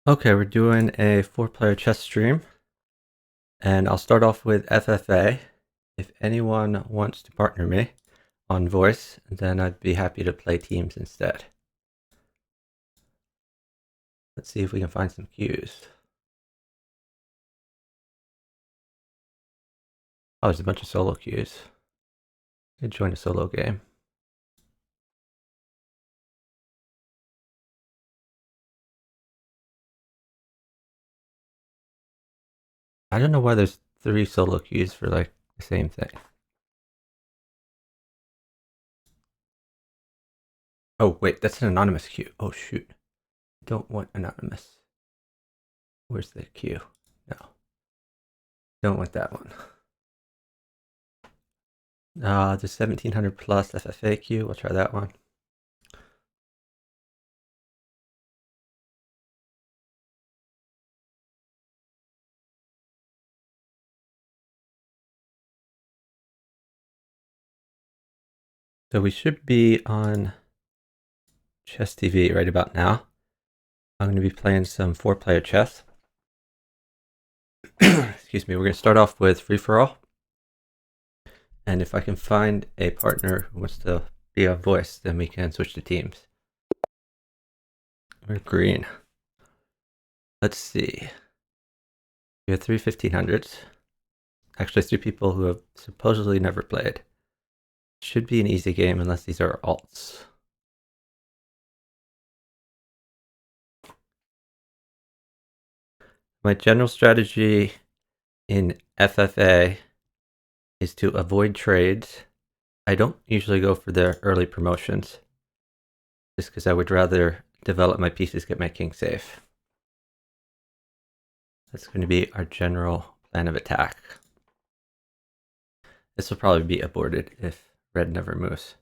Okay, we're doing a 4-player chess stream, and I'll start off with FFA. If anyone wants to partner me on voice, then I'd be happy to play teams instead. Let's see if we can find some cues. Oh, there's a bunch of solo queues. Could join a solo game. I don't know why there's 3 solo queues for like the same thing. Oh wait, that's an anonymous queue. Oh shoot. Don't want anonymous. Where's the queue? No. Don't want that one. The 1700 plus FFA queue. We'll try that one. So we should be on Chess TV right about now. I'm going to be playing some 4-player chess. Excuse me. We're going to start off with free-for-all. And if I can find a partner who wants to be on voice, then we can switch to teams. We're green. Let's see. We have 3 1500s. Actually, 3 people who have supposedly never played. Should be an easy game unless these are alts. My general strategy in FFA is to avoid trades. I don't usually go for the early promotions, just because I would rather develop my pieces, get my king safe. That's going to be our general plan of attack. This will probably be aborted if red never moves.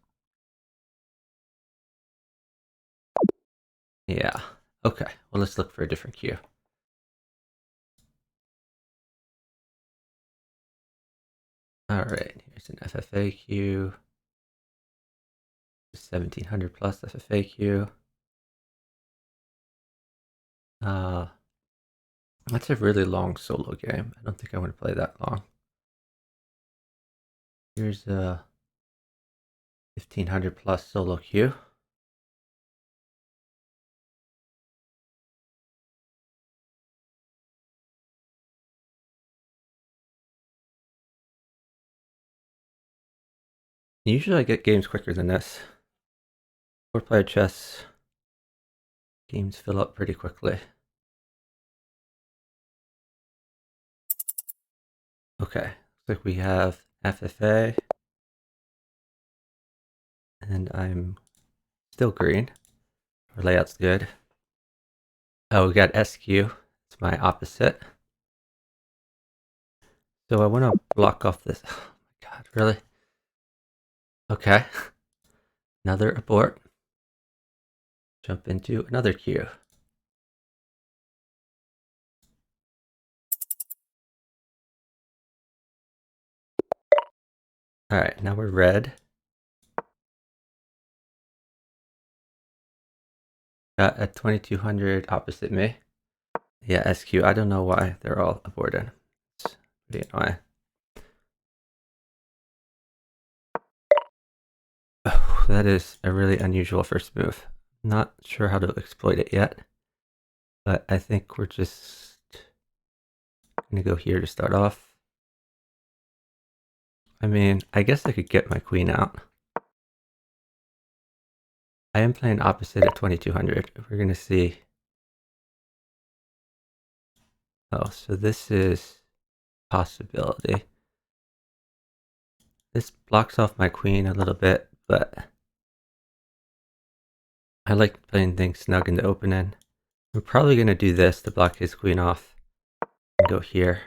Yeah. Okay. Well, let's look for a different cue. All right. Here's an FFA cue. 1700 plus FFA queue. That's a really long solo game. I don't think I want to play that long. Here's a 1500 plus solo queue. Usually I get games quicker than this. 4-player chess games fill up pretty quickly. Okay, looks like we have FFA. And I'm still green. Our layout's good. Oh, we got SQ. It's my opposite. So I want to block off this. Oh my god, really? Okay. Another abort. Jump into another queue. Alright, now we're red. Got a 2200 opposite me. Yeah, SQ. I don't know why they're all aborted. It's pretty annoying. Oh, that is a really unusual first move. Not sure how to exploit it yet, but I think we're just gonna go here to start off. I mean, I guess I could get my queen out. I am playing opposite at 2200. We're gonna see. Oh, so this is possibility. This blocks off my queen a little bit, but I like playing things snug in the opening. I'm probably gonna do this to block his queen off and go here.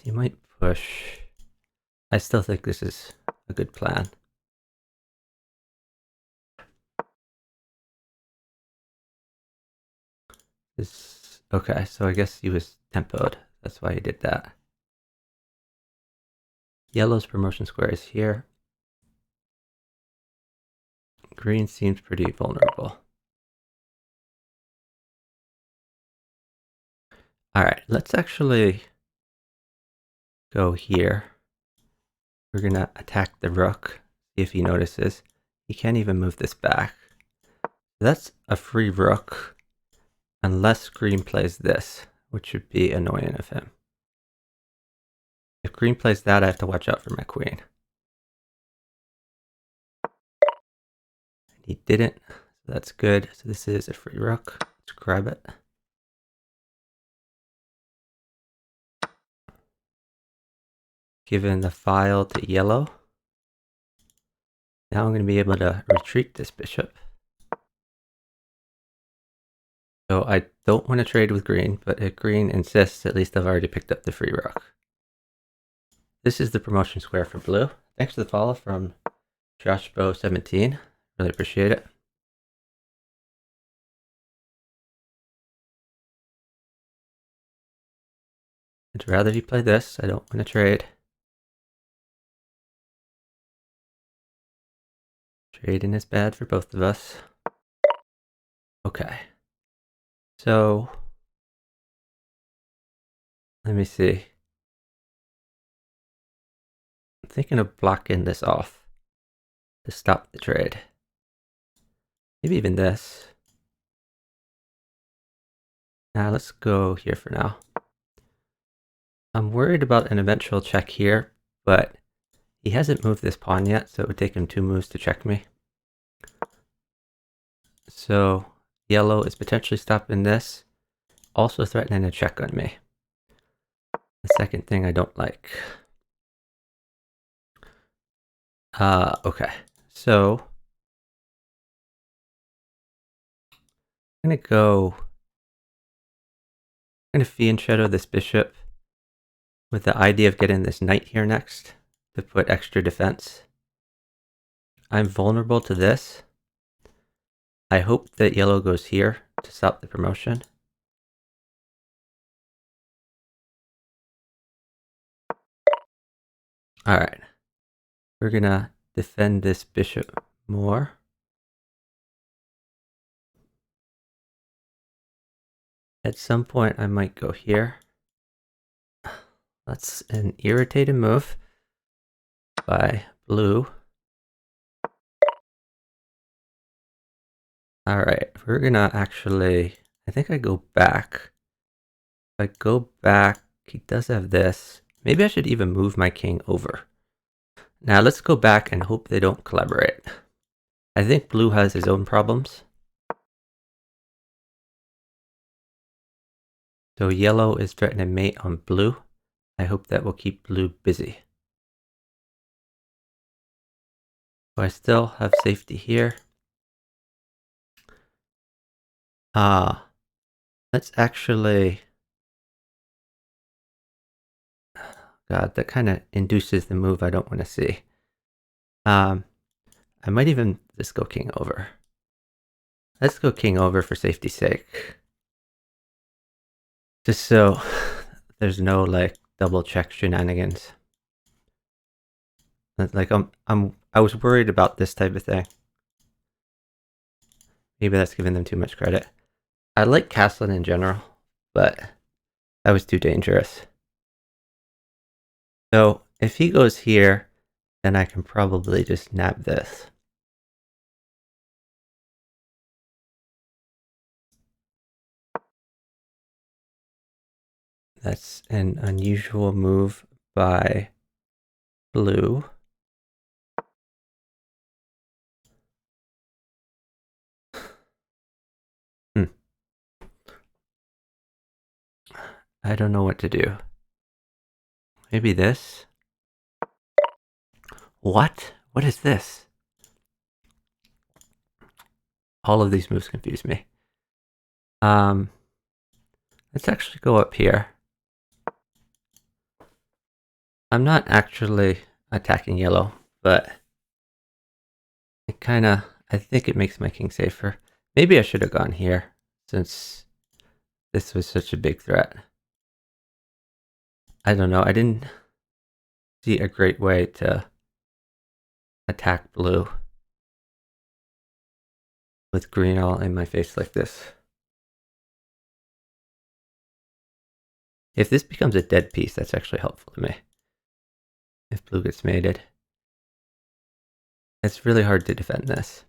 You might push. I still think this is a good plan. Okay, so I guess he was tempoed. That's why he did that. Yellow's promotion square is here. Green seems pretty vulnerable. All right, let's actually go here. We're gonna attack the rook, see if he notices. He can't even move this back. That's a free rook, unless green plays this, which would be annoying of him. If green plays that, I have to watch out for my queen. He didn't, so that's good. So this is a free rook. Let's grab it. Given the file to yellow. Now I'm going to be able to retreat this bishop. So I don't want to trade with green, but if green insists, at least I've already picked up the free rook. This is the promotion square for blue. Thanks for the follow from JoshBo17. Really appreciate it. I'd rather he play this. I don't want to trade. Trading is bad for both of us. Okay. So, let me see. I'm thinking of blocking this off to stop the trade. Maybe even this. Now let's go here for now. I'm worried about an eventual check here, but he hasn't moved this pawn yet, so it would take him 2 moves to check me. So yellow is potentially stopping this, also threatening a check on me. The second thing I don't like. Okay, so I'm gonna fee and shadow this bishop with the idea of getting this knight here next to put extra defense. I'm vulnerable to this. I hope that yellow goes here to stop the promotion. All right, we're gonna defend this bishop more. At some point, I might go here. That's an irritating move by blue. All right, we're gonna actually, I think I go back. If I go back, he does have this. Maybe I should even move my king over. Now let's go back and hope they don't collaborate. I think blue has his own problems. So yellow is threatening mate on blue. I hope that will keep blue busy. So I still have safety here. Let's actually... God, that kind of induces the move I don't want to see. I might even just go king over. Let's go king over for safety's sake. Just so there's no like double check shenanigans. Like I was worried about this type of thing. Maybe that's giving them too much credit. I like castling in general, but that was too dangerous. So if he goes here, then I can probably just nab this. That's an unusual move by blue. I don't know what to do. Maybe this? What? What is this? All of these moves confuse me. Let's actually go up here. I'm not actually attacking yellow, but I think it makes my king safer. Maybe I should have gone here, since this was such a big threat. I don't know, I didn't see a great way to attack blue with green all in my face like this. If this becomes a dead piece, that's actually helpful to me. If blue gets mated. It's really hard to defend this.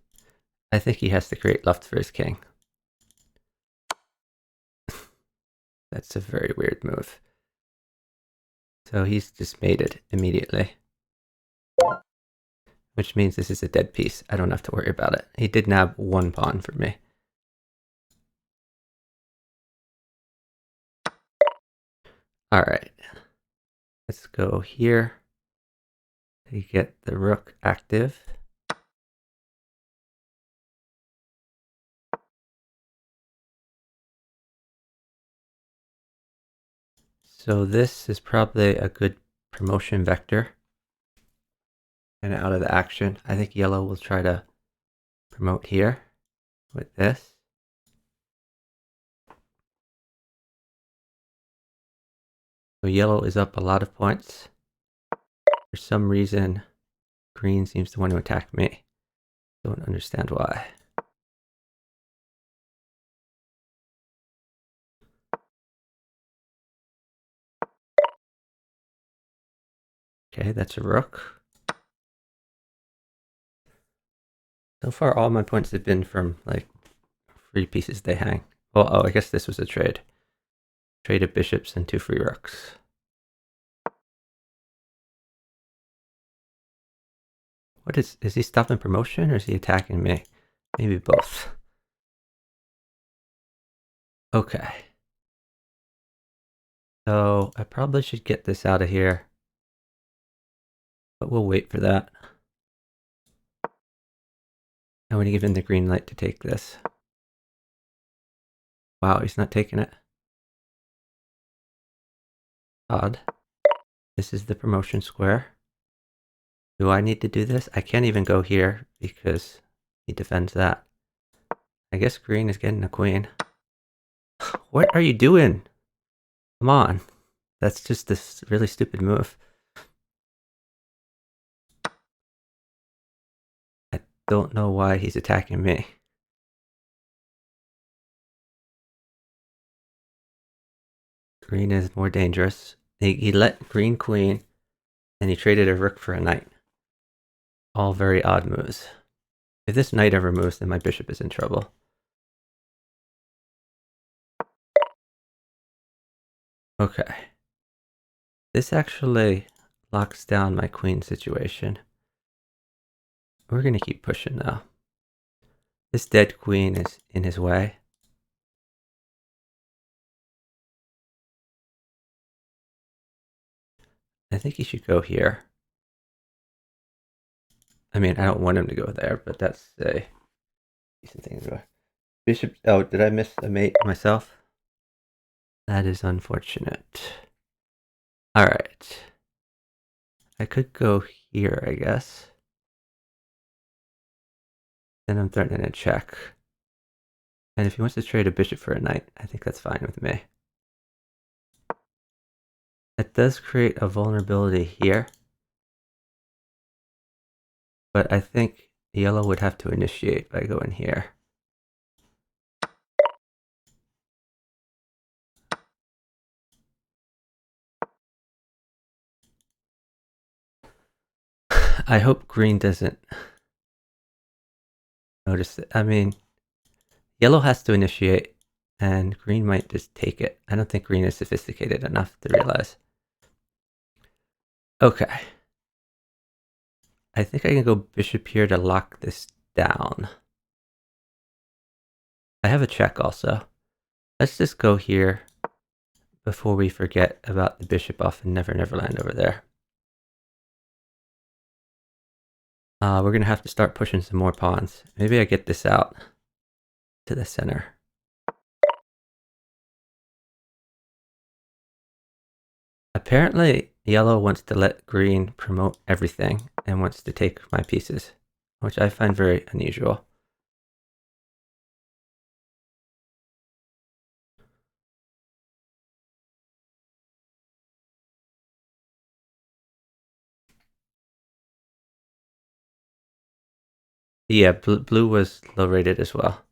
I think he has to create left for his king. That's a very weird move. So he's just mated immediately. Which means this is a dead piece. I don't have to worry about it. He did nab one pawn for me. All right. Let's go here to get the rook active. So this is probably a good promotion vector. And out of the action, I think yellow will try to promote here with this. So yellow is up a lot of points. For some reason, green seems to want to attack me. Don't understand why. Okay, that's a rook. So far, all my points have been from like free pieces they hang. Well, oh, I guess this was a trade. Trade of bishops and 2 free rooks. What is he stopping promotion or is he attacking me? Maybe both. Okay. So I probably should get this out of here, but we'll wait for that. I'm going to give him the green light to take this. Wow, he's not taking it. Odd. This is the promotion square. Do I need to do this? I can't even go here because he defends that. I guess green is getting a queen. What are you doing? Come on. That's just this really stupid move. I don't know why he's attacking me. Green is more dangerous. He let green queen, and he traded a rook for a knight. All very odd moves. If this knight ever moves, then my bishop is in trouble. Okay. This actually locks down my queen situation. We're going to keep pushing now. This dead queen is in his way. I think he should go here. I mean, I don't want him to go there, but that's a decent thing to do. Bishop, oh, did I miss a mate myself? That is unfortunate. All right. I could go here, I guess. Then I'm threatening a check. And if he wants to trade a bishop for a knight, I think that's fine with me. It does create a vulnerability here. But I think yellow would have to initiate by going here. I hope green doesn't notice it. I mean, yellow has to initiate, and green might just take it. I don't think green is sophisticated enough to realize. Okay. I think I can go bishop here to lock this down. I have a check also. Let's just go here before we forget about the bishop off in Never Never Land over there. We're going to have to start pushing some more pawns. Maybe I get this out to the center. Apparently, yellow wants to let green promote everything and wants to take my pieces, which I find very unusual. Yeah, blue was low rated as well.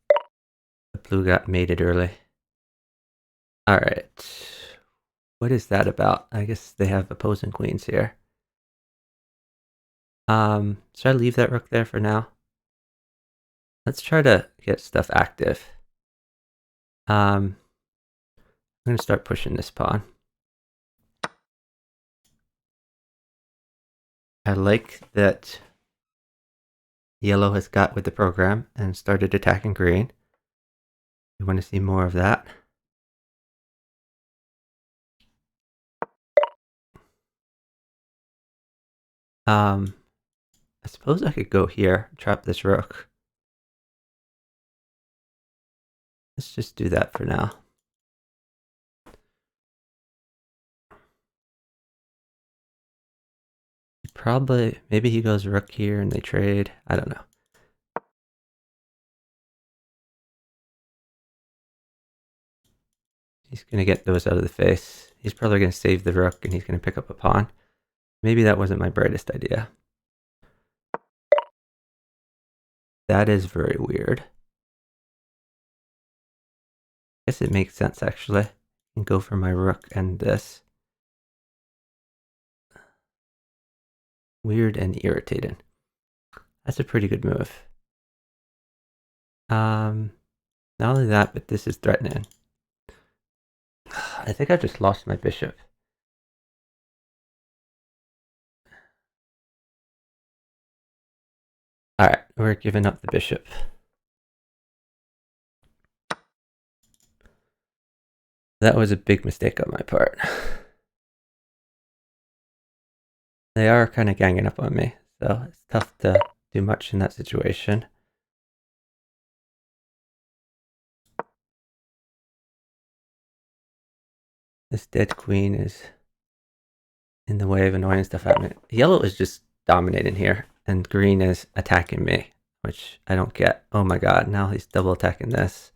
Blue got mated early. All right. What is that about? I guess they have opposing queens here. Should I leave that rook there for now? Let's try to get stuff active. I'm going to start pushing this pawn. I like that yellow has got with the program and started attacking green. We want to see more of that. I suppose I could go here, trap this rook. Let's just do that for now. Probably, maybe he goes rook here and they trade. I don't know. He's going to get those out of the face. He's probably going to save the rook and he's going to pick up a pawn. Maybe that wasn't my brightest idea. That is very weird. I guess it makes sense actually. And go for my rook and this. Weird and irritating. That's a pretty good move. Not only that, but this is threatening. I think I just lost my bishop. Alright, we're giving up the bishop. That was a big mistake on my part. They are kind of ganging up on me, so it's tough to do much in that situation. This dead queen is in the way of annoying stuff happening. Yellow is just dominating here, and green is attacking me, which I don't get. Oh my god, now he's double attacking this.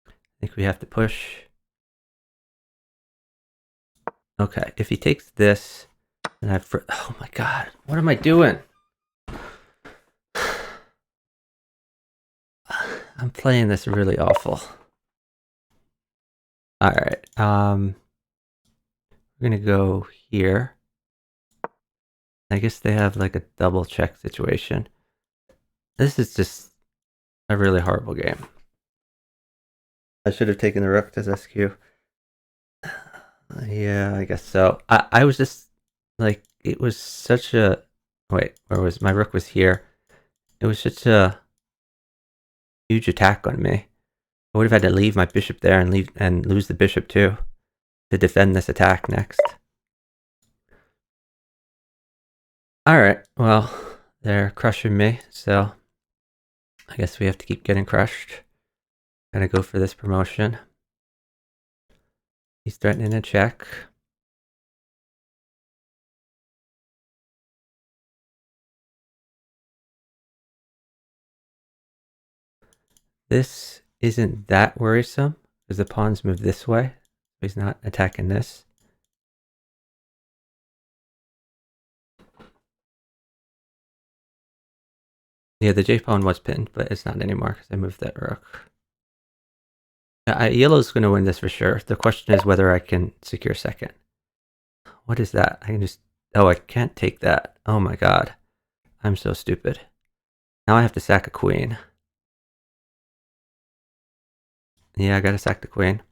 I think we have to push. Okay, if he takes this, then I have... Oh my god, what am I doing? I'm playing this really awful. Alright, we're gonna go here. I guess they have like a double check situation. This is just a really horrible game. I should have taken the rook to SQ. Yeah, I guess so. I was just like, it was such a... Wait, where was my rook? Was here. It was such a huge attack on me. I would have had to leave my bishop there and lose the bishop too to defend this attack next. Alright, well, they're crushing me, so I guess we have to keep getting crushed. Gotta go for this promotion. He's threatening a check. This isn't that worrisome because the pawns move this way. He's not attacking this. Yeah, the J-pawn was pinned, but it's not anymore because I moved that rook. Yellow's going to win this for sure. The question is whether I can secure second. What is that? I can just... Oh, I can't take that. Oh my god. I'm so stupid. Now I have to sack a queen. Yeah, I gotta sack the queen.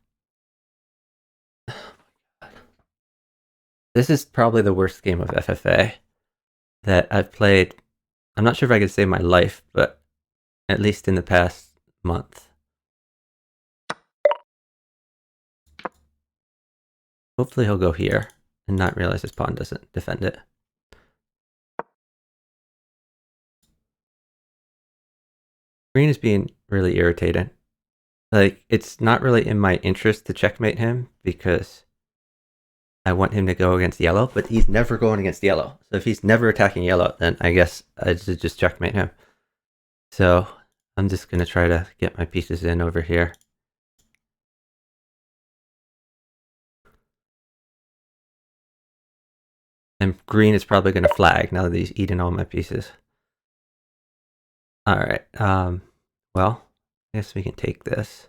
This is probably the worst game of FFA that I've played. I'm not sure if I could say my life, but at least in the past month. Hopefully he'll go here and not realize his pawn doesn't defend it. Green is being really irritating. Like, it's not really in my interest to checkmate him because I want him to go against yellow, but he's never going against yellow. So if he's never attacking yellow, then I guess I should just checkmate him. So I'm just going to try to get my pieces in over here. And green is probably going to flag now that he's eating all my pieces. Alright, well, I guess we can take this.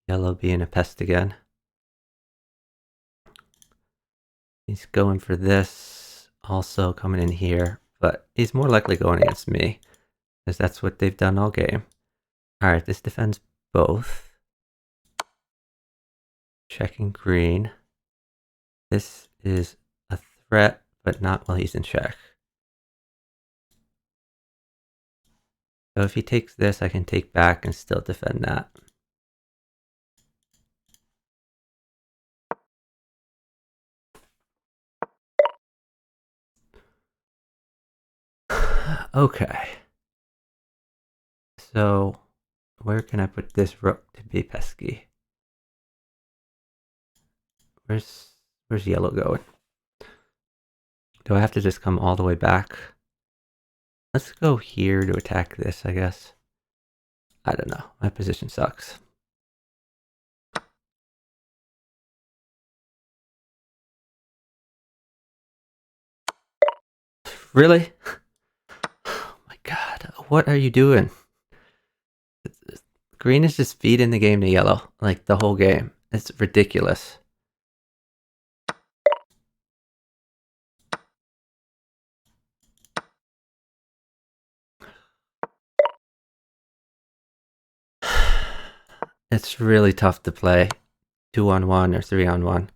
Yellow being a pest again. He's going for this, also coming in here, but he's more likely going against me, because that's what they've done all game. Alright, this defends both. Checking green. This is a threat, but not while he's in check. So if he takes this, I can take back and still defend that. Okay. So where can I put this rook to be pesky? Where's yellow going? Do I have to just come all the way back? Let's go here to attack this, I guess. I don't know. My position sucks. Really? Oh my god. What are you doing? Green is just feeding the game to yellow. Like the whole game. It's ridiculous. It's really tough to play 2-on-1 or 3-on-1.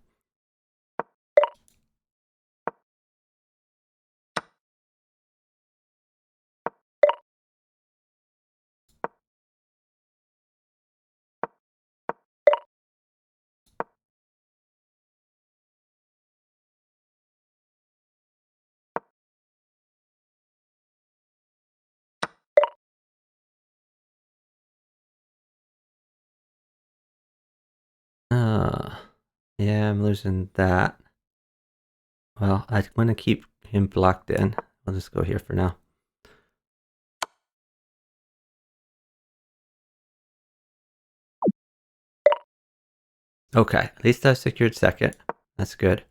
Yeah, I'm losing that. Well, I'm going to keep him blocked in. I'll just go here for now. Okay, at least I secured second. That's good.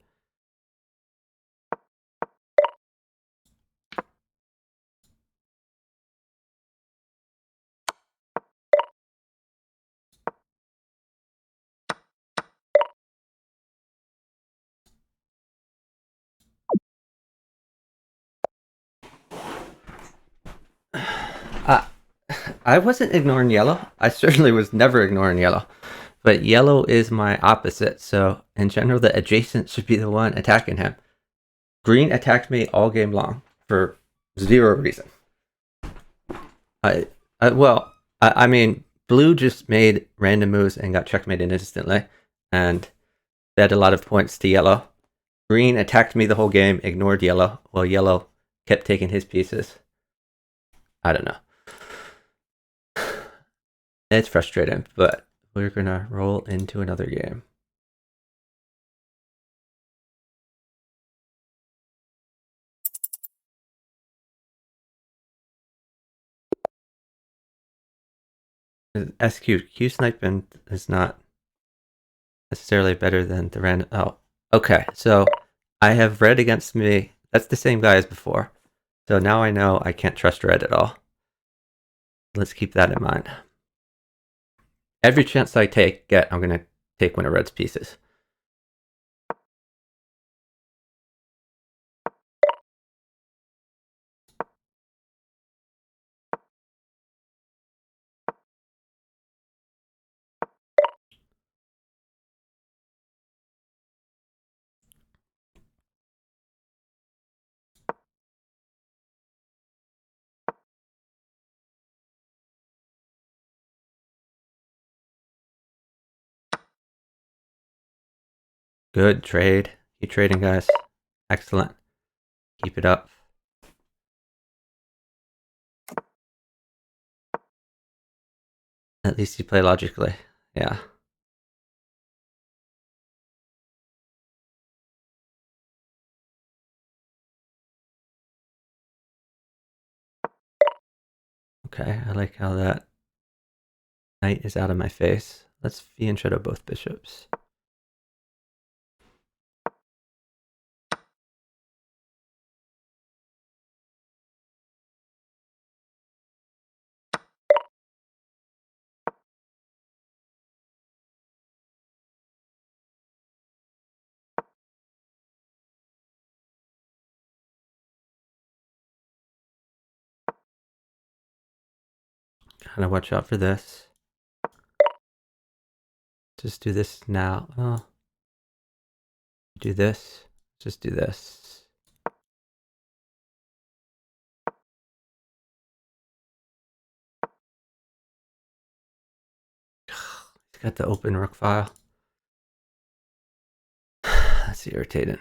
I wasn't ignoring yellow. I certainly was never ignoring yellow. But yellow is my opposite, so in general, the adjacent should be the one attacking him. Green attacked me all game long for zero reason. I mean, blue just made random moves and got checkmated instantly, and they had a lot of points to yellow. Green attacked me the whole game, ignored yellow, while yellow kept taking his pieces. I don't know. It's frustrating, but we're gonna roll into another game. Q sniping is not necessarily better than the random. Oh, okay. So I have red against me. That's the same guy as before. So now I know I can't trust red at all. Let's keep that in mind. Every chance I get, I'm gonna take one of red's pieces. Good trade. Keep trading, guys. Excellent. Keep it up. At least you play logically. Yeah. Okay, I like how that knight is out of my face. Let's fee and shadow both bishops. Kind of watch out for this. Just do this now. Oh. Do this. Just do this. He's got the open rook file. That's irritating.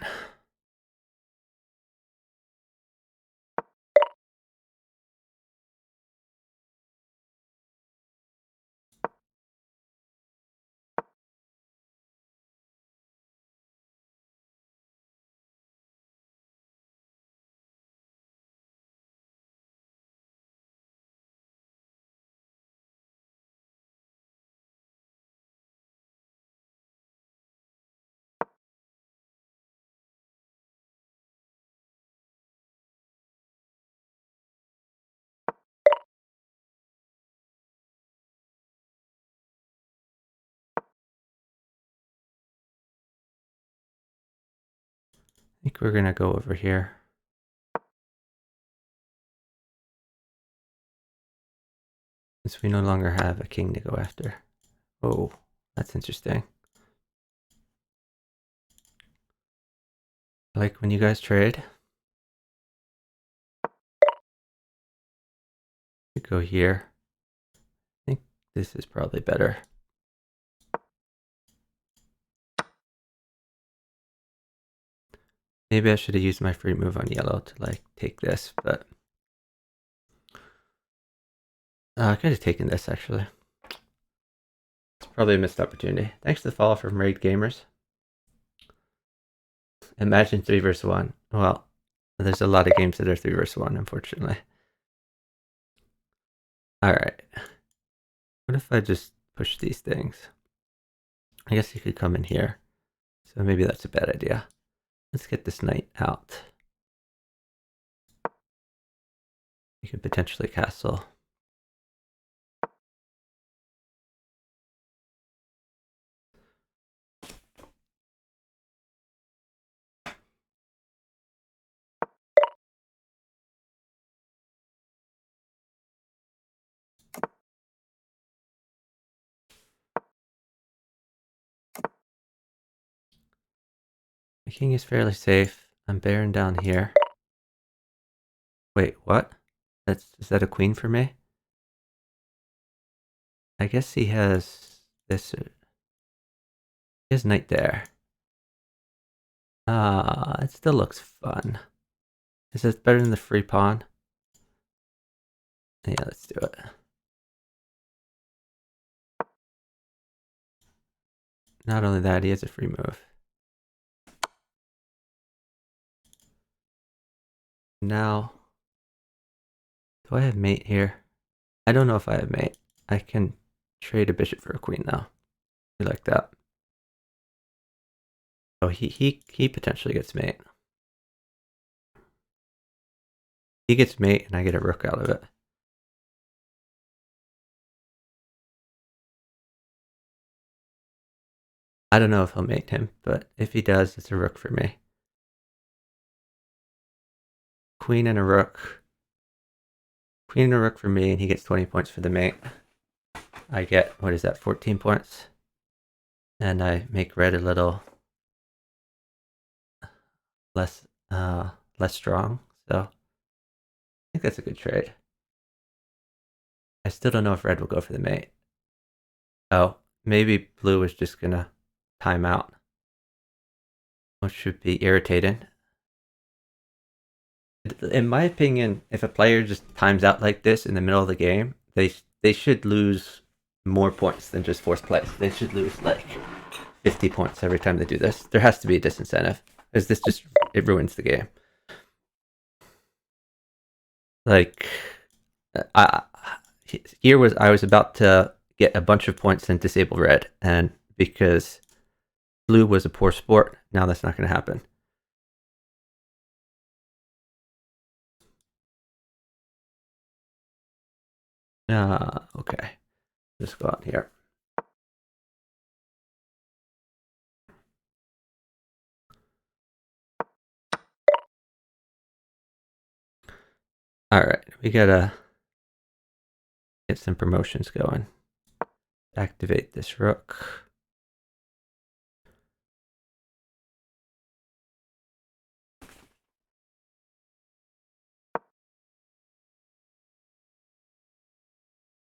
I think we're gonna go over here. Since we no longer have a king to go after. Oh, that's interesting. I like when you guys trade. We go here. I think this is probably better. Maybe I should have used my free move on yellow to like take this, but I could have taken this actually. It's probably a missed opportunity. Thanks to the follow from Raid Gamers. Imagine 3 versus 1. Well, there's a lot of games that are 3 versus 1, unfortunately. Alright. What if I just push these things? I guess you could come in here. So maybe that's a bad idea. Let's get this knight out. You could potentially castle. The king is fairly safe. I'm bearing down here. Wait, what? Is that a queen for me? I guess he has this. He has knight there. It still looks fun. Is this better than the free pawn? Yeah, let's do it. Not only that, he has a free move. Now, do I have mate here? I don't know if I have mate. I can trade a bishop for a queen now. We like that. Oh, he potentially gets mate. He gets mate and I get a rook out of it. I don't know if he'll mate him, but if he does, it's a rook for me. Queen and a rook. Queen and a rook for me, and he gets 20 points for the mate. I get, what is that, 14 points? And I make red a little less strong. So I think that's a good trade. I still don't know if red will go for the mate. Oh, maybe blue is just gonna time out, which should be irritating. In my opinion, if a player just times out like this in the middle of the game, they should lose more points than just fourth place. They should lose like 50 points every time they do this. There has to be a disincentive, because this just, it ruins the game. Like, I was about to get a bunch of points and disable red, and because blue was a poor sport, now that's not going to happen. Okay. Just go out here. All right, we gotta Get some promotions going. Activate this rook.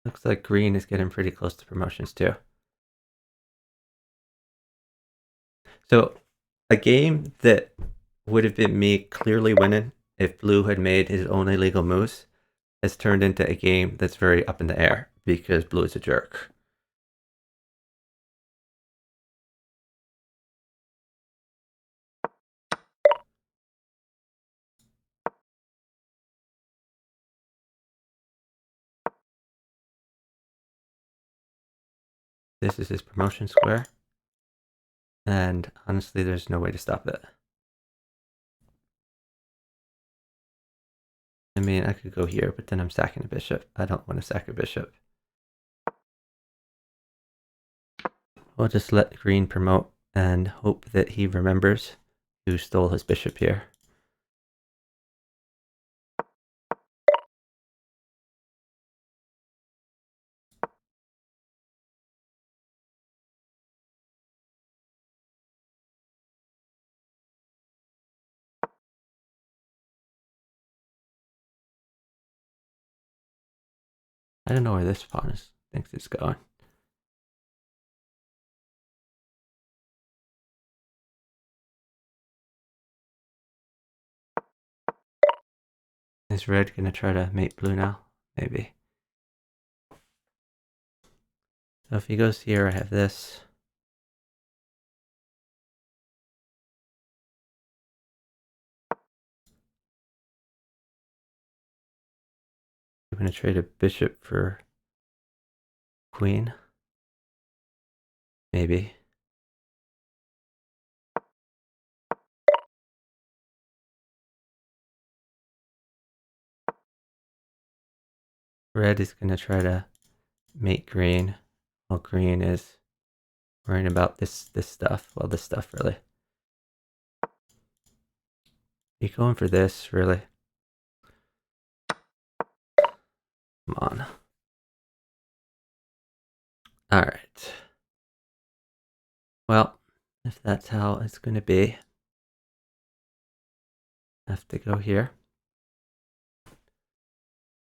Looks like green is getting pretty close to promotions too. So a game that would have been me clearly winning if blue had made his own illegal moves has turned into a game that's very up in the air because blue is a jerk. This is his promotion square. And honestly, there's no way to stop it. I mean, I could go here, but then I'm sacking a bishop. I don't want to sack a bishop. We'll just let green promote and hope that he remembers who stole his bishop here. I don't know where this pawn thinks it's going. Is red gonna try to mate blue now? Maybe. So if he goes here, I have this. I'm gonna trade a bishop for queen. Maybe. Red is gonna try to mate green, while green is worrying about this stuff. Well, this stuff really. You going for this, really? Come on. Alright. Well, if that's how it's gonna be, I have to go here.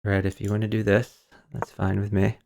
Red, if you want to do this, that's fine with me.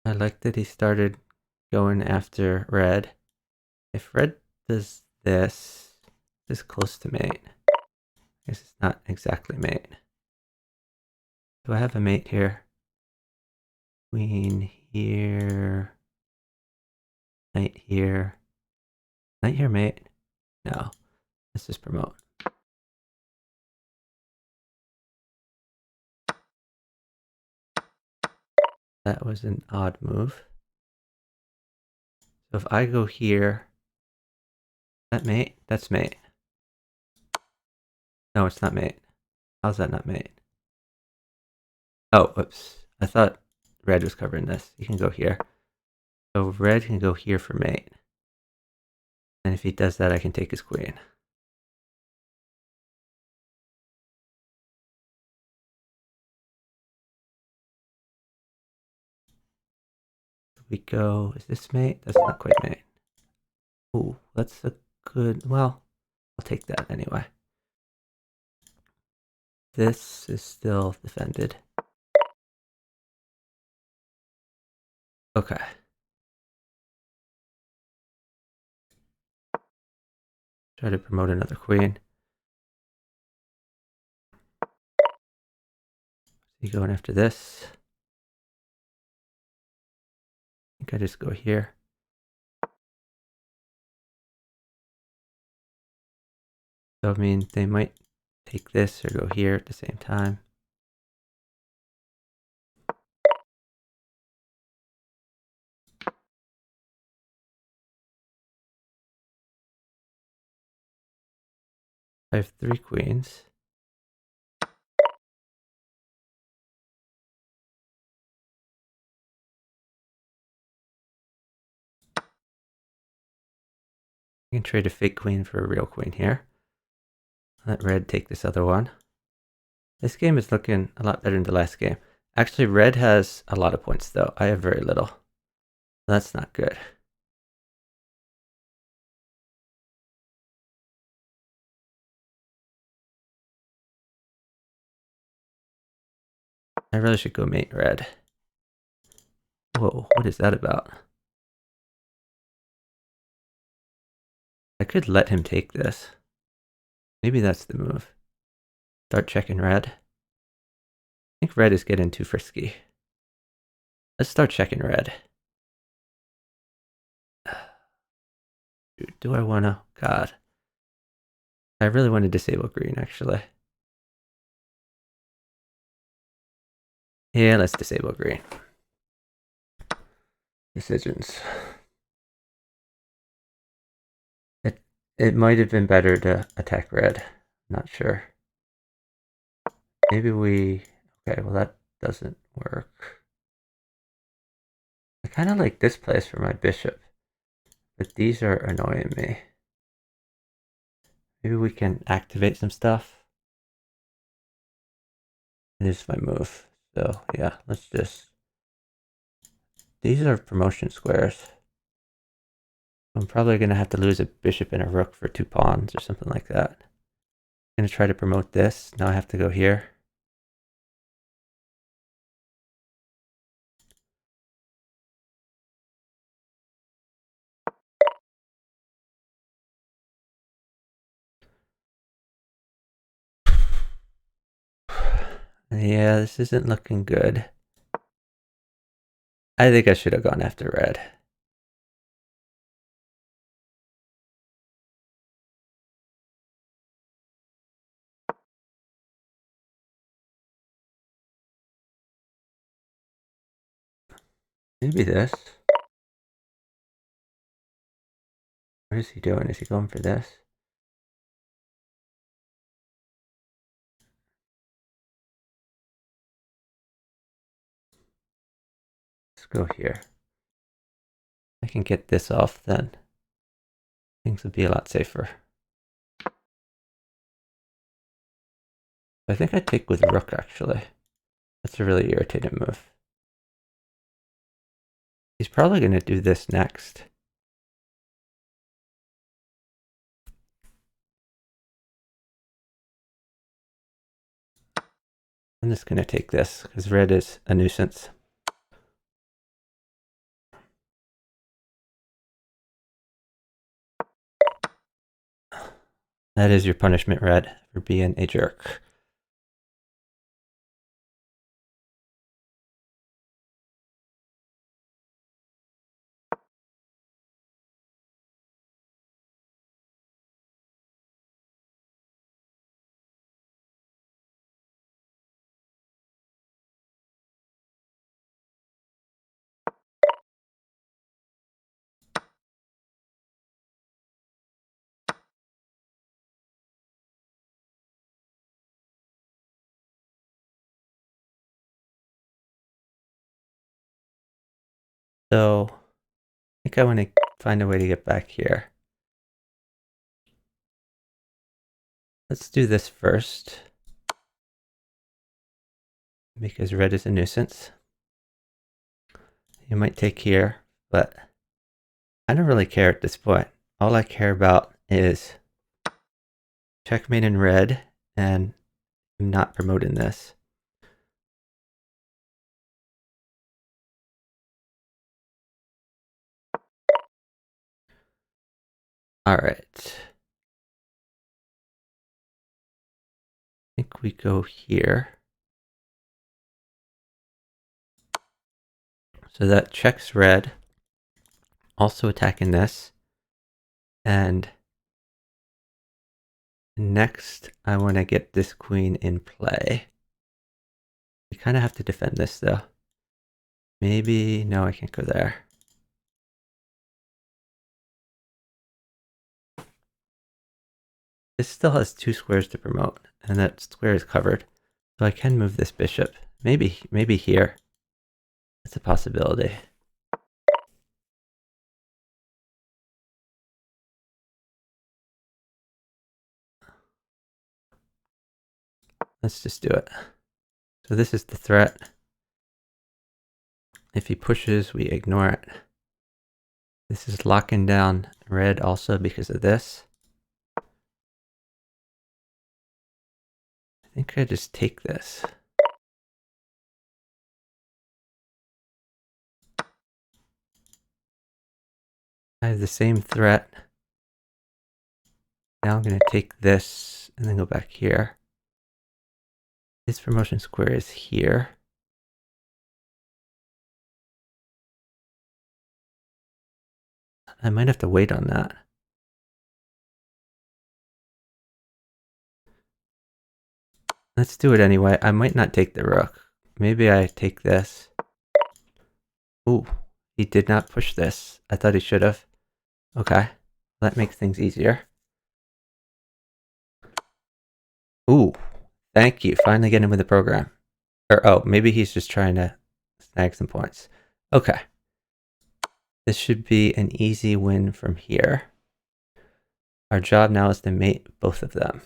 I like that he started going after red. If red does this is close to mate. I guess it's not exactly mate. Do I have a mate here? Queen here. Knight here. Knight here, mate? No. This is promote. That was an odd move. So if I go here, that mate? That's mate. No, it's not mate. How's that not mate? Oh, whoops. I thought red was covering this. You can go here. So red can go here for mate. And if he does that, I can take his queen. We go, is this mate? That's not quite mate. Ooh, that's a good, well, I'll take that anyway. This is still defended. Okay. Try to promote another queen. You going after this? I think I just go here. So I mean, they might take this or go here at the same time. I have 3 queens. I can trade a fake queen for a real queen here. Let red take this other one. This game is looking a lot better than the last game. Actually, red has a lot of points though. I have very little. That's not good. I really should go mate red. Whoa, what is that about? I could let him take this. Maybe that's the move. Start checking red. I think red is getting too frisky. Let's start checking red. Do I wanna? God. I really want to disable green, actually. Yeah, let's disable green. Decisions. It might have been better to attack red. Not sure. Maybe we... Okay, well that doesn't work. I kind of like this place for my bishop, but these are annoying me. Maybe we can activate some stuff. This is my move. So yeah, let's just... These are promotion squares. I'm probably going to have to lose a bishop and a rook for 2 pawns or something like that. I'm going to try to promote this. Now I have to go here. Yeah, this isn't looking good. I think I should have gone after red. Maybe this. What is he doing? Is he going for this? Let's go here. I can get this off then. Things would be a lot safer. I think I'd take with rook, actually. That's a really irritating move. He's probably going to do this next. I'm just going to take this because red is a nuisance. That is your punishment, red, for being a jerk. So I think I want to find a way to get back here. Let's do this first, because red is a nuisance. You might take here, but I don't really care at this point. All I care about is checkmate in red, and I'm not promoting this. All right. I think we go here. So that checks red. Also attacking this. And next, I want to get this queen in play. We kind of have to defend this, though. Maybe... No, I can't go there. This still has 2 squares to promote, and that square is covered. So I can move this bishop. Maybe here. That's a possibility. Let's just do it. So this is the threat. If he pushes, we ignore it. This is locking down red also because of this. I think I just take this. I have the same threat. Now I'm going to take this and then go back here. This promotion square is here. I might have to wait on that. Let's do it anyway. I might not take the rook. Maybe I take this. Ooh, he did not push this. I thought he should have. Okay, that makes things easier. Ooh, thank you. Finally getting with the program. Or, oh, maybe he's just trying to snag some points. Okay. This should be an easy win from here. Our job now is to mate both of them.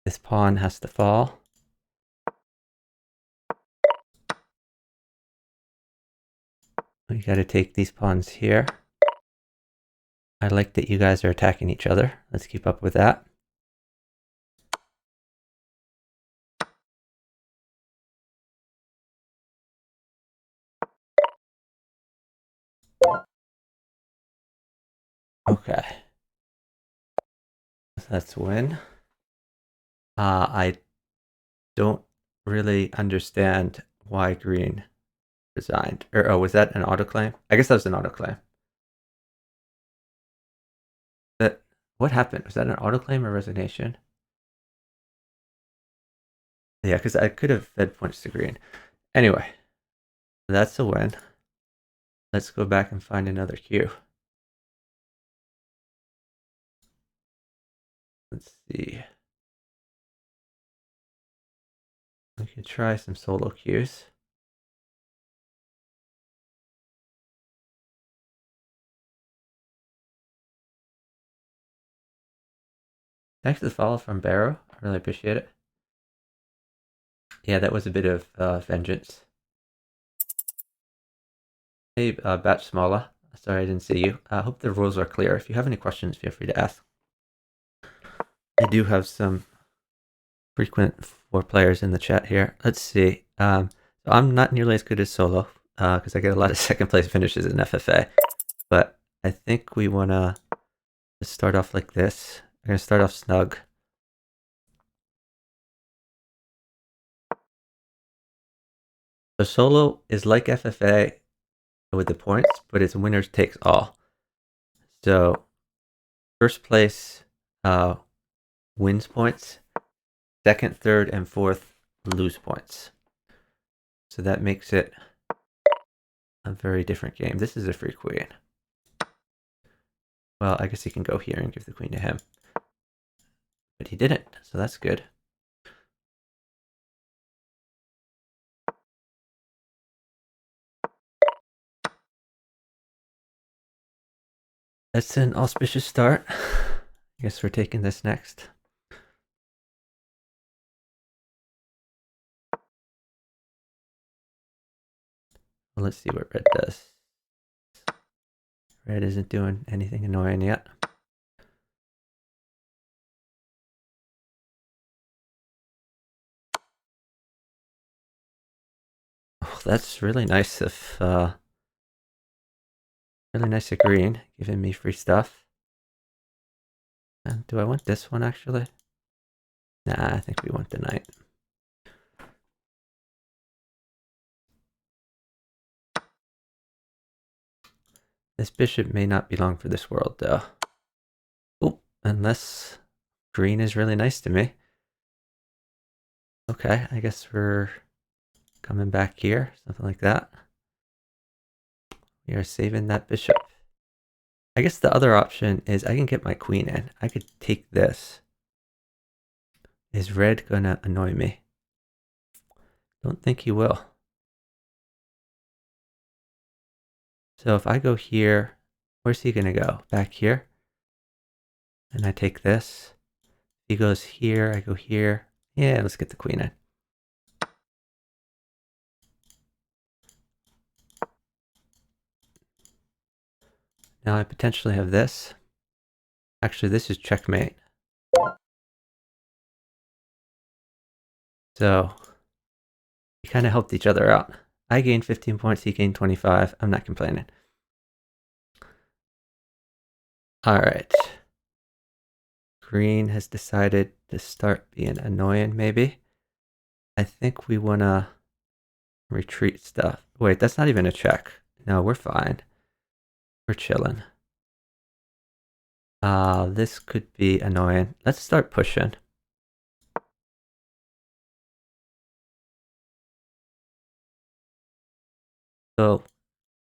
This pawn has to fall. We gotta take these pawns here. I like that you guys are attacking each other. Let's keep up with that. Okay. Let's win. I don't really understand why green resigned. Or, oh, was that an autoclaim? I guess that was an autoclaim. What happened? Was that an autoclaim or resignation? Yeah, because I could have fed points to green. Anyway, that's a win. Let's go back and find another cue. Let's see. We could try some solo cues. Thanks for the follow from Barrow. I really appreciate it. Yeah, that was a bit of vengeance. Hey, Batch Smala. Sorry I didn't see you. I hope the rules are clear. If you have any questions, feel free to ask. I do have some frequent 4 players in the chat here. Let's see. So I'm not nearly as good as solo because I get a lot of second place finishes in FFA. But I think we want to start off like this. We're going to start off snug. So solo is like FFA with the points, but it's winners takes all. So first place wins points. Second, third, and fourth lose points. So that makes it a very different game. This is a free queen. Well, I guess he can go here and give the queen to him. But he didn't, so that's good. That's an auspicious start. I guess we're taking this next. Well, let's see what red does. Red isn't doing anything annoying yet. Oh, that's really nice of green, giving me free stuff. And do I want this one actually? Nah, I think we want the knight. This bishop may not belong for this world though. Oh, unless green is really nice to me. Okay, I guess we're coming back here, something like that. We are saving that bishop. I guess the other option is I can get my queen in. I could take this. Is red gonna annoy me? Don't think he will. So if I go here, where's he gonna go? Back here? And I take this. He goes here, I go here. Yeah, let's get the queen in. Now I potentially have this. Actually, this is checkmate. So we kind of helped each other out. I gained 15 points, he gained 25. I'm not complaining. All right. Green has decided to start being annoying, maybe. I think we want to retreat stuff. Wait, that's not even a check. No, we're fine. We're chilling. This could be annoying. Let's start pushing. So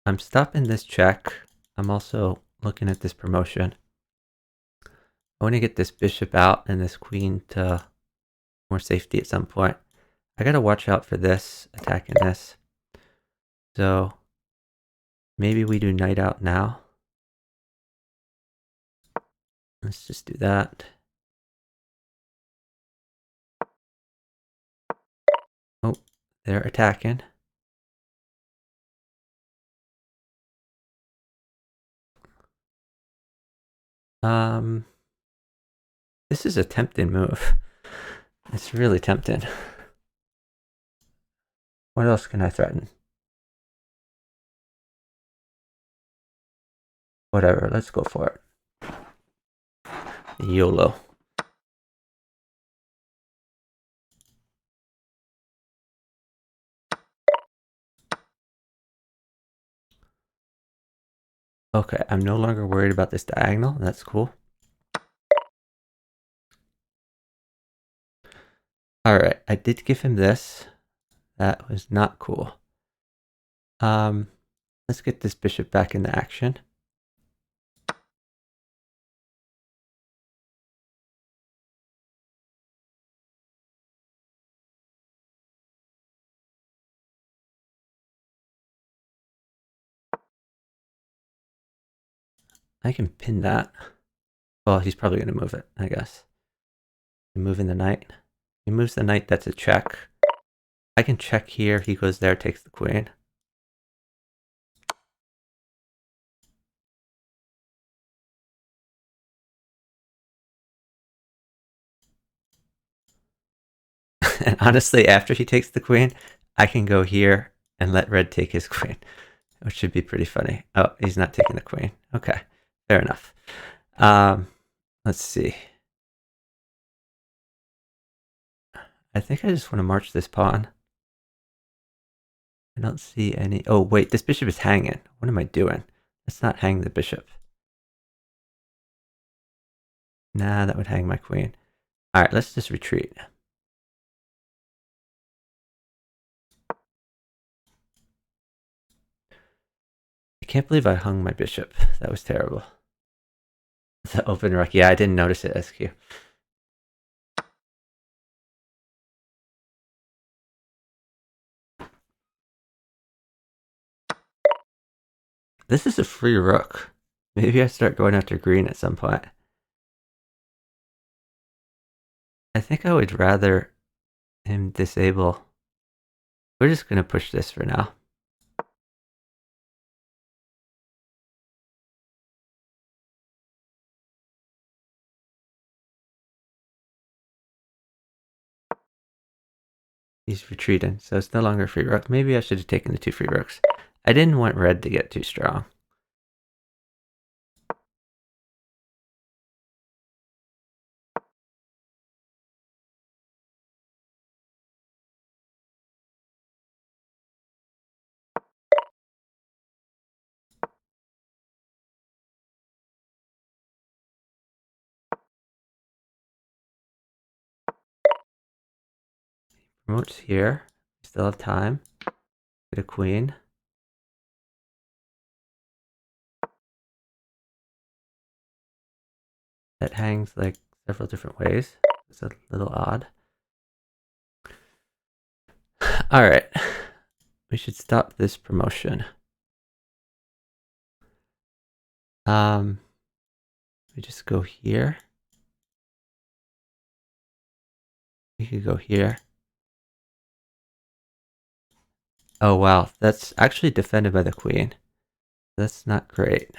I'm stopping this check. I'm also looking at this promotion. I want to get this bishop out and this queen to more safety at some point. I got to watch out for this, attacking this. So maybe we do knight out now. Let's just do that. Oh, they're attacking. This is a tempting move. It's really tempting. What else can I threaten? Whatever, let's go for it. YOLO. Okay, I'm no longer worried about this diagonal. That's cool. Alright, I did give him this. That was not cool. Let's get this bishop back into action. I can pin that. Well, he's probably going to move it, I guess. Moving the knight. He moves the knight, that's a check. I can check here, he goes there, takes the queen. And honestly, after he takes the queen, I can go here and let red take his queen, which should be pretty funny. Oh, he's not taking the queen. Okay, fair enough. Let's see. I think I just want to march this pawn. I don't see any... Oh, wait, this bishop is hanging. What am I doing? Let's not hang the bishop. Nah, that would hang my queen. All right, let's just retreat. I can't believe I hung my bishop. That was terrible. The open rook. Yeah, I didn't notice it, SQ. This is a free rook. Maybe I start going after green at some point. I think I would rather him disable. We're just going to push this for now. He's retreating, so it's no longer free rook. Maybe I should have taken the 2 free rooks. I didn't want red to get too strong. Promotes here. Still have time. Get a queen. that hangs like several different ways. It's a little odd. All right, we should stop this promotion. We just go here. We could go here. Oh wow, that's actually defended by the queen. That's not great.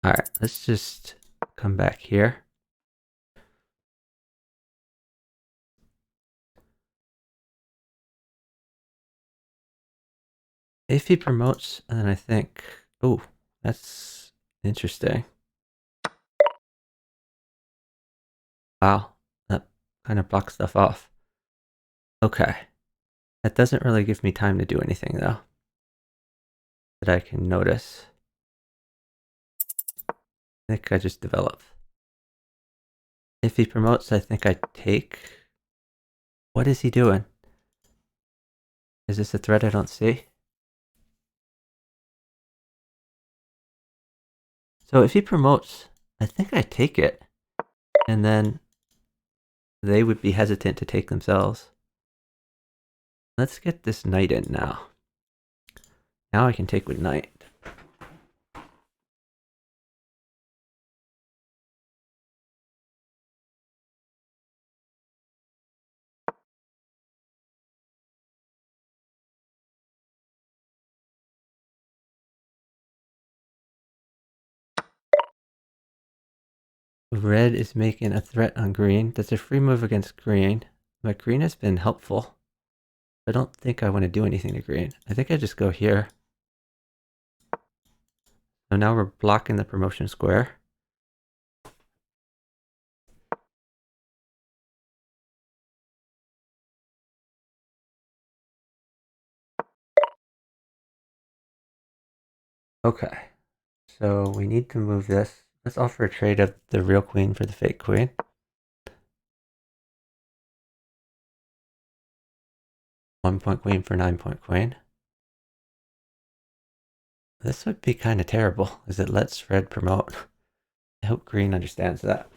All right, let's just come back here. If he promotes, and then I think, oh, that's interesting. Wow, that kind of blocks stuff off. Okay, that doesn't really give me time to do anything though, that I can notice. I think I just develop. If he promotes, I think I take. What is he doing? Is this a threat I don't see? So if he promotes, I think I take it. And then they would be hesitant to take themselves. Let's get this knight in now. Now I can take with knight. Red is making a threat on green. That's a free move against green. But green has been helpful. I don't think I want to do anything to green. I think I just go here. So now we're blocking the promotion square. Okay, so we need to move this. Let's offer a trade of the real queen for the fake queen. One-point queen for 9-point queen. This would be kind of terrible, as it lets red promote. I hope green understands that.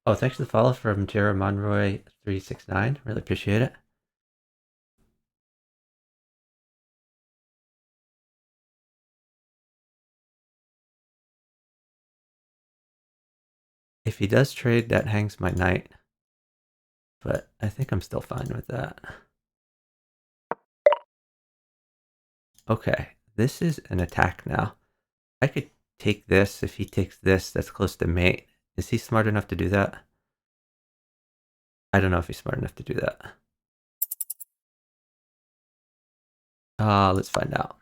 Oh, thanks for the follow from Jera Monroy 369. Really appreciate it. If he does trade, that hangs my knight. But I think I'm still fine with that. Okay, this is an attack now. I could take this. If he takes this, that's close to mate. Is he smart enough to do that? I don't know if he's smart enough to do that. Let's find out.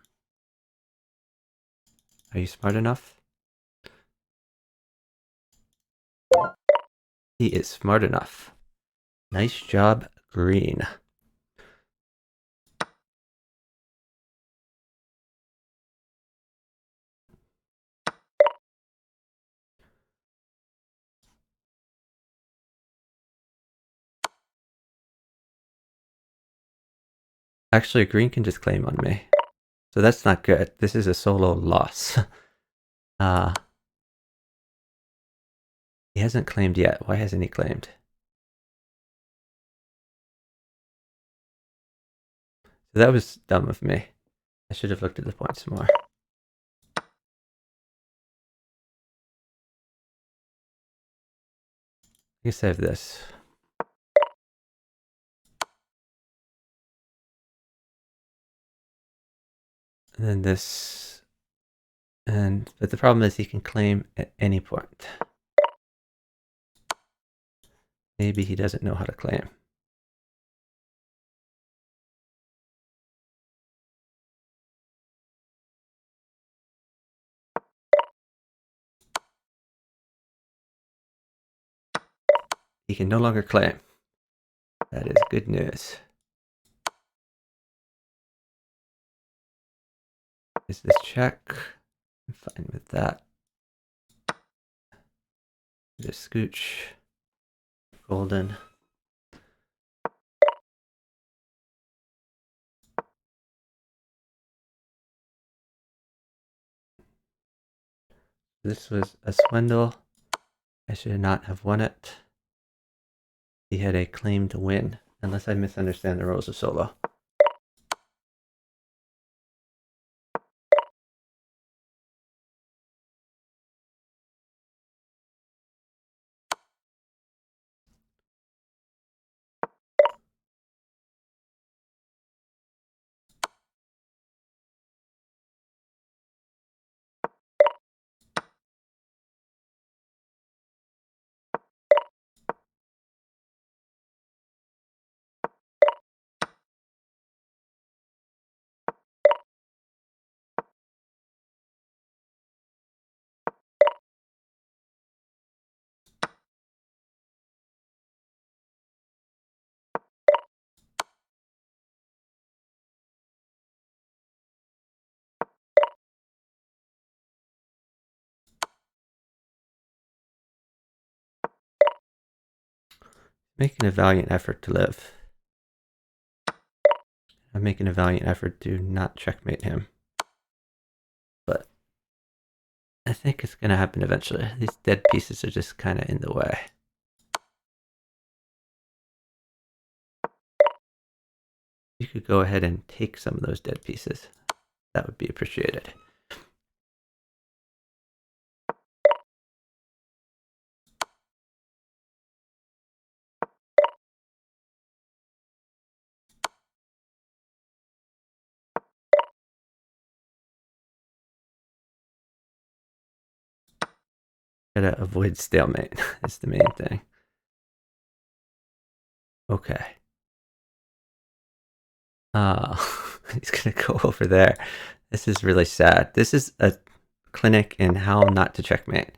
Are you smart enough? He is smart enough. Nice job, green. Actually, green can just claim on me. So that's not good. This is a solo loss. He hasn't claimed yet. Why hasn't he claimed? So that was dumb of me. I should have looked at the points more. I guess I have this. And then this. But the problem is he can claim at any point. Maybe he doesn't know how to claim. He can no longer claim. That is good news. Is this check? I'm fine with that. Just scooch. Golden. This was a swindle. I should not have won it. He had a claim to win, unless I misunderstand the rules of solo. Making a valiant effort to live. I'm making a valiant effort to not checkmate him. But I think it's going to happen eventually. These dead pieces are just kind of in the way. You could go ahead and take some of those dead pieces. That would be appreciated. Gotta avoid stalemate is the main thing. Okay. He's gonna go over there. This is really sad. This is a clinic in how not to checkmate.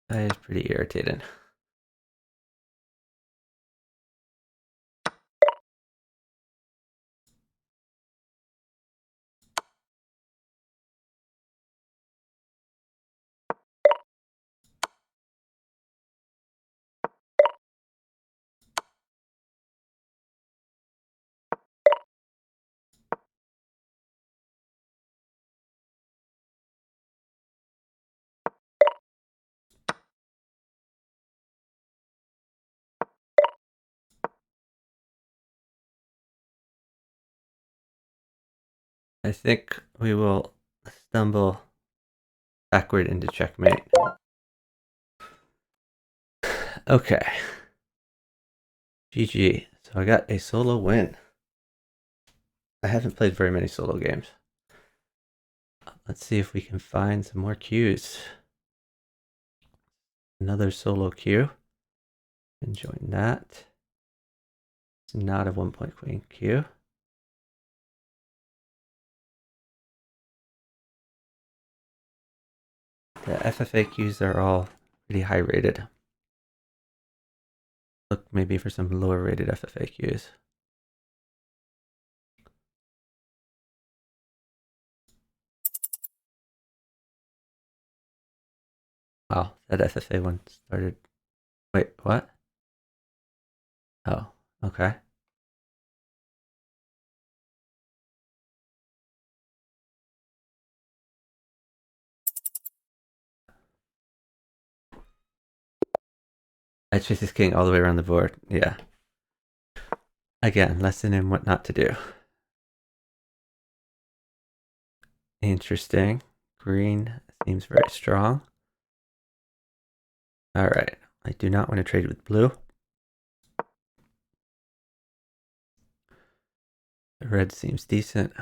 That is pretty irritating. I think we will stumble backward into checkmate. Okay. GG. So I got a solo win. I haven't played very many solo games. Let's see if we can find some more cues. Another solo cue. And join that. It's not a 1-point queen cue. The FFA cues are all pretty high rated. Look maybe for some lower rated FFA cues. Wow, that FFA one started. Wait, what? Oh, okay. I chase this king all the way around the board. Yeah. Again, lesson in what not to do. Interesting. Green seems very strong. All right. I do not want to trade with blue. The red seems decent.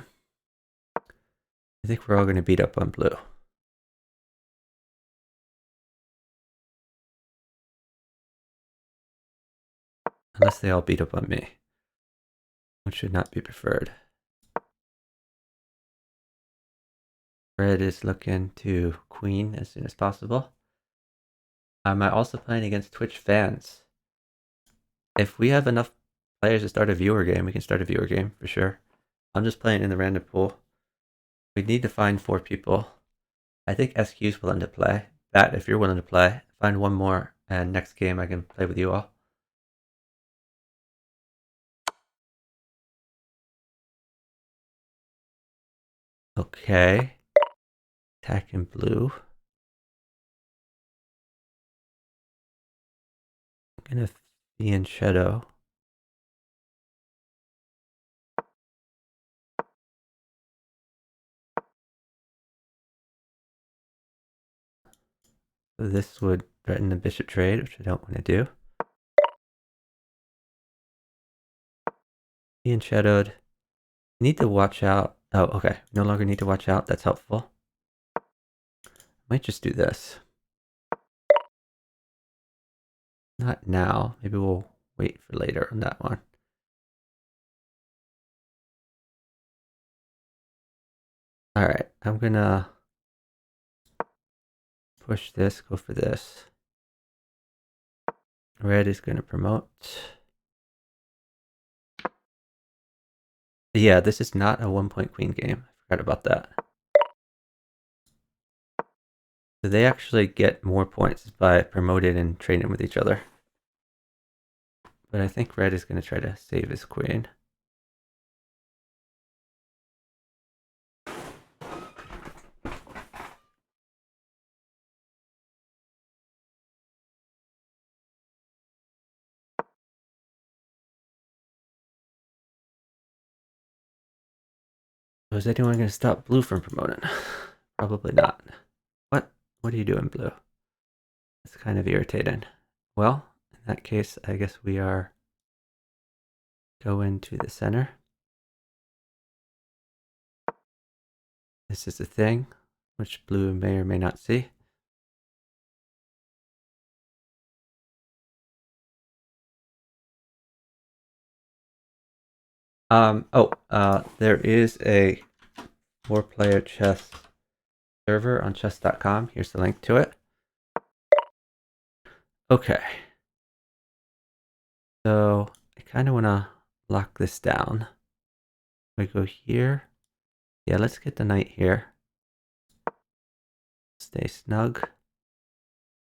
I think we're all going to beat up on blue. Unless they all beat up on me, which should not be preferred. Red is looking to queen as soon as possible. Am I also playing against Twitch fans? If we have enough players to start a viewer game, we can start a viewer game for sure. I'm just playing in the random pool. We need to find 4 people. I think SQ's willing to play. That, if you're willing to play, find one more, and next game I can play with you all. Okay. Attacking blue. I'm gonna be in shadow. So this would threaten the bishop trade, which I don't want to do. Being shadowed. Need to watch out. Oh, okay. No longer need to watch out. That's helpful. Might just do this. Not now. Maybe we'll wait for later on that one. All right. I'm gonna push this, go for this. Red is gonna promote. Yeah, this is not a 1-point queen game. I forgot about that. So they actually get more points by promoting and trading with each other. But I think red is going to try to save his queen. So is anyone going to stop blue from promoting? Probably not. What? What are you doing, blue? It's kind of irritating. Well, in that case, I guess we are going to the center. This is the thing, which blue may or may not see. There is a 4-player chess server on chess.com. Here's the link to it. Okay. So I kind of want to lock this down. We go here. Yeah, let's get the knight here. Stay snug.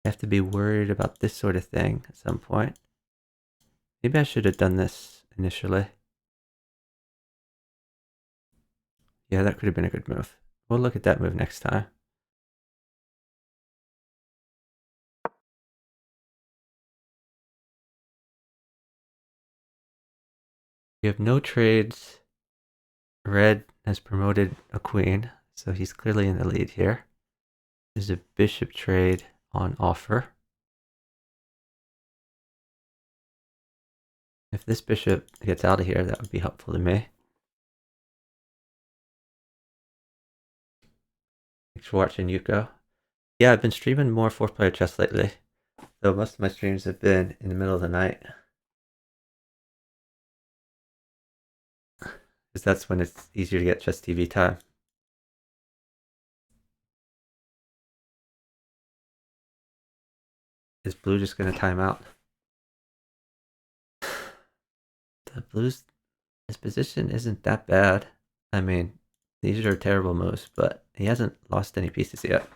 I have to be worried about this sort of thing at some point. Maybe I should have done this initially. Yeah, that could have been a good move. We'll look at that move next time. We have no trades. Red has promoted a queen, so he's clearly in the lead here. There's a bishop trade on offer. If this bishop gets out of here, that would be helpful to me. Thanks for watching, Yuko. Yeah, I've been streaming more 4-player chess lately, though most of my streams have been in the middle of the night. Because that's when it's easier to get chess TV time. Is blue just going to time out? The blues, his position isn't that bad. I mean, these are terrible moves, but he hasn't lost any pieces yet.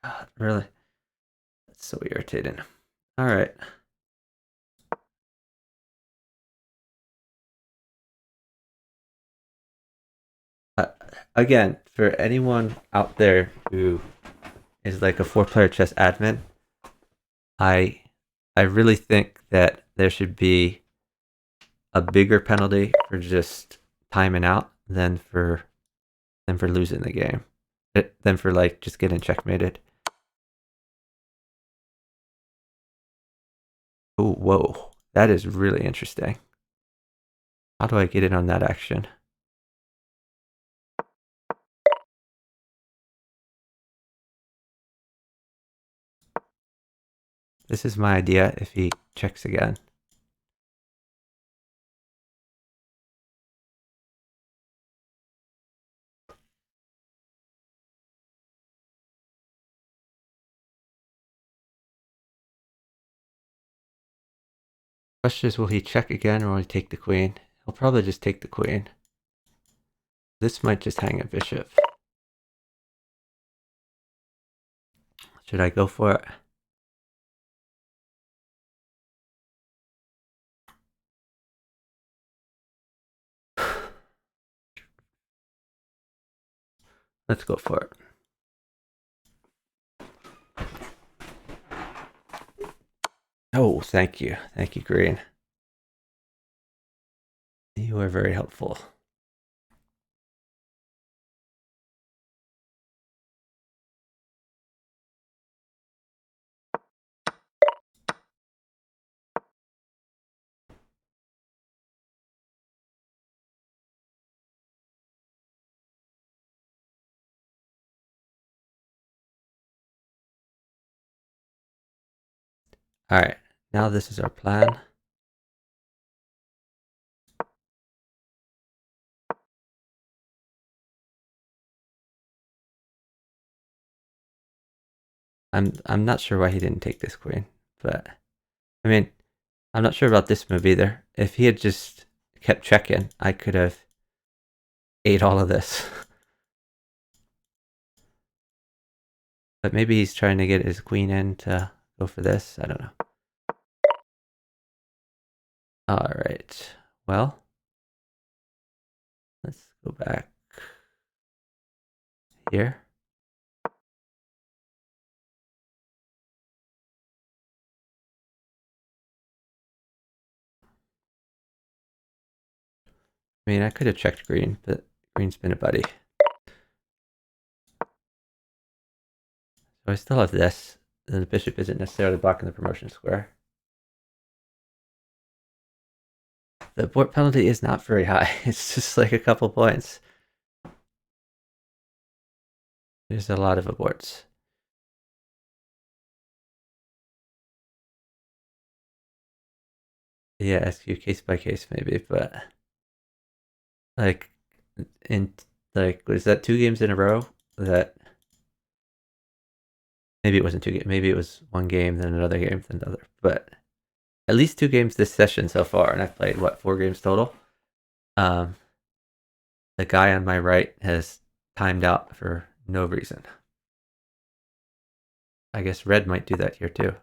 God, really? That's so irritating. All right. Again, for anyone out there who is like a 4-player chess admin, I really think that there should be a bigger penalty for just timing out than for losing the game, than for like just getting checkmated. Oh, whoa, that is really interesting. How do I get in on that action? This is my idea if he checks again. Question is, will he check again or will he take the queen? He'll probably just take the queen. This might just hang a bishop. Should I go for it? Let's go for it. Oh, thank you. Thank you, Green. You are very helpful. All right, now this is our plan. I'm not sure why he didn't take this queen, but I mean, I'm not sure about this move either. If he had just kept checking, I could have ate all of this. But maybe he's trying to get his queen in to go for this. I don't know. All right. Well, let's go back here. I mean, I could have checked green, but green's been a buddy. So I still have this. The bishop isn't necessarily blocking the promotion square. The abort penalty is not very high. It's just like a couple points. There's a lot of aborts. Yeah, SQ case by case maybe, but like was that 2 games in a row that maybe it wasn't 2 games, maybe it was 1 game, then another game, then another, but at least 2 games this session so far, and I've played, what, 4 games total? The guy on my right has timed out for no reason. I guess red might do that here too.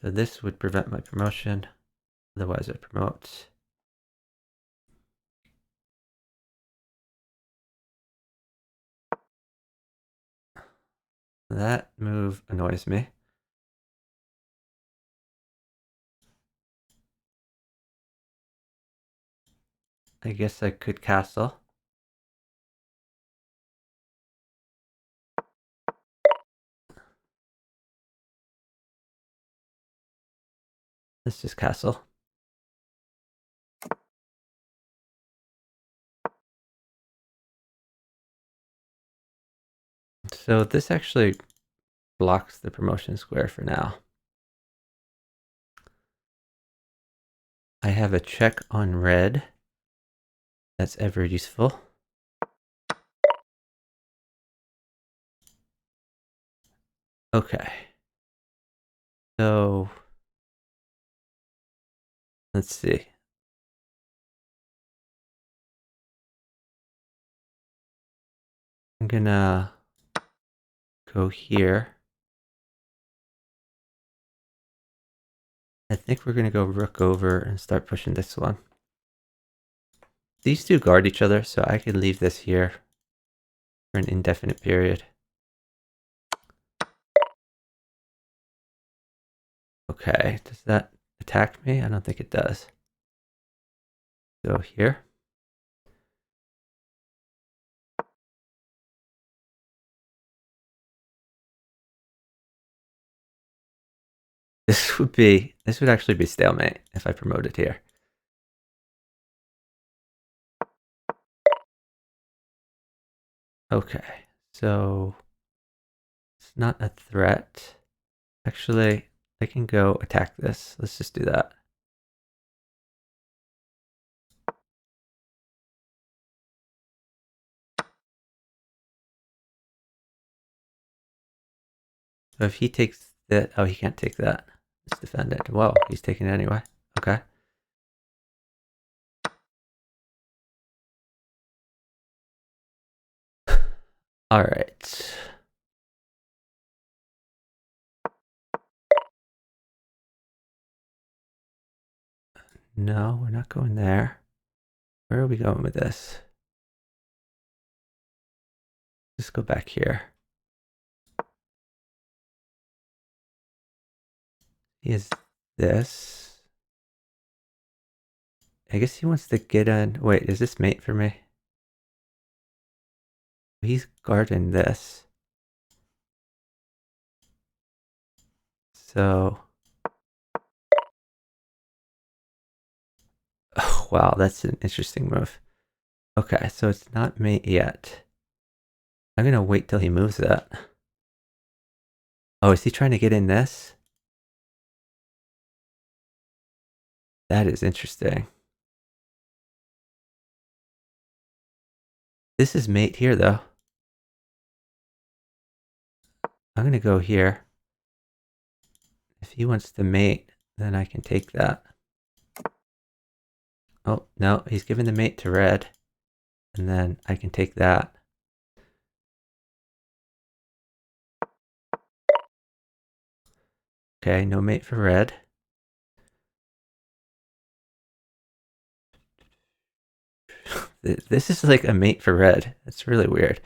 So this would prevent my promotion, otherwise I promote. That move annoys me. I guess I could castle. Let's just castle. So this actually blocks the promotion square for now. I have a check on red. That's ever useful. Okay. So let's see. I'm gonna go here. I think we're gonna go rook over and start pushing this one. These two guard each other, so I could leave this here for an indefinite period. Okay, does that attack me? I don't think it does. Go here. This would actually be stalemate if I promoted here. Okay, so it's not a threat. Actually, I can go attack this. Let's just do that. So if he takes that, oh, he can't take that. Let's defend it. Whoa, he's taking it anyway. Okay. All right. No, we're not going there. Where are we going with this? Just go back here. He has this. I guess he wants to get in. Wait, is this mate for me? He's guarding this. So, oh, wow, that's an interesting move. Okay, so it's not mate yet. I'm gonna wait till he moves that. Oh, is he trying to get in this? That is interesting. This is mate here, though. I'm gonna go here. If he wants to mate, then I can take that. Oh, no, he's giving the mate to red. And then I can take that. Okay, no mate for red. This is like a mate for red. It's really weird.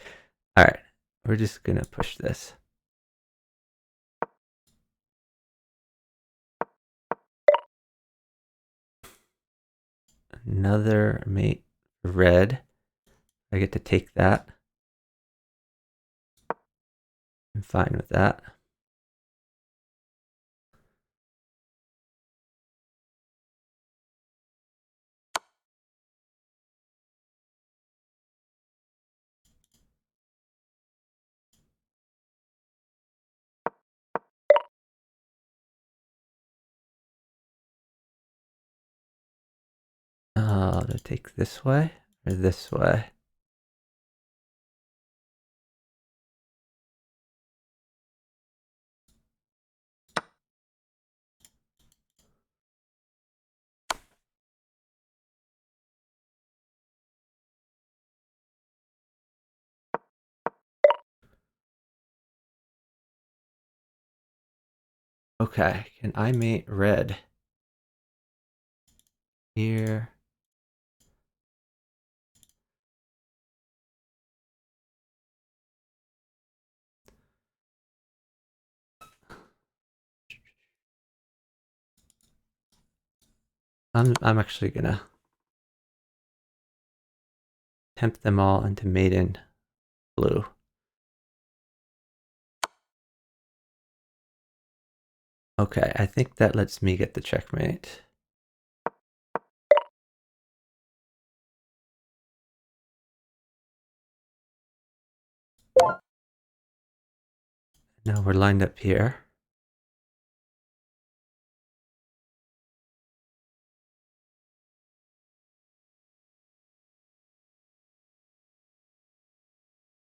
All right, we're just gonna push this. Another mate for red. I get to take that. I'm fine with that. To take this way or this way? Okay, can I mate red? Here. I'm actually gonna tempt them all into maiden blue. Okay, I think that lets me get the checkmate. Now we're lined up here.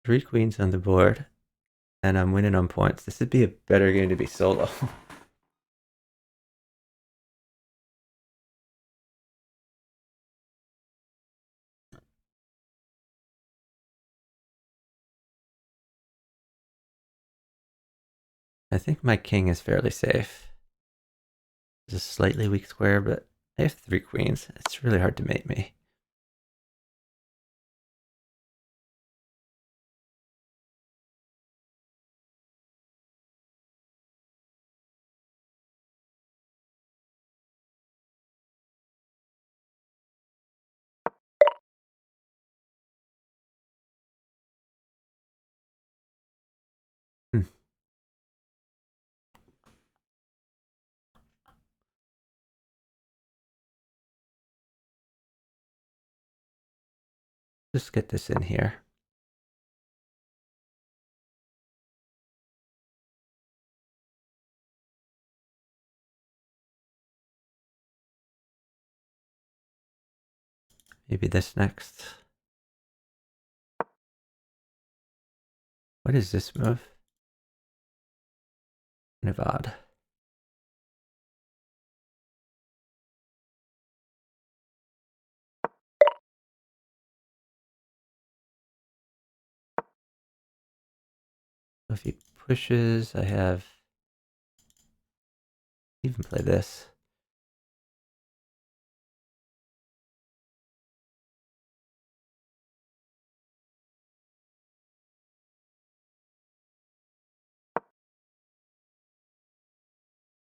Three queens on the board, and I'm winning on points. This would be a better game to be solo. I think my king is fairly safe. It's a slightly weak square, but I have three queens. It's really hard to mate me. Hmm. Just get this in here. Maybe this next. What is this move? Kind of odd. So if he pushes, I have even play this.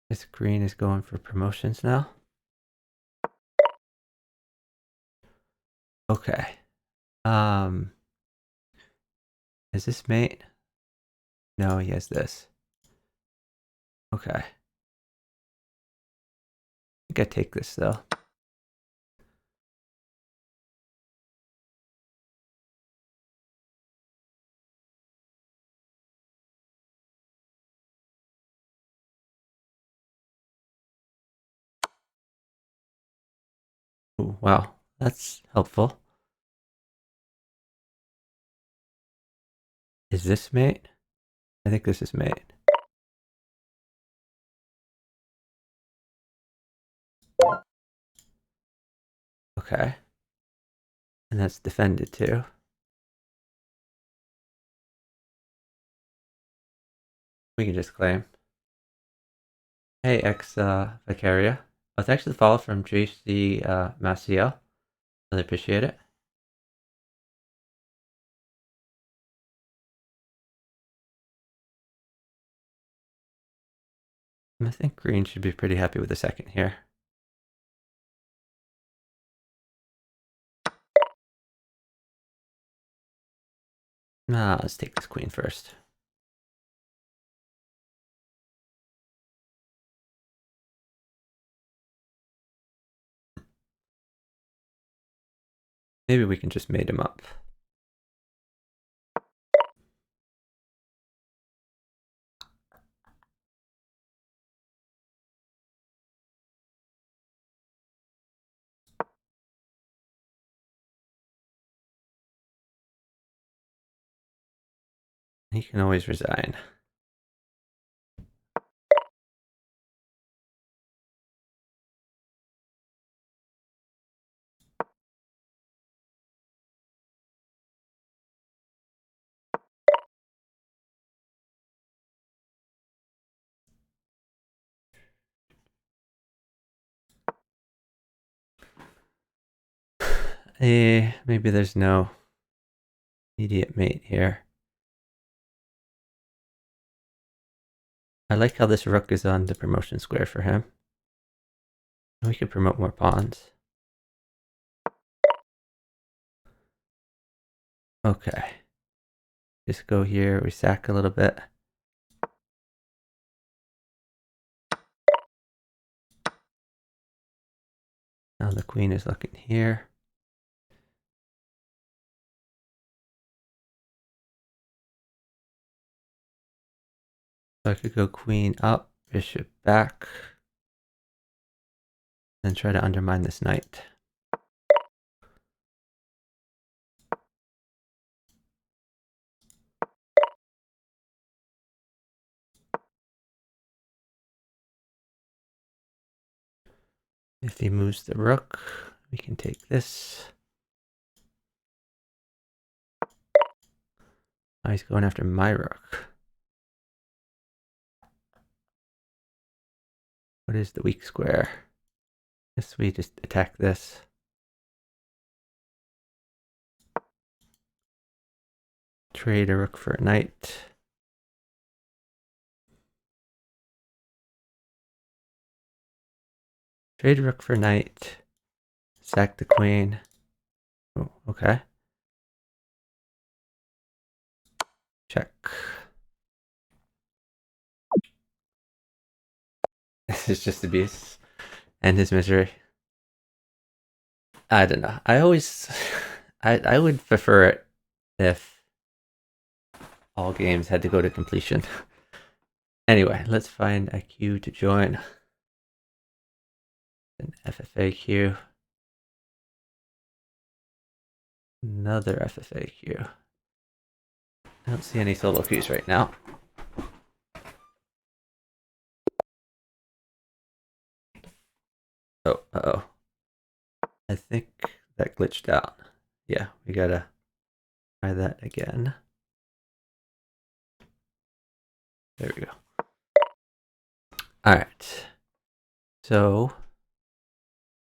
This green is going for promotions now. Okay. Is this mate? No, he has this. Okay. I think I take this though. Ooh, wow, that's helpful. Is this mate? I think this is mate. Okay. And that's defended too. We can just claim. Hey, ex Vicaria. Oh, thanks for the follow from JC Maciel. Really appreciate it. And I think green should be pretty happy with the second here. Let's take this queen first. Maybe we can just mate him up. He can always resign. Maybe there's no immediate mate here. I like how this rook is on the promotion square for him. We could promote more pawns. Okay. Just go here, we sack a little bit. Now the queen is looking here. So I could go queen up, bishop back, and try to undermine this knight. If he moves the rook, we can take this. Now he's going after my rook. What is the weak square? Guess we just attack this. Trade a rook for a knight. Trade a rook for a knight. Sack the queen. Oh, okay. Check. This is just abuse and his misery. I don't know. I always, I would prefer it if all games had to go to completion. Anyway, let's find a queue to join. An FFA queue. Another FFA queue. I don't see any solo queues right now. Oh, uh-oh. I think that glitched out. Yeah, we gotta try that again. There we go. All right. So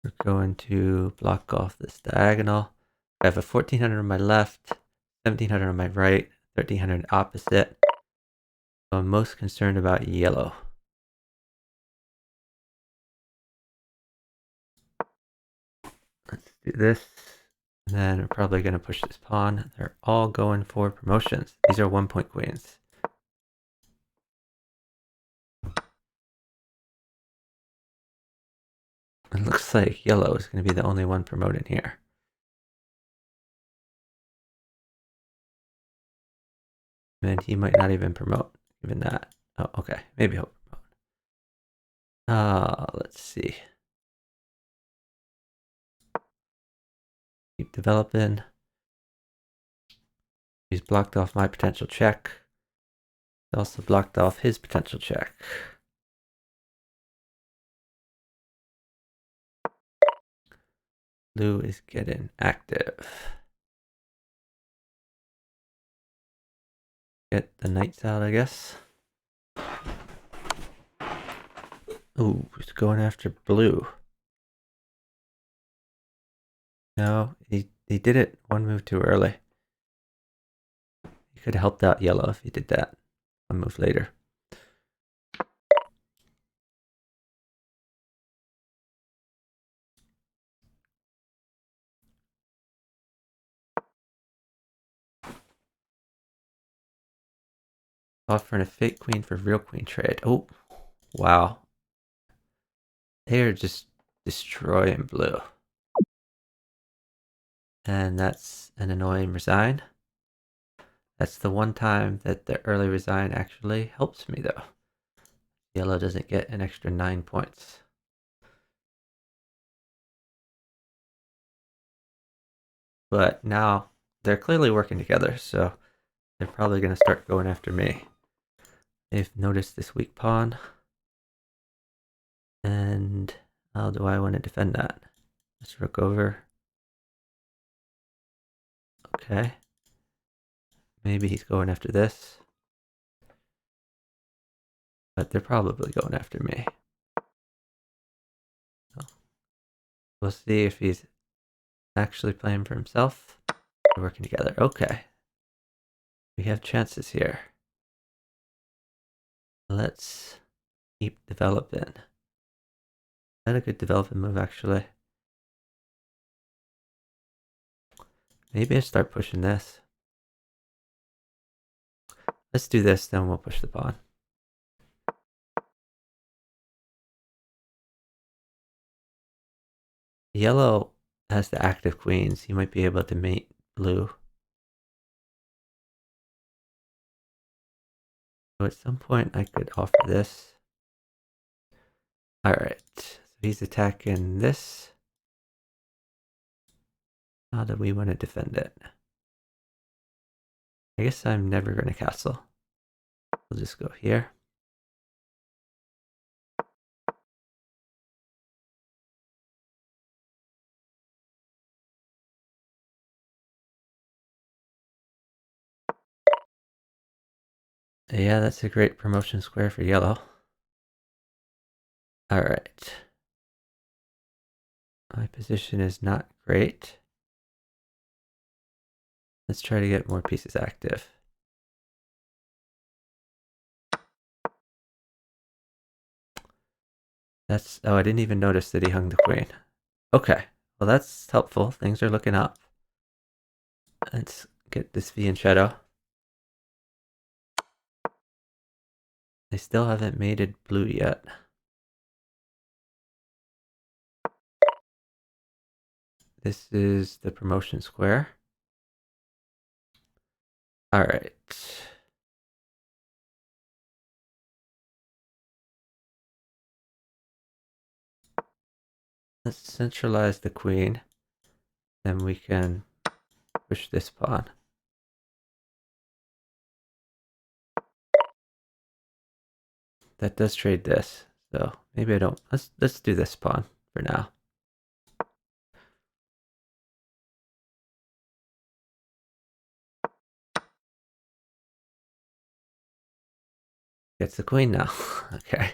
we're going to block off this diagonal. I have a 1400 on my left, 1700 on my right, 1300 opposite. So I'm most concerned about yellow. Let's do this. And then we're probably going to push this pawn. They're all going for promotions. These are 1-point queens. It looks like yellow is going to be the only one promoting here. And he might not even promote, even that. Oh, okay. Maybe he'll promote. Let's see. Keep developing. He's blocked off my potential check. He also blocked off his potential check. Blue is getting active. Get the knights out, I guess. Ooh, he's going after blue. No, he did it one move too early. He could have helped out yellow if he did that one move later. Offering a fake queen for real queen trade. Oh, wow. They are just destroying blue. And that's an annoying resign. That's the one time that the early resign actually helps me though. Yellow doesn't get an extra 9 points. But now they're clearly working together, so they're probably going to start going after me. They've noticed this weak pawn. And how do I want to defend that? Just rook over. Okay. Maybe he's going after this. But they're probably going after me. So we'll see if he's actually playing for himself. We're working together. Okay. We have chances here. Let's keep developing. Is that a good development move, actually? Maybe I start pushing this. Let's do this, then we'll push the pawn. Yellow has the active queens. He might be able to mate blue. So at some point I could offer this. Alright, so he's attacking this. How do we want to defend it? I guess I'm never going to castle. We'll just go here. Yeah, that's a great promotion square for yellow. Alright. My position is not great. Let's try to get more pieces active. Oh, I didn't even notice that he hung the queen. Okay, well that's helpful. Things are looking up. Let's get this V in shadow. They still haven't mated blue yet. This is the promotion square. Alright. Let's centralize the queen. Then we can push this pawn. That does trade this, so maybe I don't. Let's do this pawn for now. Gets the queen now. Okay.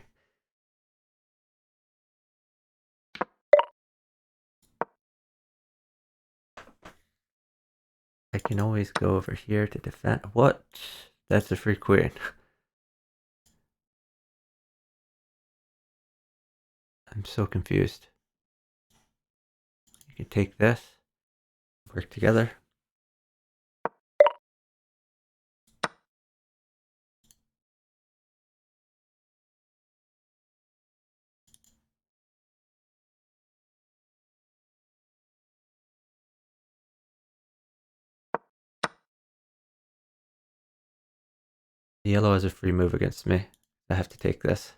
I can always go over here to defend. What? That's a free queen. I'm so confused. You can take this, work together. The yellow has a free move against me. I have to take this.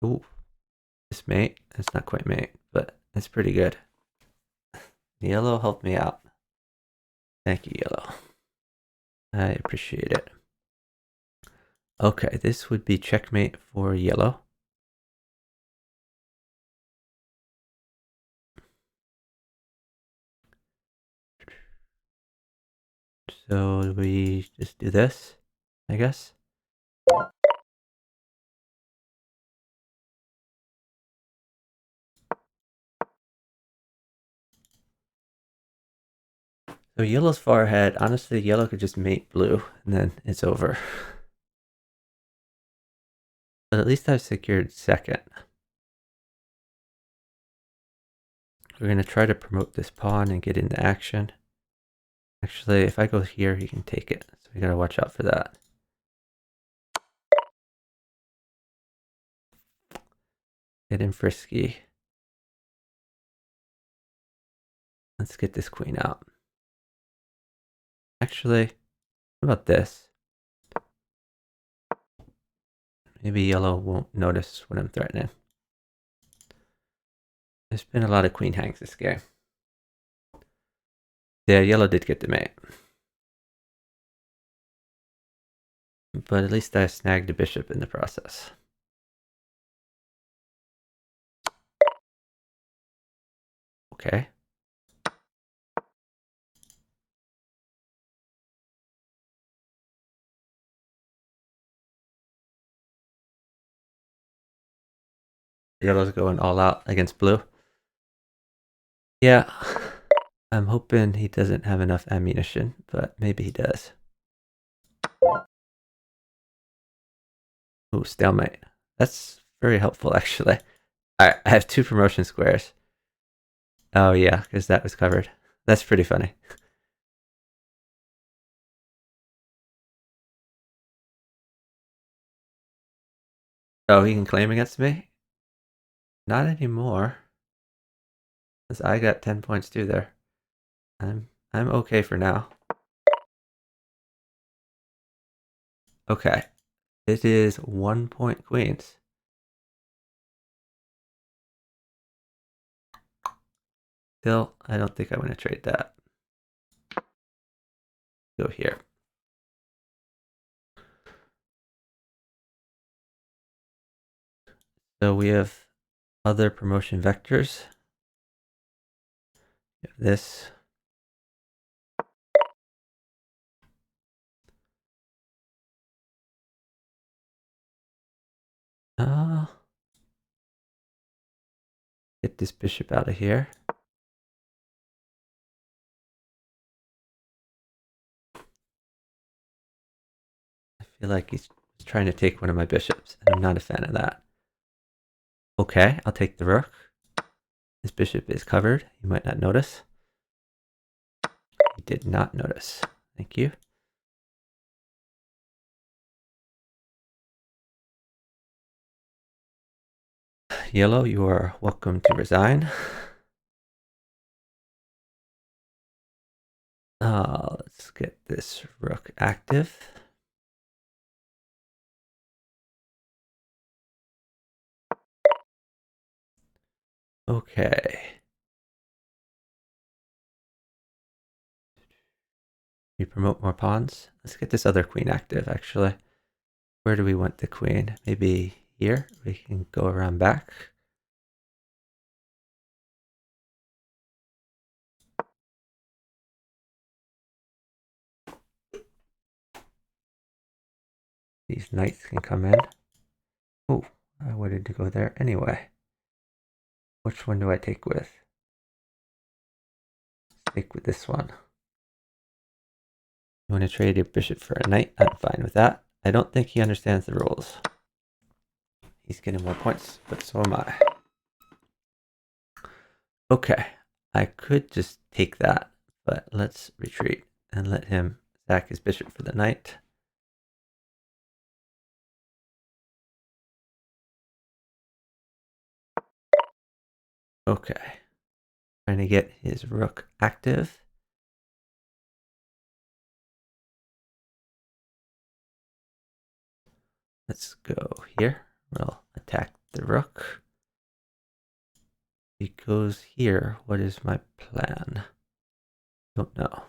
Ooh, this mate. It's not quite mate, but it's pretty good. The yellow helped me out. Thank you, yellow. I appreciate it. Okay, this would be checkmate for yellow. So we just do this, I guess. So yellow's far ahead. Honestly, yellow could just mate blue, and then it's over. But at least I've secured second. We're going to try to promote this pawn and get into action. Actually, if I go here, he can take it. So we got to watch out for that. Getting frisky. Let's get this queen out. Actually, what about this? Maybe yellow won't notice what I'm threatening. There's been a lot of queen hangs this game. Yeah, yellow did get the mate. But at least I snagged a bishop in the process. Okay. Yellow's going all out against blue. Yeah. I'm hoping he doesn't have enough ammunition, but maybe he does. Ooh, stalemate. That's very helpful, actually. I have 2 promotion squares. Oh, yeah, because that was covered. That's pretty funny. Oh, he can claim against me? Not anymore. Because I got 10 points too there. I'm okay for now. Okay. It is 1 point queens. Still, I don't think I'm going to trade that. Go here. So we have other promotion vectors. We have this. Get this bishop out of here. I feel like he's trying to take one of my bishops, and I'm not a fan of that. Okay, I'll take the rook. This bishop is covered. You might not notice. He did not notice. Thank you. Yellow, you are welcome to resign. Let's get this rook active. Okay. We promote more pawns. Let's get this other queen active, actually. Where do we want the queen? Maybe here? We can go around back. These knights can come in. Oh, I wanted to go there anyway. Which one do I take with? Take with this one. You want to trade your bishop for a knight? I'm fine with that. I don't think he understands the rules. He's getting more points, but so am I. Okay, I could just take that, but let's retreat and let him sack his bishop for the knight. Okay, trying to get his rook active. Let's go here. We'll attack the rook. If he goes here, what is my plan? Don't know.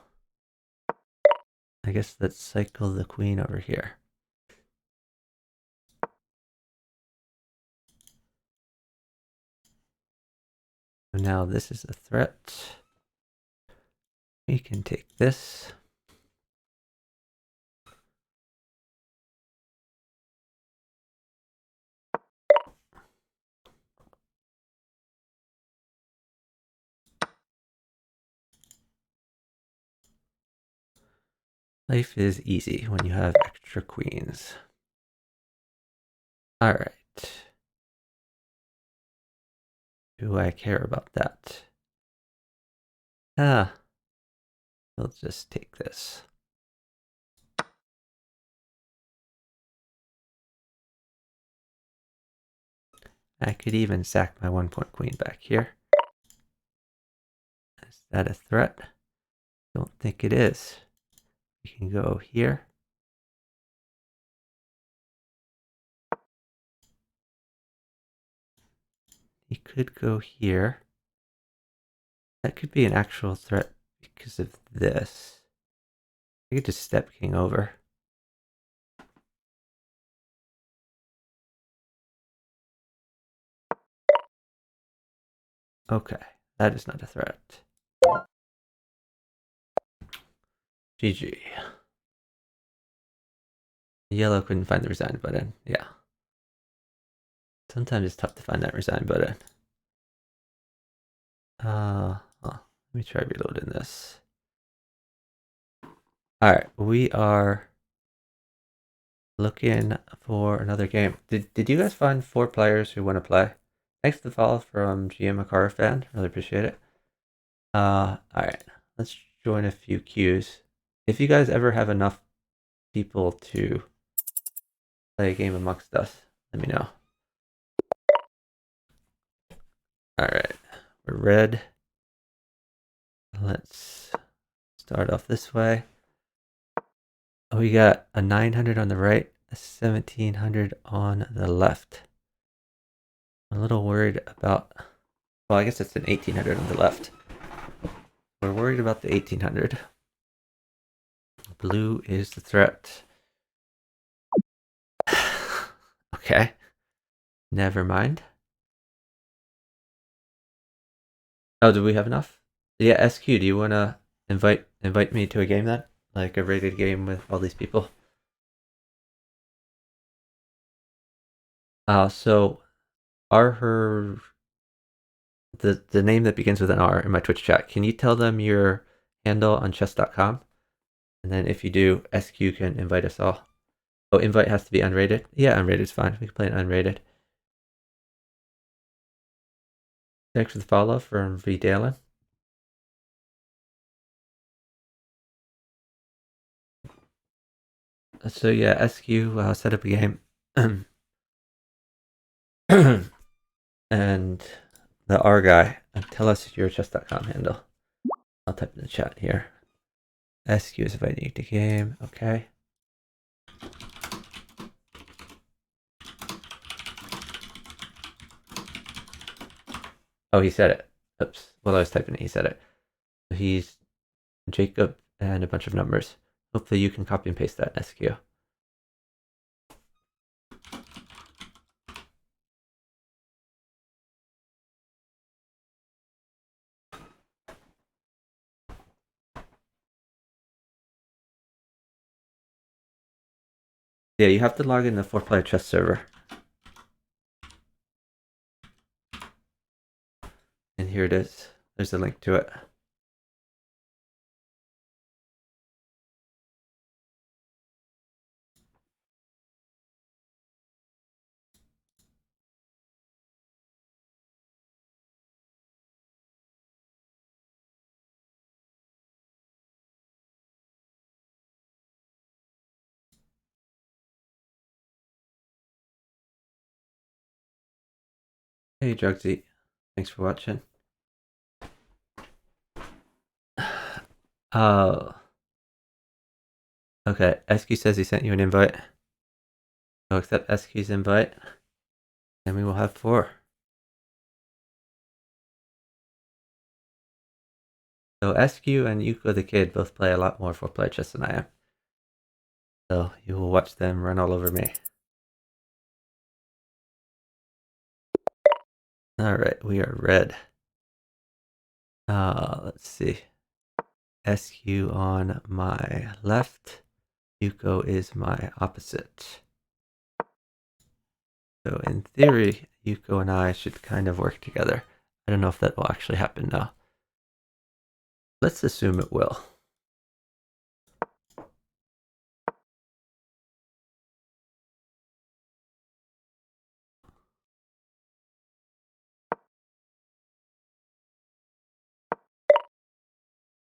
I guess let's cycle the queen over here. So now this is a threat. We can take this. Life is easy when you have extra queens. All right. Do I care about that? Ah, we'll just take this. I could even sack my 1-point queen back here. Is that a threat? Don't think it is. We can go here. He could go here. That could be an actual threat because of this. I could just step king over. Okay, that is not a threat. GG. Yellow couldn't find the resign button. Yeah. Sometimes it's tough to find that resign button. Let me try reloading this. All right, we are looking for another game. Did you guys find 4 players who want to play? Thanks to the follow from GM Makara fan. Really appreciate it. All right, let's join a few queues. If you guys ever have enough people to play a game amongst us, let me know. All right, we're red. Let's start off this way. We got a 900 on the right, a 1700 on the left. I'm a little worried about, well, I guess it's an 1800 on the left. We're worried about the 1800. Blue is the threat. Okay. Never mind. Oh, do we have enough? Yeah, SQ, do you want to invite me to a game then? Like a rated game with all these people? So are her the name that begins with an R in my Twitch chat. Can you tell them your handle on chess.com? And then if you do, SQ can invite us all. Oh, invite has to be unrated? Yeah, unrated is fine. We can play an unrated. Thanks for the follow from V. Dalen. So yeah, SQ set up a game. And the R guy, tell us your chess.com handle. I'll type in the chat here. SQ is inviting you to game. Okay. Oh, he said it. Oops. While I was typing it, he said it. So he's Jacob and a bunch of numbers. Hopefully you can copy and paste that SQ. Yeah, you have to log in the 4-player chess server. And here it is. There's a link to it. Hey, Jugsy. Thanks for watching. Oh. Okay, SQ says he sent you an invite. I'll accept SQ's invite. And we will have 4. So SQ and Yuko the Kid both play a lot more 4-player chess than I am. So you will watch them run all over me. Alright, we are red. Let's see. SQ on my left. Yuko is my opposite. So in theory, Yuko and I should kind of work together. I don't know if that will actually happen now. Let's assume it will.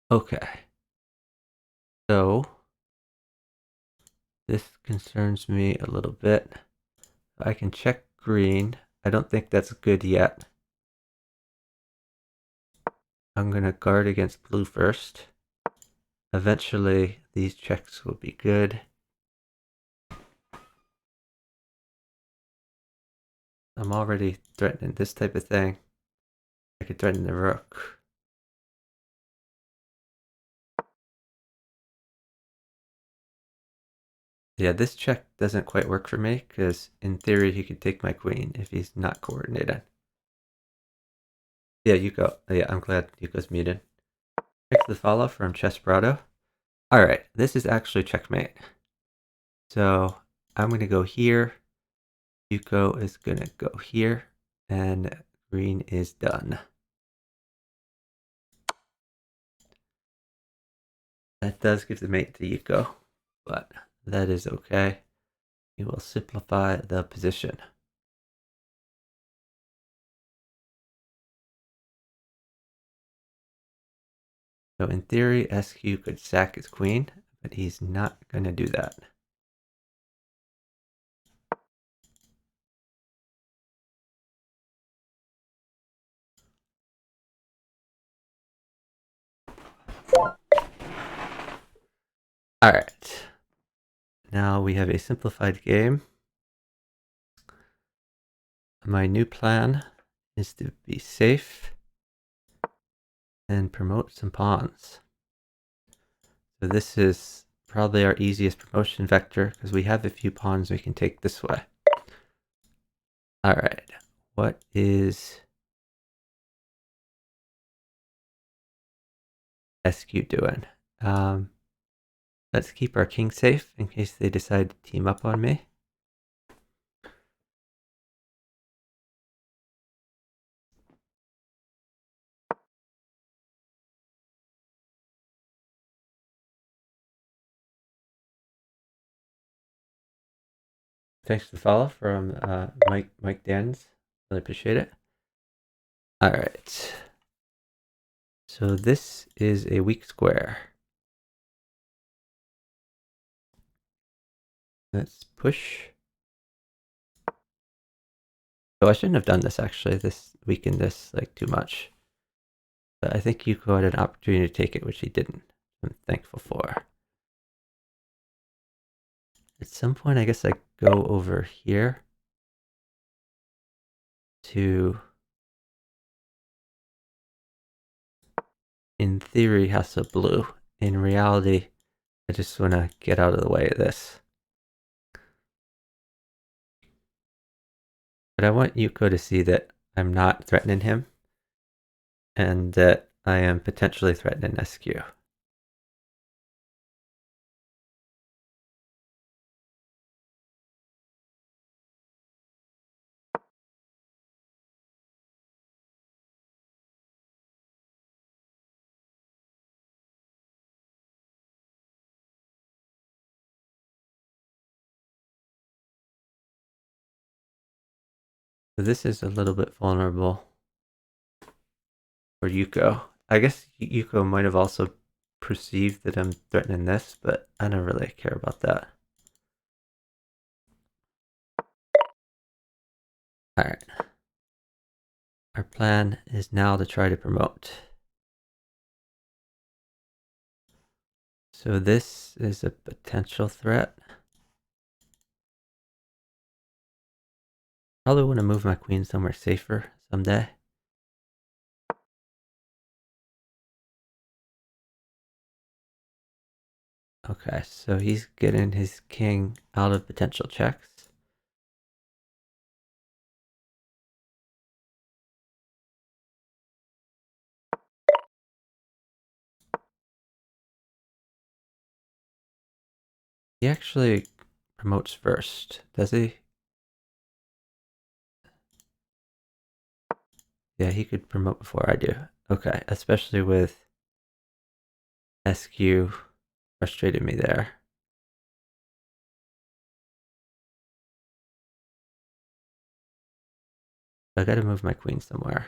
Okay. So this concerns me a little bit. I can check green. I don't think that's good yet. I'm going to guard against blue first. Eventually, these checks will be good. I'm already threatening this type of thing. I could threaten the rook. Yeah, this check doesn't quite work for me, because in theory he could take my queen if he's not coordinated. Yeah, Yuko. Yeah, I'm glad Yuko's muted. Thanks for the follow from Chessbrado. Alright, this is actually checkmate. So I'm going to go here. Yuko is going to go here. And green is done. That does give the mate to Yuko, but that is okay. We will simplify the position. So in theory, SQ could sack his queen, but he's not going to do that. Alright. Now we have a simplified game. My new plan is to be safe and promote some pawns. So this is probably our easiest promotion vector because we have a few pawns we can take this way. Alright, what is SQ doing? Let's keep our king safe in case they decide to team up on me. Thanks for the follow from Mike Dans. Really appreciate it. Alright. So this is a weak square. Let's push. So I shouldn't have done this actually. This weakened this like too much. But I think Yuko had an opportunity to take it, which he didn't. I'm thankful for. At some point, I guess I go over here to in theory, has a blue. In reality, I just want to get out of the way of this. But I want Yuko to see that I'm not threatening him and that I am potentially threatening SQ. So this is a little bit vulnerable for Yuko. I guess Yuko might have also perceived that I'm threatening this, but I don't really care about that. Alright. Our plan is now to try to promote. So this is a potential threat. Probably want to move my queen somewhere safer someday. Okay, so he's getting his king out of potential checks. He actually promotes first, does he? Yeah, he could promote before I do. Okay, especially with SQ frustrated me there. I gotta move my queen somewhere.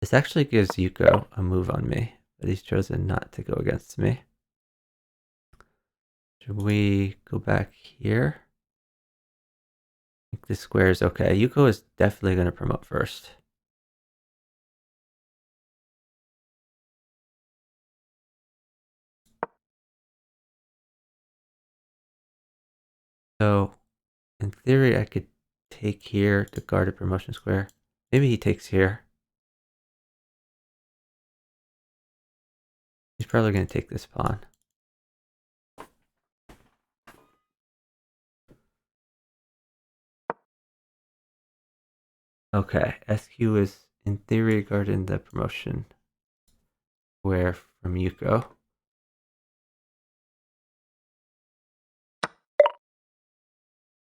This actually gives Yuko a move on me, but he's chosen not to go against me. Should we go back here? I think this square is okay. Yuko is definitely going to promote first. So, in theory, I could take here to guard a promotion square. Maybe he takes here. He's probably going to take this pawn. Okay, SQ is in theory guarding the promotion square from Yuko.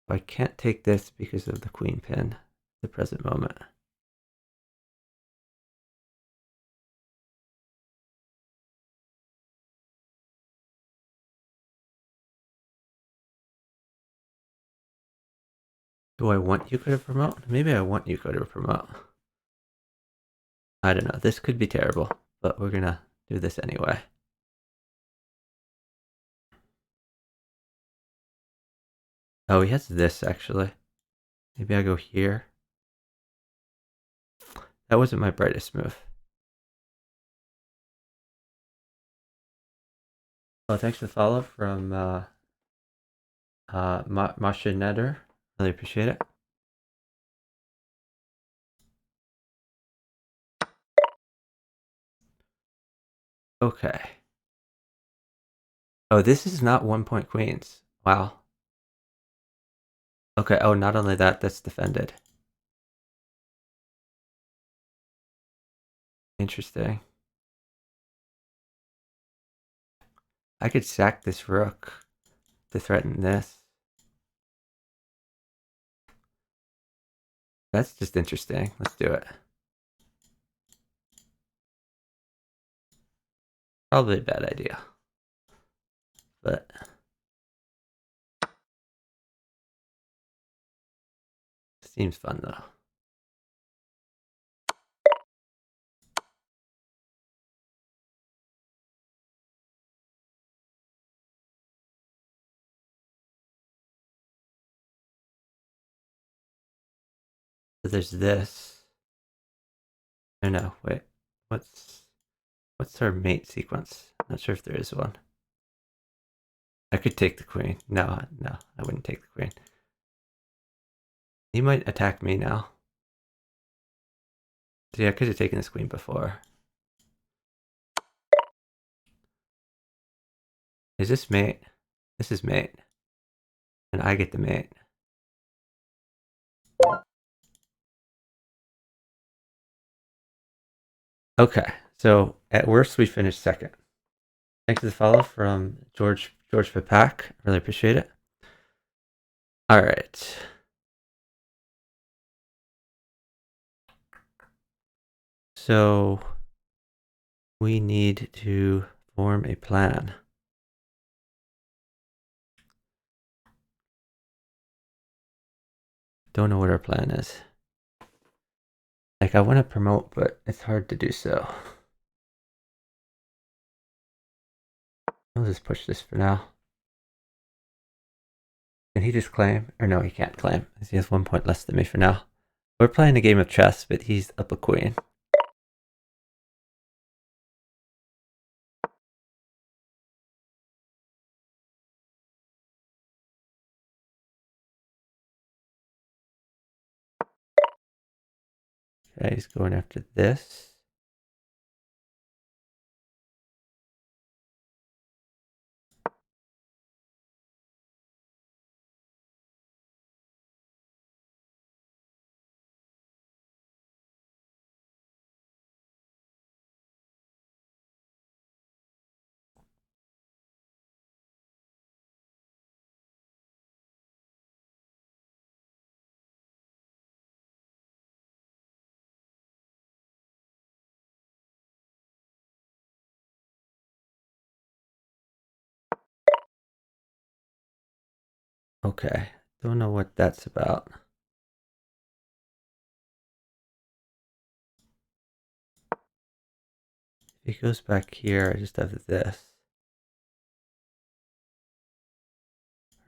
I can't take this because of the queen pin at the present moment. Do I want Yuko to promote? Maybe I want Yuko to promote. I don't know. This could be terrible, but we're gonna do this anyway. Oh, he has this actually. Maybe I go here. That wasn't my brightest move. Oh, thanks for the follow from Masha Netter. Really appreciate it. Okay. Oh, this is not 1-point queens. Wow. Okay, oh, not only that, that's defended. Interesting. I could sack this rook to threaten this. That's just interesting. Let's do it. Probably a bad idea. But seems fun though. So there's this. Oh no, wait. What's our mate sequence? Not sure if there is one. I could take the queen. No, I wouldn't take the queen. He might attack me now. See, I could have taken this queen before. Is this mate? This is mate. And I get the mate. Okay, so at worst we finished second. Thanks for the follow from George Papak. Really appreciate it. All right. So we need to form a plan. Don't know what our plan is. Like, I want to promote, but it's hard to do so. I'll just push this for now. Can he just claim? Or no, he can't claim. He has 1 point less than me for now. We're playing a game of chess, but he's up a queen. Okay, he's going after this. Okay, don't know what that's about. If he goes back here, I just have this.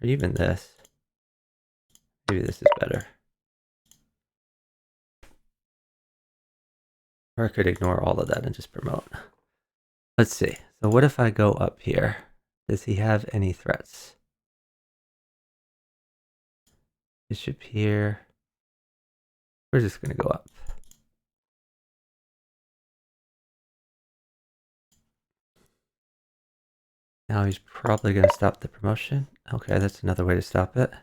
Or even this. Maybe this is better. Or I could ignore all of that and just promote. Let's see. So what if I go up here? Does he have any threats? Bishop here. We're just going to go up. Now he's probably going to stop the promotion. Okay, that's another way to stop it.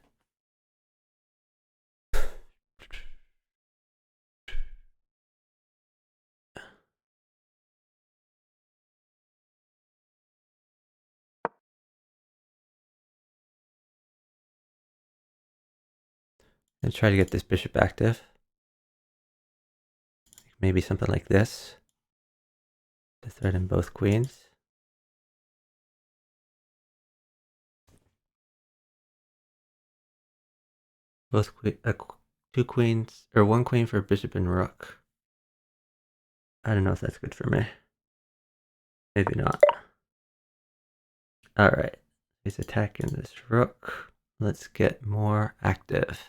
And try to get this bishop active. Maybe something like this to threaten both queens. Both two queens, or one queen for bishop and rook. I don't know if that's good for me. Maybe not. All right, he's attacking this rook. Let's get more active.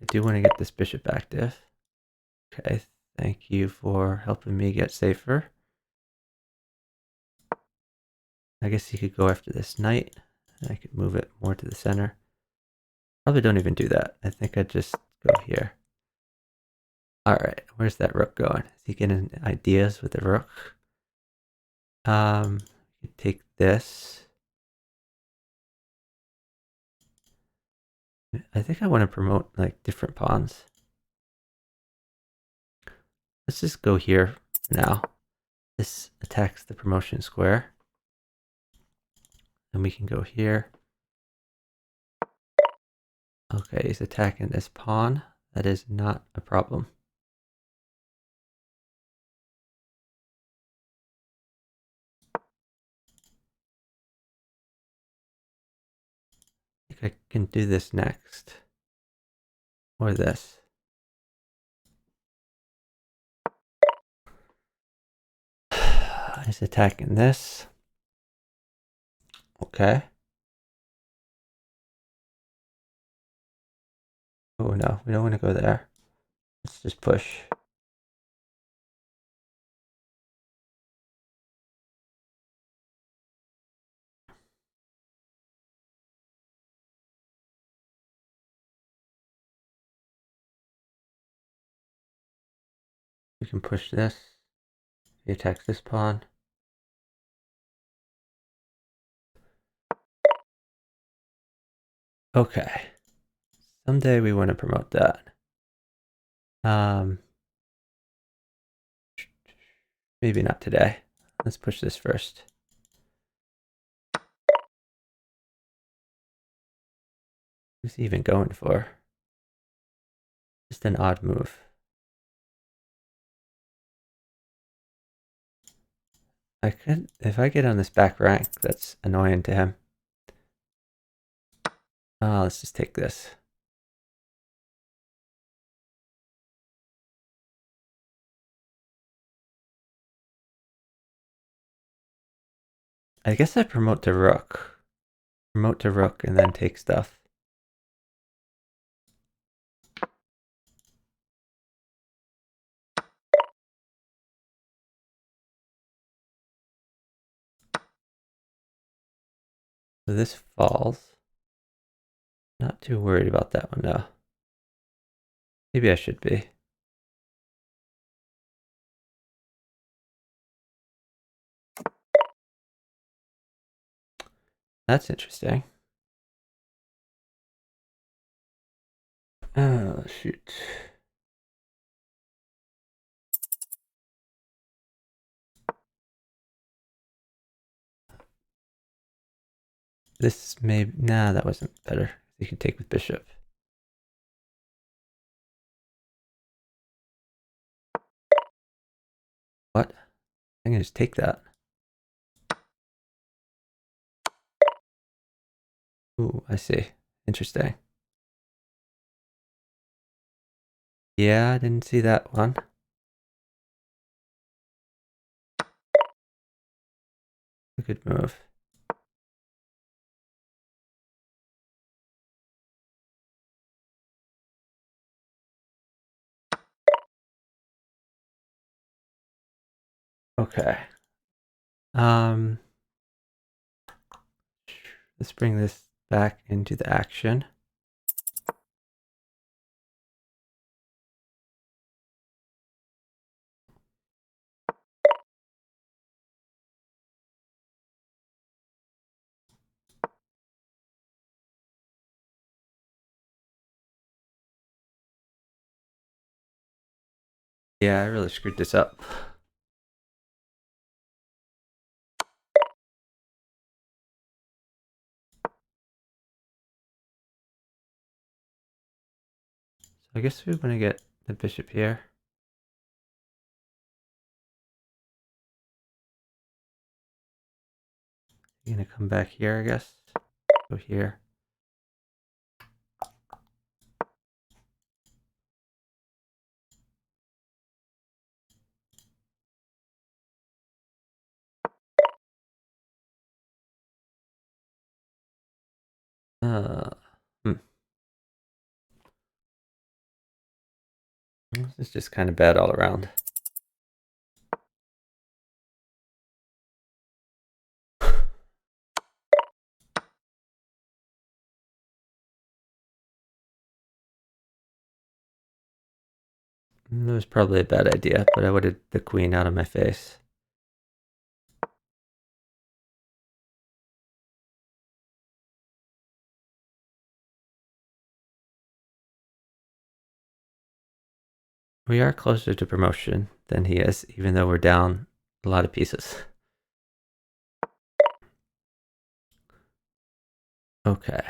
I do want to get this bishop active. Okay, thank you for helping me get safer. I guess he could go after this knight. I could move it more to the center. Probably don't even do that. I think I'd just go here. All right, where's that rook going? Is he getting ideas with the rook? Take this. I think I want to promote like different pawns. Let's just go here now. This attacks the promotion square. And we can go here. Okay, he's attacking this pawn. That is not a problem. I think I can do this next. Or this. He's attacking this. Okay. Oh no, we don't want to go there. Let's just push. We can push this. He attacks this pawn. Okay. Someday we want to promote that. Maybe not today. Let's push this first. Who's he even going for? Just an odd move. I could, if I get on this back rank, that's annoying to him. Let's just take this. I guess I promote to rook. Promote to rook and then take stuff. So this falls. Not too worried about that one though. Maybe I should be. That's interesting. Oh, shoot. This may, nah, that wasn't better. You can take with bishop. What? I can just take that. Ooh, I see. Interesting. Yeah, I didn't see that one. A good move. Okay. Let's bring this back into the action. Yeah, I really screwed this up. So I guess we want to get the bishop here. You're gonna come back here, I guess. Go here. Uh, hmm. This is just kind of bad all around. It was probably a bad idea, but I wanted the queen out of my face. We are closer to promotion than he is, even though we're down a lot of pieces. Okay.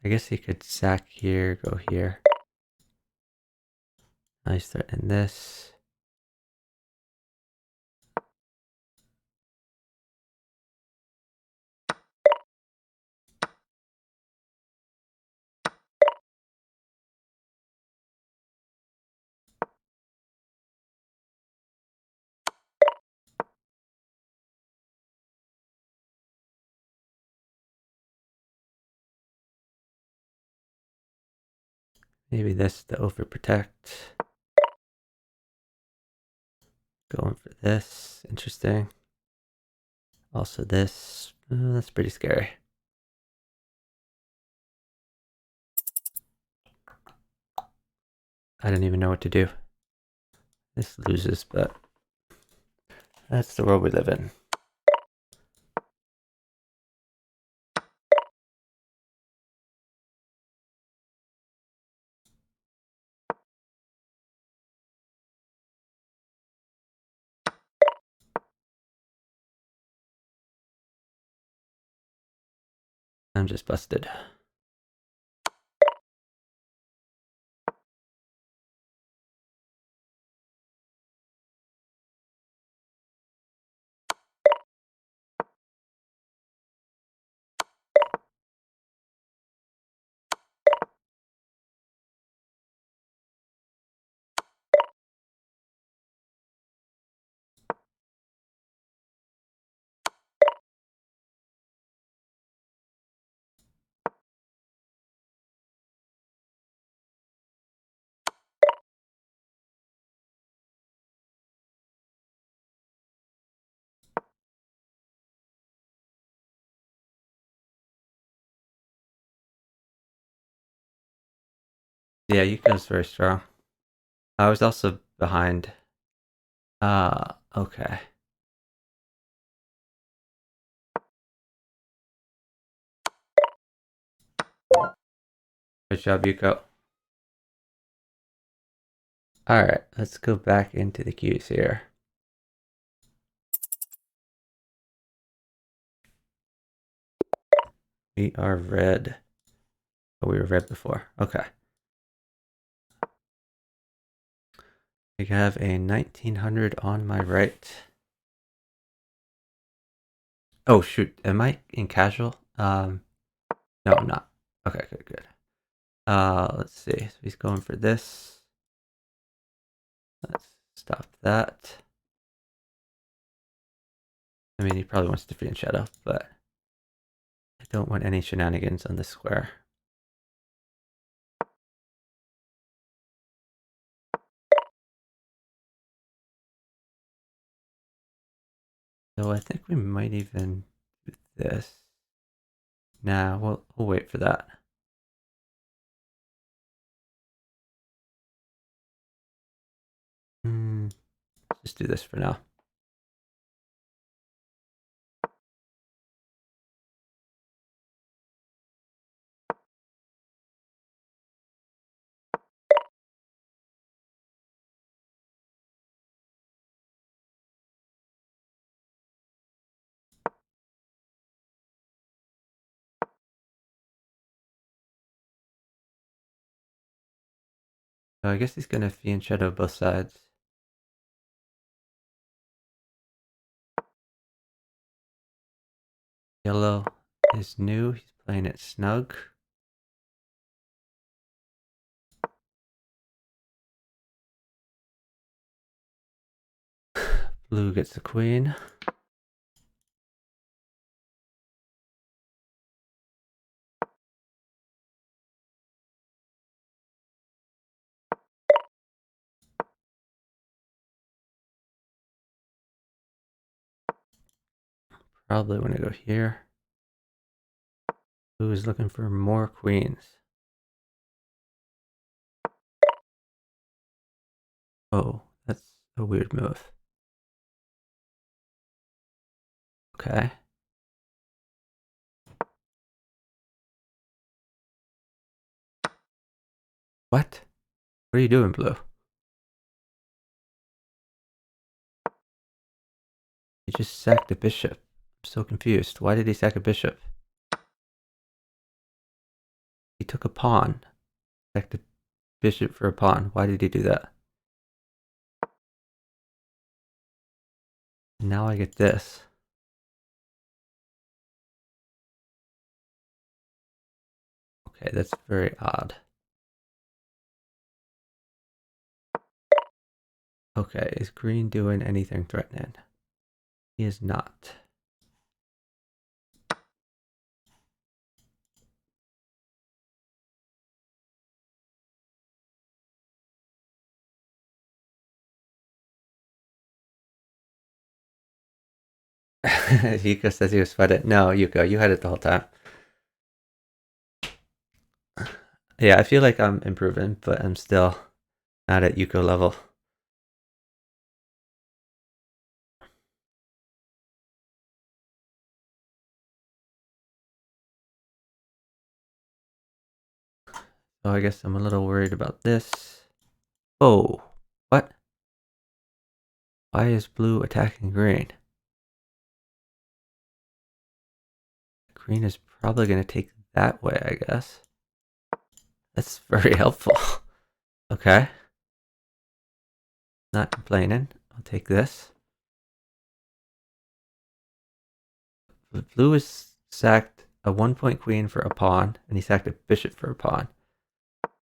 I guess he could sack here, go here. Nice threaten this. Maybe this to overprotect. Going for this. Interesting. Also this. That's pretty scary. I don't even know what to do. This loses, but that's the world we live in. I'm just busted. Yeah, Yuko's very strong. I was also behind. Okay. Good job, Yuko. Alright, let's go back into the queues here. We are red. Oh, we were red before. Okay. I have a 1900 on my right. Oh, shoot. Am I in casual? No, I'm not. Okay, good. Let's see. So he's going for this. Let's stop that. I mean, he probably wants to free and shadow, but I don't want any shenanigans on this square. So I think we might even do this. Nah, we'll wait for that. Just do this for now. So I guess he's gonna fiend shadow both sides. Yellow is new. He's playing it snug. Blue gets the queen. Probably want to go here. Blue is looking for more queens. Oh, that's a weird move. Okay. What? What are you doing, Blue? He just sacked a bishop. I'm so confused. Why did he sack a bishop? He took a pawn. Sacked a bishop for a pawn. Why did he do that? Now I get this. Okay, that's very odd. Okay, is green doing anything threatening? He is not. Yuko says he was flooded. No, Yuko, you had it the whole time. Yeah, I feel like I'm improving, but I'm still not at Yuko level. So I guess I'm a little worried about this. Oh, what? Why is blue attacking green? Green is probably going to take that way, I guess. That's very helpful. Okay. Not complaining. I'll take this. Blue has sacked a 1-point queen for a pawn, and he sacked a bishop for a pawn.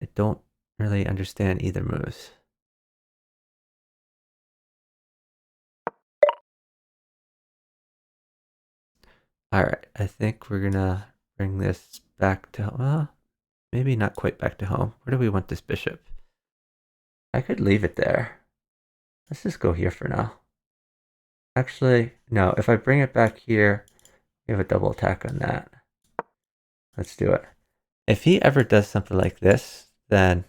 I don't really understand either moves. Alright, I think we're gonna bring this back to, well, maybe not quite back to home. Where do we want this bishop? I could leave it there. Let's just go here for now. Actually, no, if I bring it back here, we have a double attack on that. Let's do it. If he ever does something like this, then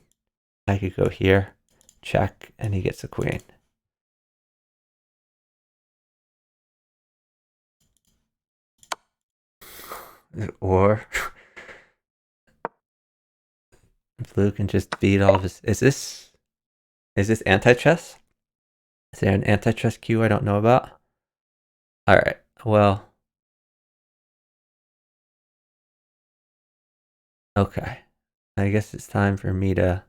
I could go here, check, and he gets a queen. Or blue can just beat all of his. Is this anti-chess? Is there an anti-chess cue I don't know about? All right. Well, okay. I guess it's time for me to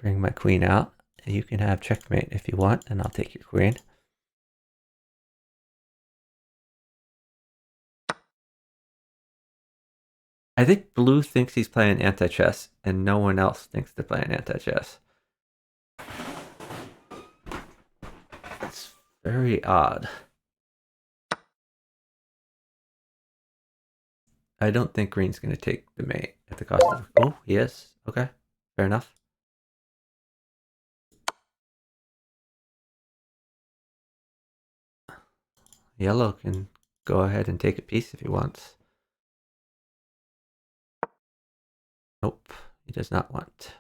bring my queen out. You can have checkmate if you want, and I'll take your queen. I think blue thinks he's playing anti-chess, and no one else thinks they're playing anti-chess. It's very odd. I don't think green's going to take the mate at the cost of... Oh, he is. Okay, fair enough. Yellow can go ahead and take a piece if he wants. Nope, he does not want.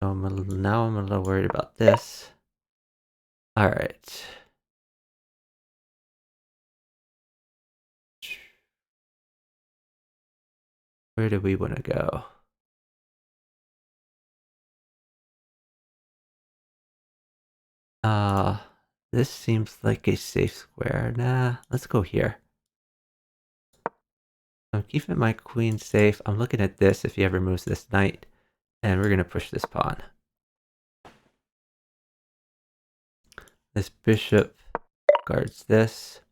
So now I'm a little worried about this. All right. Where do we want to go? This seems like a safe square. Nah, let's go here. I'm keeping my queen safe. I'm looking at this if he ever moves this knight, and we're gonna push this pawn. This bishop guards this.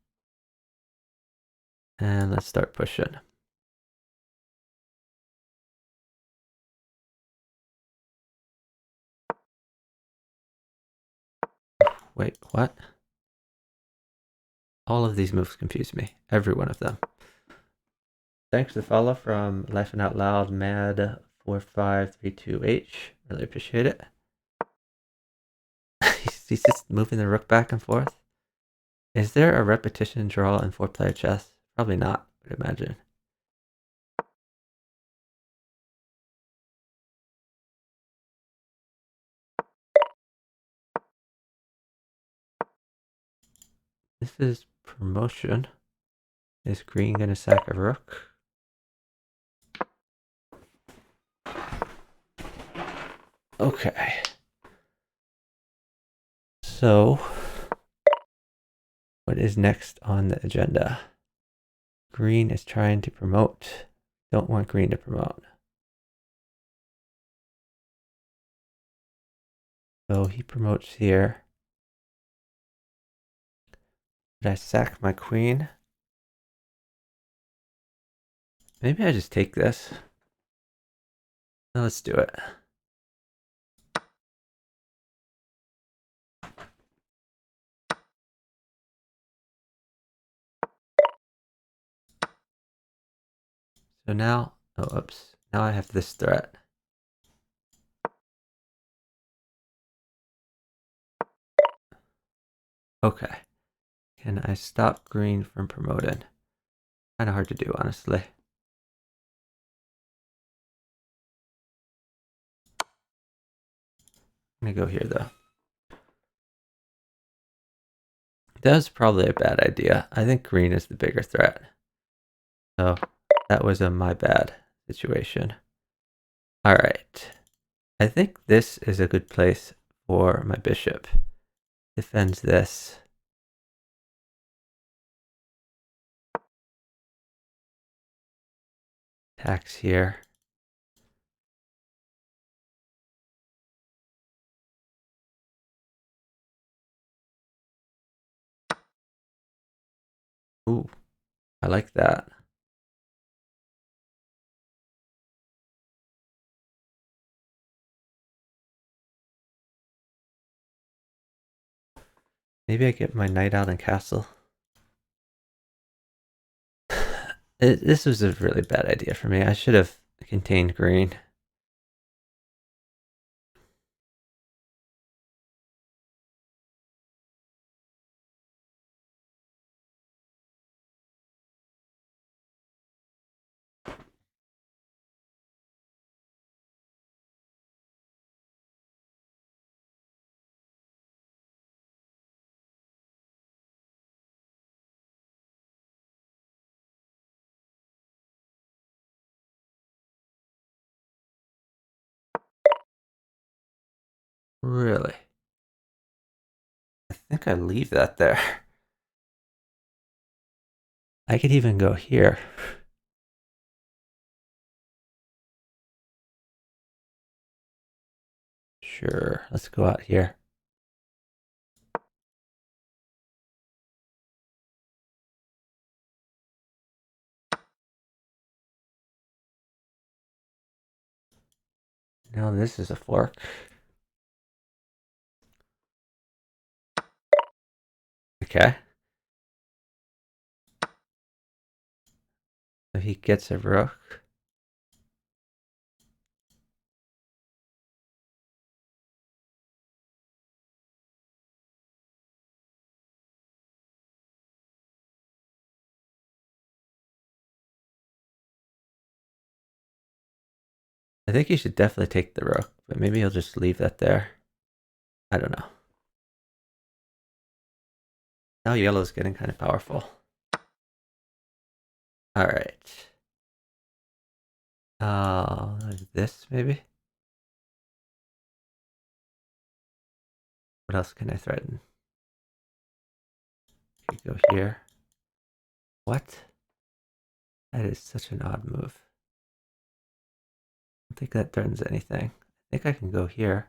And let's start pushing. Wait, what? All of these moves confuse me. Every one of them. Thanks to the follow from Laughing Out Loud Mad 4532H. Really appreciate it. He's just moving the rook back and forth. Is there a repetition draw in 4-player chess? Probably not, I would imagine. This is promotion. Is green gonna sack a rook? Okay. So, what is next on the agenda? Green is trying to promote. Don't want green to promote. So he promotes here. Did I sack my queen? Maybe I just take this. No, let's do it. So now, oh, oops. Now I have this threat. Okay. Can I stop green from promoting? Kind of hard to do, honestly. I'm gonna go here though. That was probably a bad idea. I think green is the bigger threat. So that was a my bad situation. All right. I think this is a good place for my bishop. Defends this. Attacks here. Ooh, I like that. Maybe I get my knight out and castle. This was a really bad idea for me. I should have contained green. Really? I think I leave that there. I could even go here. Sure, let's go out here. Now this is a fork. Okay. So he gets a rook. I think he should definitely take the rook, but maybe he'll just leave that there. I don't know. Now yellow's getting kind of powerful. All right. This maybe? What else can I threaten? Okay, go here. What? That is such an odd move. I don't think that threatens anything. I think I can go here.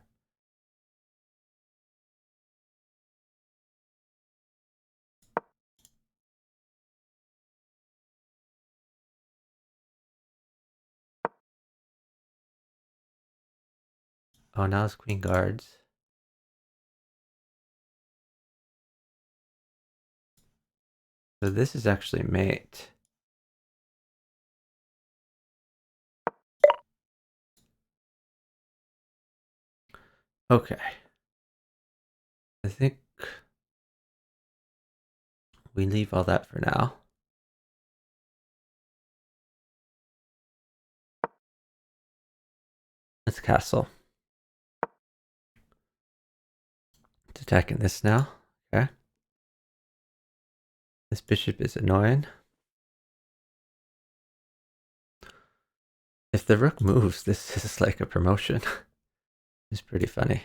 Oh, now his queen guards. So this is actually mate. Okay. I think we leave all that for now. Let's castle. It's attacking this now. Okay. This bishop is annoying. If the rook moves, this is like a promotion. It's pretty funny.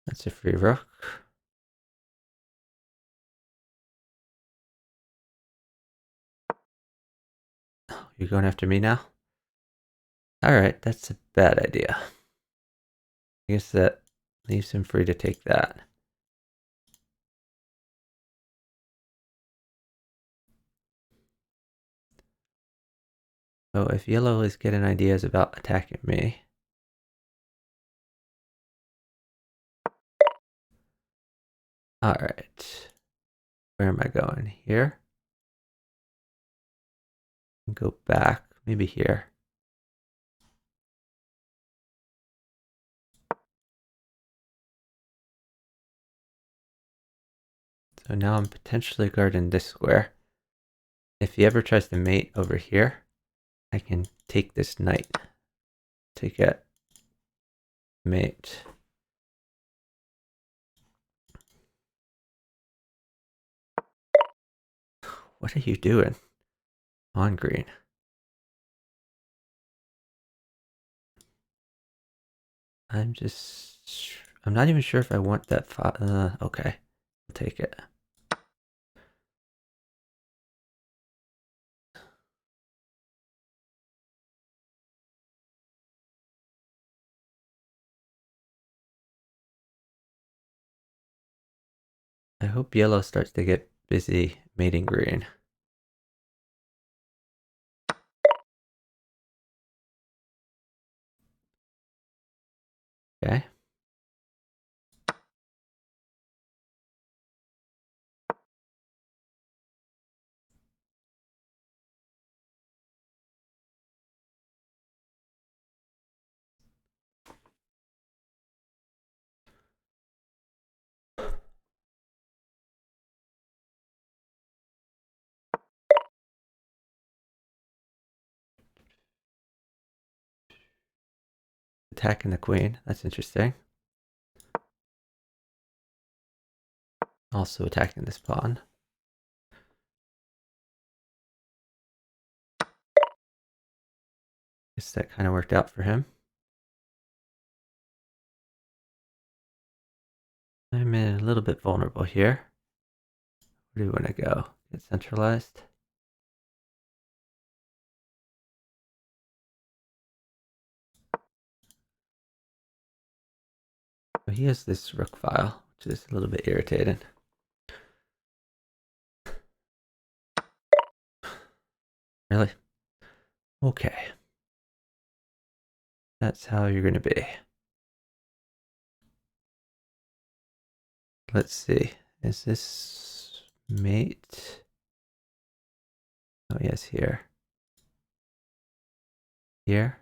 That's a free rook. Oh, you're going after me now? Alright, that's a bad idea. I guess that leaves him free to take that. So if yellow is getting ideas about attacking me, All right. Where am I going? Here? Go back, maybe here. So now I'm potentially guarding this square. If he ever tries to mate over here, I can take this knight to get mate. What are you doing on green? I'm not even sure if I want that. Okay, I'll take it. I hope yellow starts to get busy mating green. Okay. Attacking the queen. That's interesting. Also attacking this pawn. Guess that kind of worked out for him. I'm a little bit vulnerable here. Where do we want to go? Get centralized? Oh, he has this rook file, which is a little bit irritating. Really? Okay. That's how you're going to be. Let's see. Is this mate? Oh, yes, here. Here?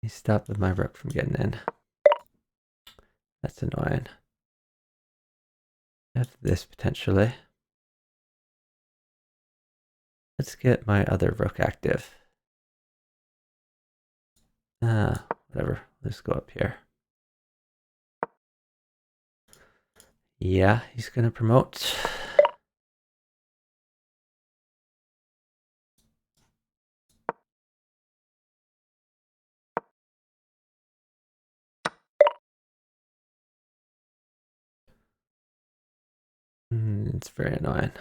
He stopped my rook from getting in. That's annoying. I have this potentially. Let's get my other rook active. Whatever. Let's go up here. Yeah, he's gonna promote. It's very annoying.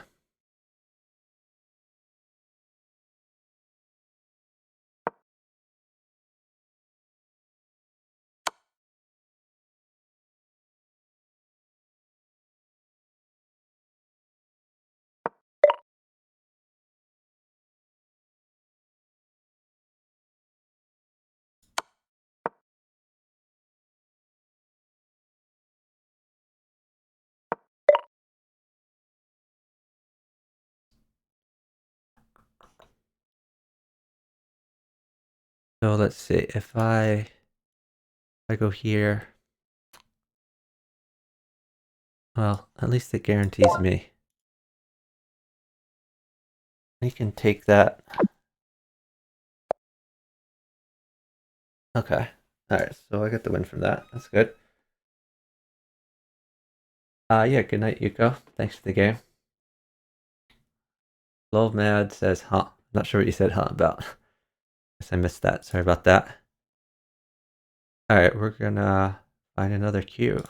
So let's see, if I go here, well, at least it guarantees me. I can take that. Okay. Alright, so I got the win from that. That's good. Yeah, good night, Yuko. Thanks for the game. Love Mad says, huh. Not sure what you said, huh, about. Guess I missed that. Sorry about that. Alright, we're gonna find another cue.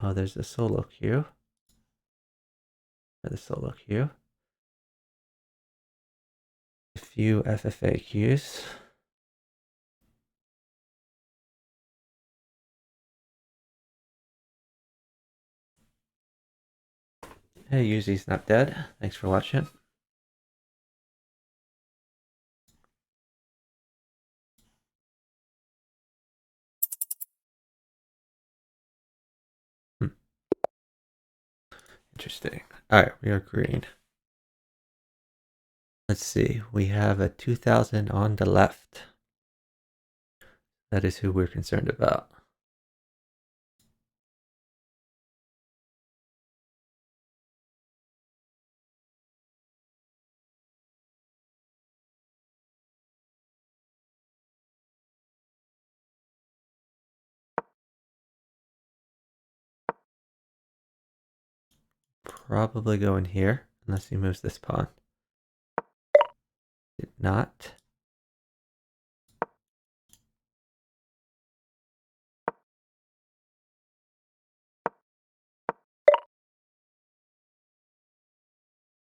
Oh, there's a solo queue. The solo queue. A few FFA queues. Hey, Yuzi's not dead. Thanks for watching. Interesting. Alright, we are green. Let's see. We have a 2000 on the left. That is who we're concerned about. Probably go in here, unless he moves this pawn. Did not.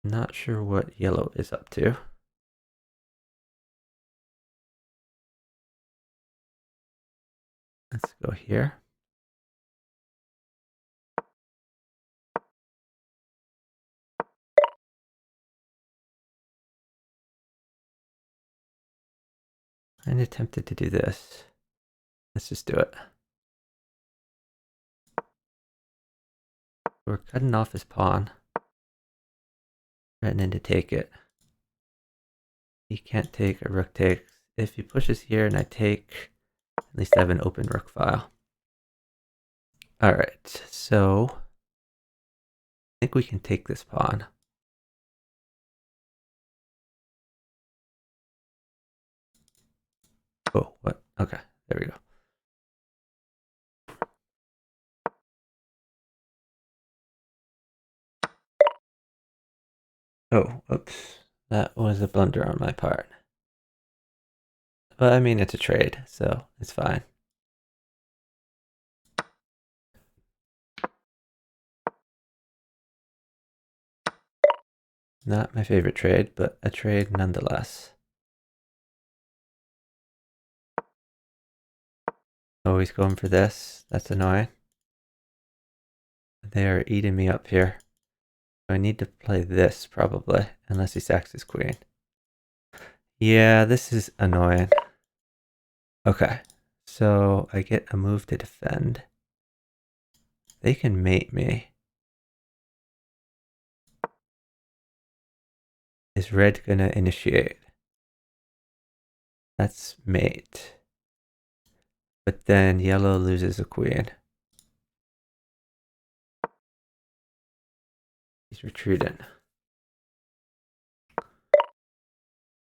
Not sure what yellow is up to. Let's go here. I'm tempted to do this. Let's just do it. We're cutting off his pawn. Threatening to take it. He can't take, a rook takes. If he pushes here and I take, at least I have an open rook file. Alright, so I think we can take this pawn. Oh, what? Okay, there we go. Oh, oops. That was a blunder on my part. But I mean, it's a trade, so it's fine. Not my favorite trade, but a trade nonetheless. Always going for this. That's annoying. They are eating me up here. I need to play this, probably, unless he sacks his queen. Yeah, this is annoying. Okay, so I get a move to defend. They can mate me. Is red gonna initiate? That's mate. But then yellow loses a queen. He's retreating.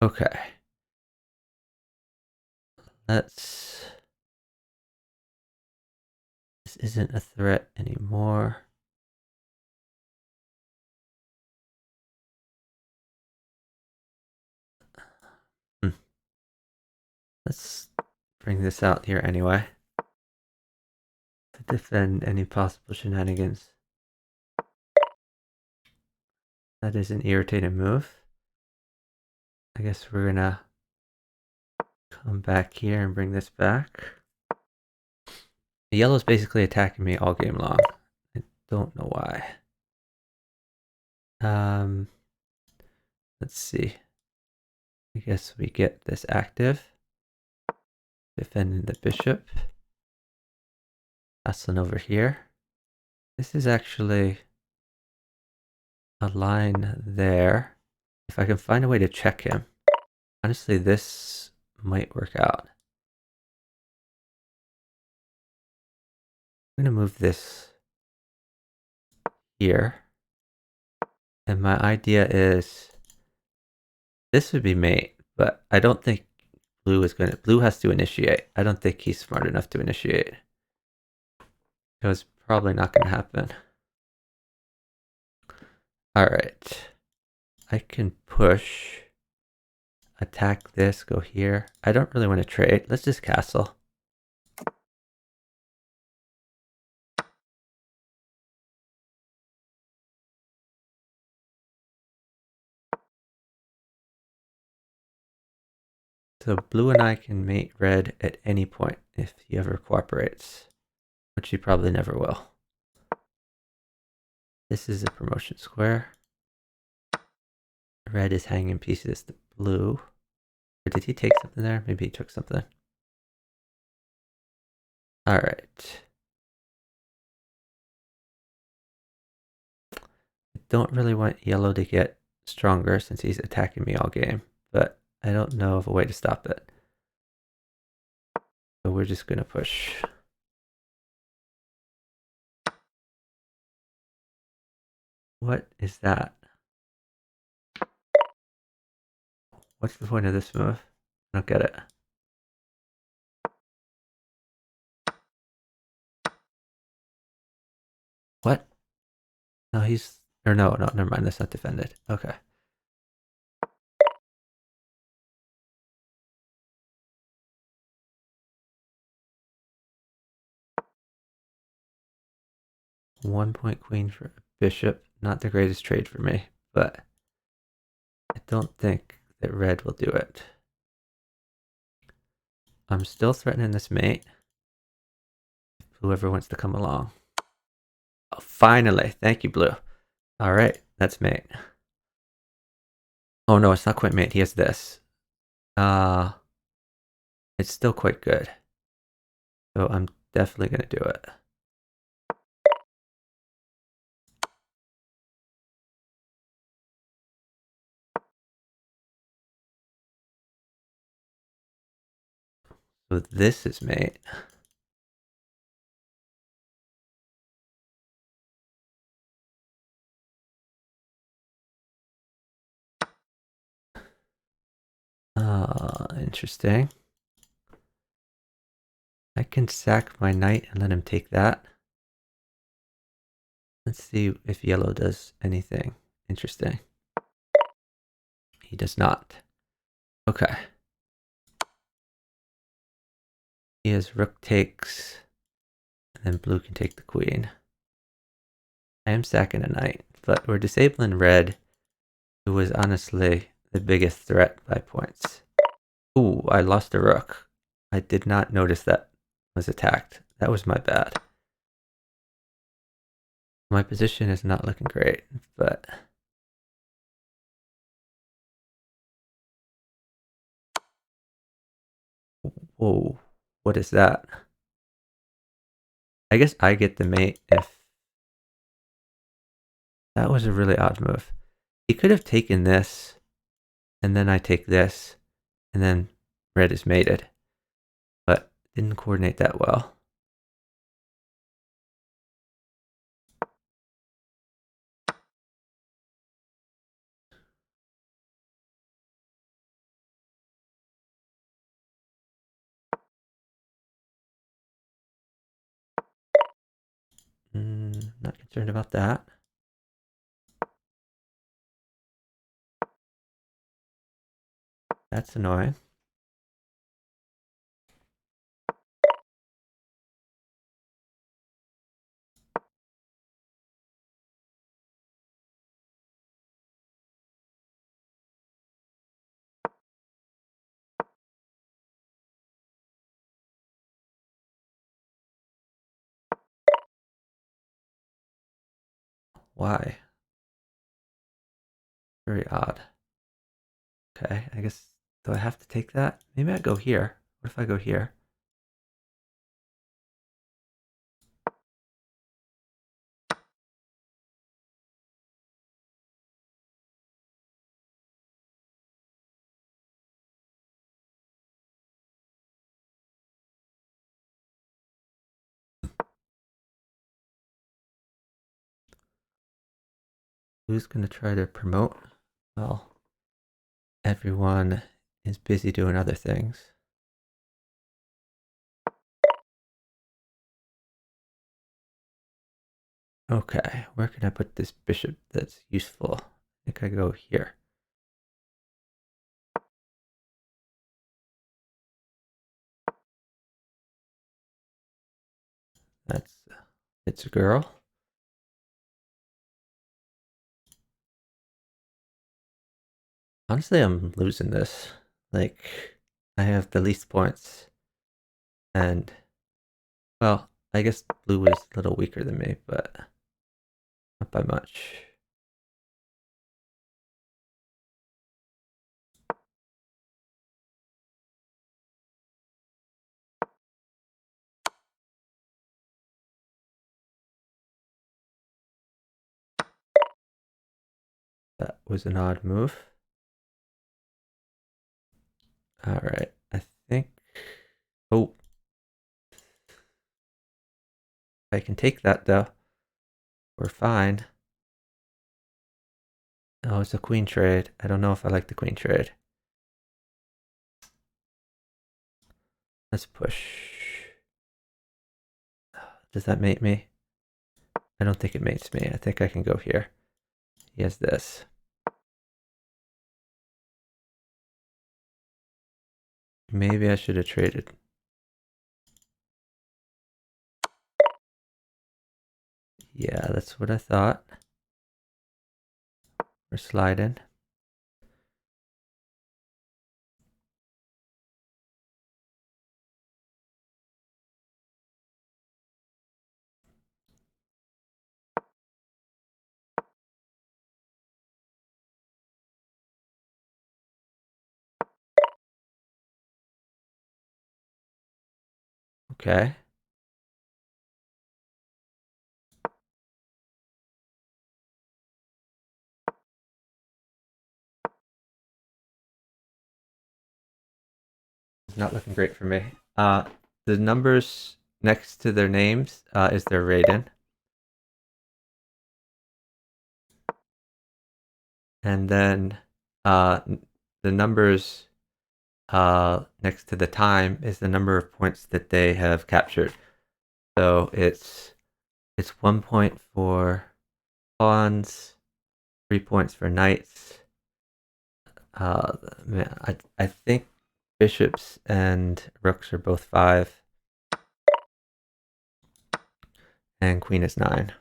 Okay. This isn't a threat anymore. Let's bring this out here anyway. To defend any possible shenanigans. That is an irritating move. I guess we're gonna come back here and bring this back. The yellow's basically attacking me all game long. I don't know why. Let's see. I guess we get this active. Defending the bishop. Hustling over here. This is actually a line there. If I can find a way to check him. Honestly, this might work out. I'm gonna move this here. And my idea is this would be mate, but I don't think blue has to initiate. I don't think he's smart enough to initiate. So it's probably not gonna happen. Alright. I can push, attack this, go here. I don't really want to trade. Let's just castle. So blue and I can mate red at any point if he ever cooperates, which he probably never will. This is a promotion square. Red is hanging pieces to blue. Or did he take something there? Maybe he took something. All right. I don't really want yellow to get stronger since he's attacking me all game, but I don't know of a way to stop it. So we're just gonna push. What is that? What's the point of this move? I don't get it. What? No, he's... Or no, never mind. That's not defended. Okay. One-point queen for a bishop. Not the greatest trade for me, but I don't think that red will do it. I'm still threatening this mate. Whoever wants to come along. Oh, finally. Thank you, blue. All right, that's mate. Oh no, it's not quite mate. He has this. It's still quite good. So I'm definitely gonna do it. So this is mate. Interesting. I can sack my knight and let him take that. Let's see if yellow does anything interesting. He does not. Okay. He has rook takes, and then blue can take the queen. I am sacking a knight, but we're disabling red, who was honestly the biggest threat by points. Ooh, I lost a rook. I did not notice that was attacked. That was my bad. My position is not looking great, but... Whoa, what is that? I guess I get the mate if... That was a really odd move. He could have taken this, and then I take this, and then red is mated. But didn't coordinate that well. Not concerned about that. That's annoying. Why? Very odd. Okay, I guess, do I have to take that? Maybe I go here. What if I go here? Who's going to try to promote? Well, everyone is busy doing other things. Okay, where can I put this bishop that's useful? I think I go here. It's a girl. Honestly, I'm losing this. Like, I have the least points. And, well, I guess blue is a little weaker than me, but Not by much. That was an odd move. All right, I think. Oh, I can take that though. We're fine. Oh, it's a queen trade. I don't know if I like the queen trade. Let's push. Does that mate me? I don't think it mates me. I think I can go here. He has this. Maybe I should have traded. Yeah, that's what I thought. We're sliding. Okay. It's not looking great for me. The numbers next to their names is their rating. And then the numbers next to the time is the number of points that they have captured. So it's 1 point for pawns, 3 points for knights. Man, I think bishops and rooks are both 5, and queen is 9.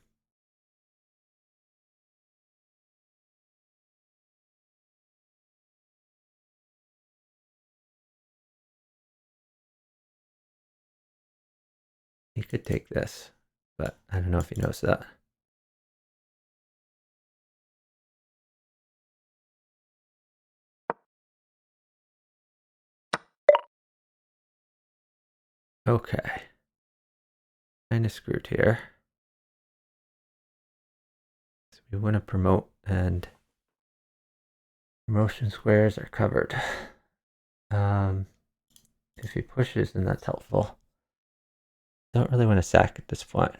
He could take this, but I don't know if he knows that. Okay. Kind of screwed here. So we want to promote, and promotion squares are covered. If he pushes, then that's helpful. Don't really want to sack at this point.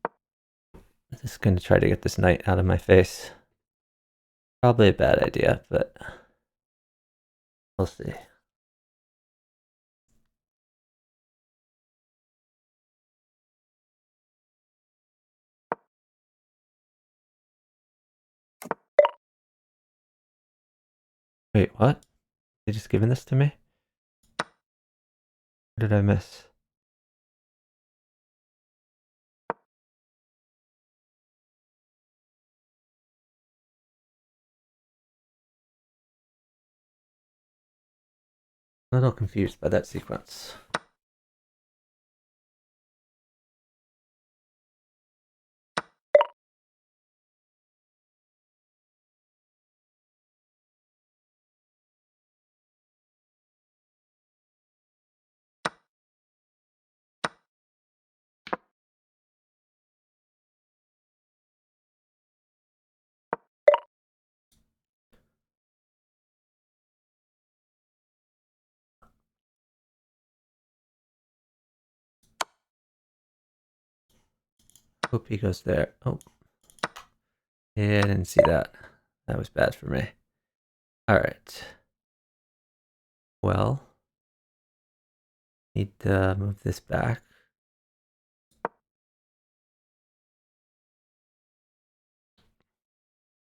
I'm just going to try to get this knight out of my face. Probably a bad idea, but we'll see. Wait, what? They just given this to me? What did I miss? A little confused by that sequence. Hope he goes there. Oh. Yeah, I didn't see that. That was bad for me. Alright. Well, need to move this back.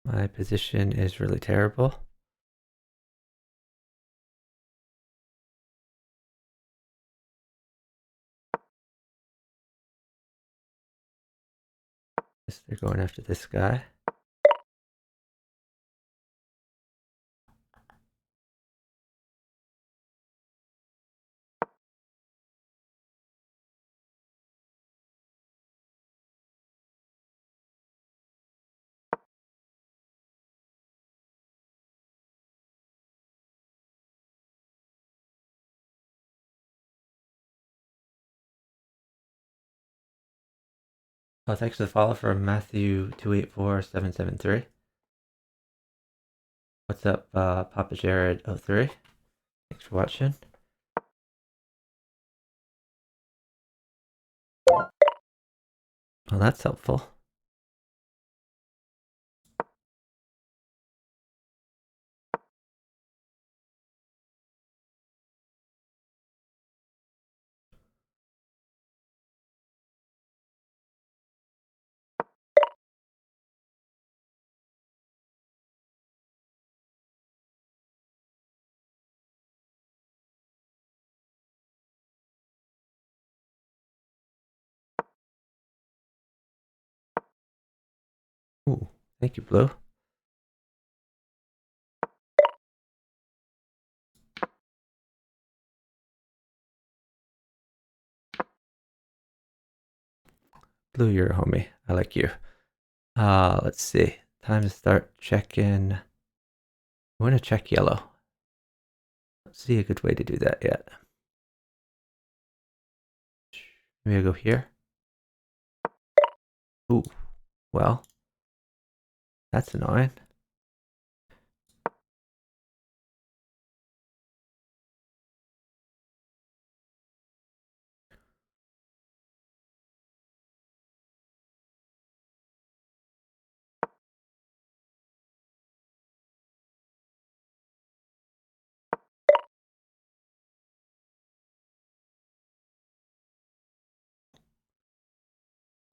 My position is really terrible. They're going after this guy. Oh, thanks for the follow from Matthew284773. What's up, Papa Jared03? Thanks for watching. Well, that's helpful. Ooh, thank you, Blue. Blue, you're a homie. I like you. Let's see. Time to start checking. I want to check yellow. Don't see a good way to do that yet. Maybe I'll go here. Ooh, well, that's annoying.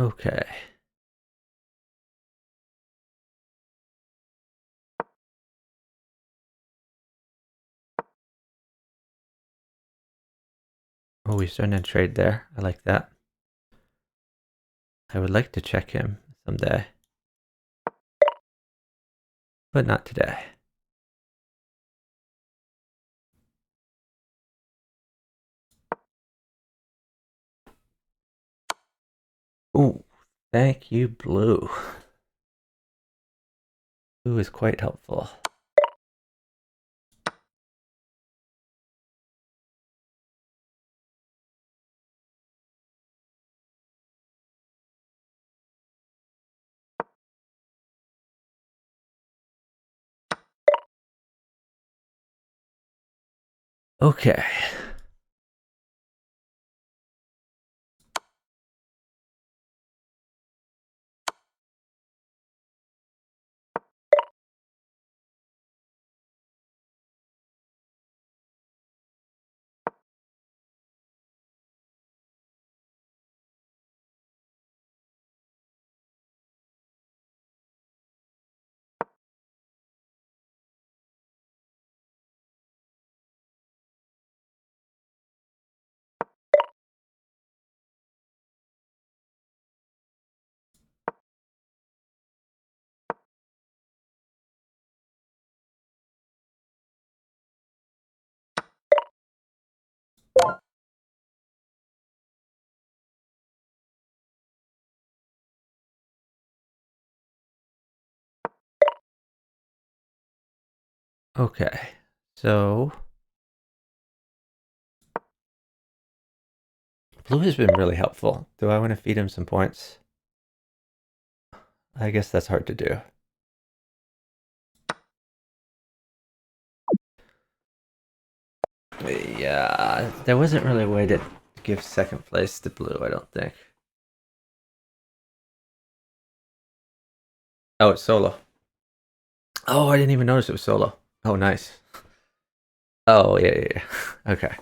Okay. Oh, we're starting to trade there. I like that. I would like to check him someday, but not today. Ooh, thank you, Blue. Blue is quite helpful. Okay. Okay. So Blue has been really helpful. Do I want to feed him some points? I guess that's hard to do. Yeah, there wasn't really a way to give second place to Blue, I don't think. Oh, it's solo. Oh, I didn't even notice it was solo. Oh, nice. Oh, yeah. Okay.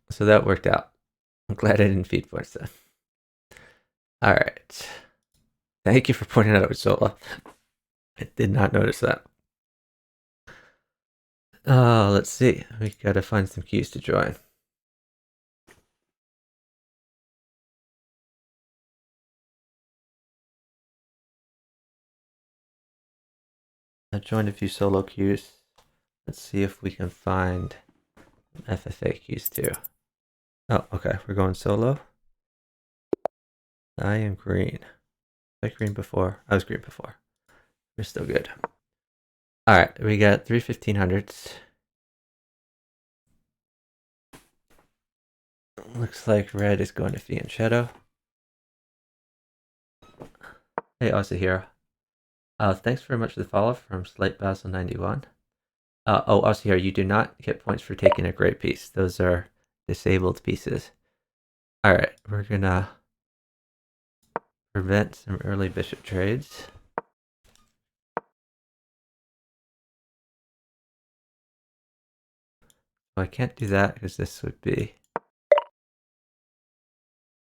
So that worked out. I'm glad I didn't feed points then. All right. Thank you for pointing out it was solo. I did not notice that. Let's see. We gotta find some keys to join. I joined a few solo queues. Let's see if we can find FFA keys too. Oh, okay. We're going solo. I am green. Was I green before? I was green before. We're still good. All right. We got 3 1500s. Looks like red is going to Fiat Shadow. Hey, Aussie here. Thanks very much for the follow from Slight Basil 91. Aussie here, you do not get points for taking a gray piece. Those are disabled pieces. Alright, we're gonna prevent some early bishop trades. I can't do that because this would be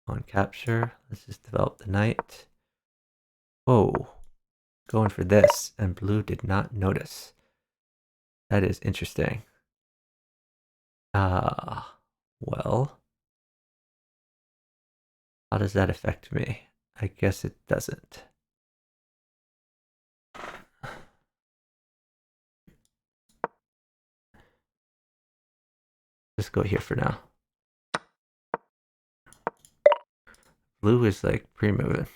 on capture. Let's just develop the knight. Whoa, going for this, and blue did not notice. That is interesting. Well, how does that affect me? I guess it doesn't. Just go here for now. Blue is like pre-moving.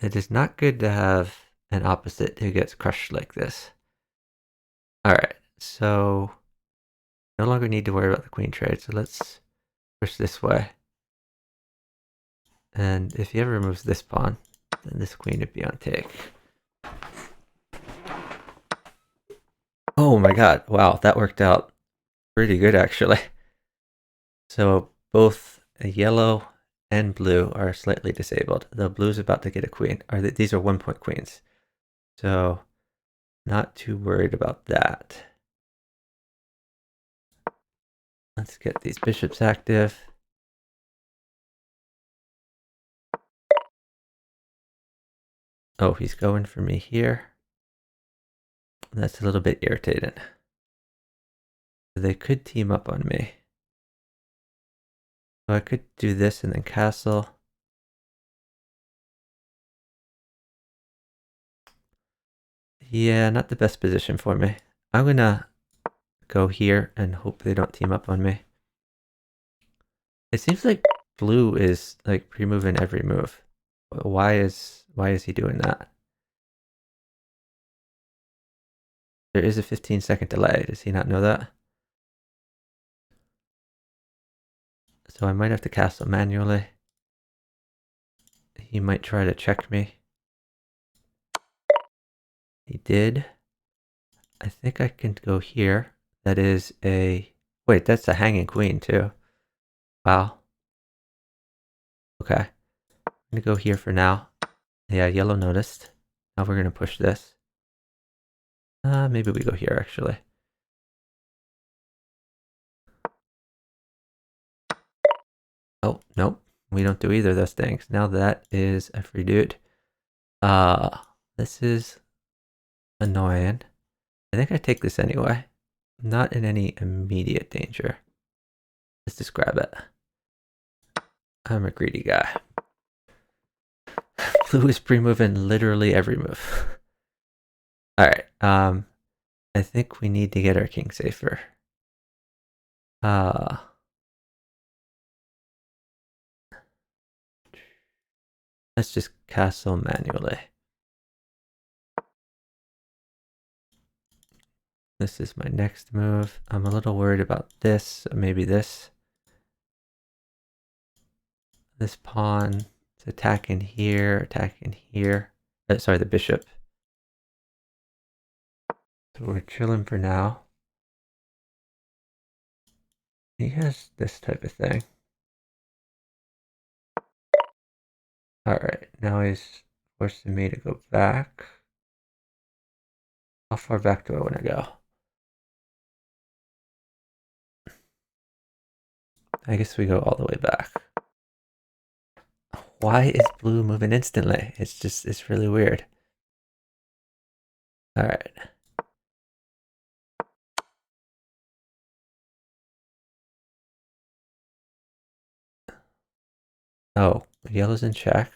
It is not good to have an opposite who gets crushed like this. Alright, so no longer need to worry about the queen trade, so let's push this way. And if he ever removes this pawn, then this queen would be on take. Oh my god, wow, that worked out pretty good actually. So both yellow and blue are slightly disabled. The blue's about to get a queen. These are 1-point queens. So not too worried about that. Let's get these bishops active. Oh, he's going for me here. That's a little bit irritating. They could team up on me. So I could do this and then castle. Yeah, not the best position for me. I'm gonna go here and hope they don't team up on me. It seems like blue is like pre-moving every move. Why is he doing that? There is a 15-second delay. Does he not know that? So I might have to castle manually. He might try to check me. He did. I think I can go here. That is a... Wait, that's a hanging queen too. Wow. Okay. I'm gonna go here for now. Yeah, yellow noticed. Now we're gonna push this. Maybe we go here actually. Oh, nope. We don't do either of those things. Now that is a free dude. This is annoying. I think I take this anyway. Not in any immediate danger. Let's just grab it. I'm a greedy guy. Blue is pre-moving literally every move. Alright, I think we need to get our king safer. Let's just castle manually. This is my next move. I'm a little worried about this, so maybe this. This pawn is attacking here, sorry, the bishop. So we're chilling for now. He has this type of thing. Alright, now he's forcing me to go back. How far back do I want to go? I guess we go all the way back. Why is blue moving instantly? It's really weird. Alright. Oh, yellow's in check.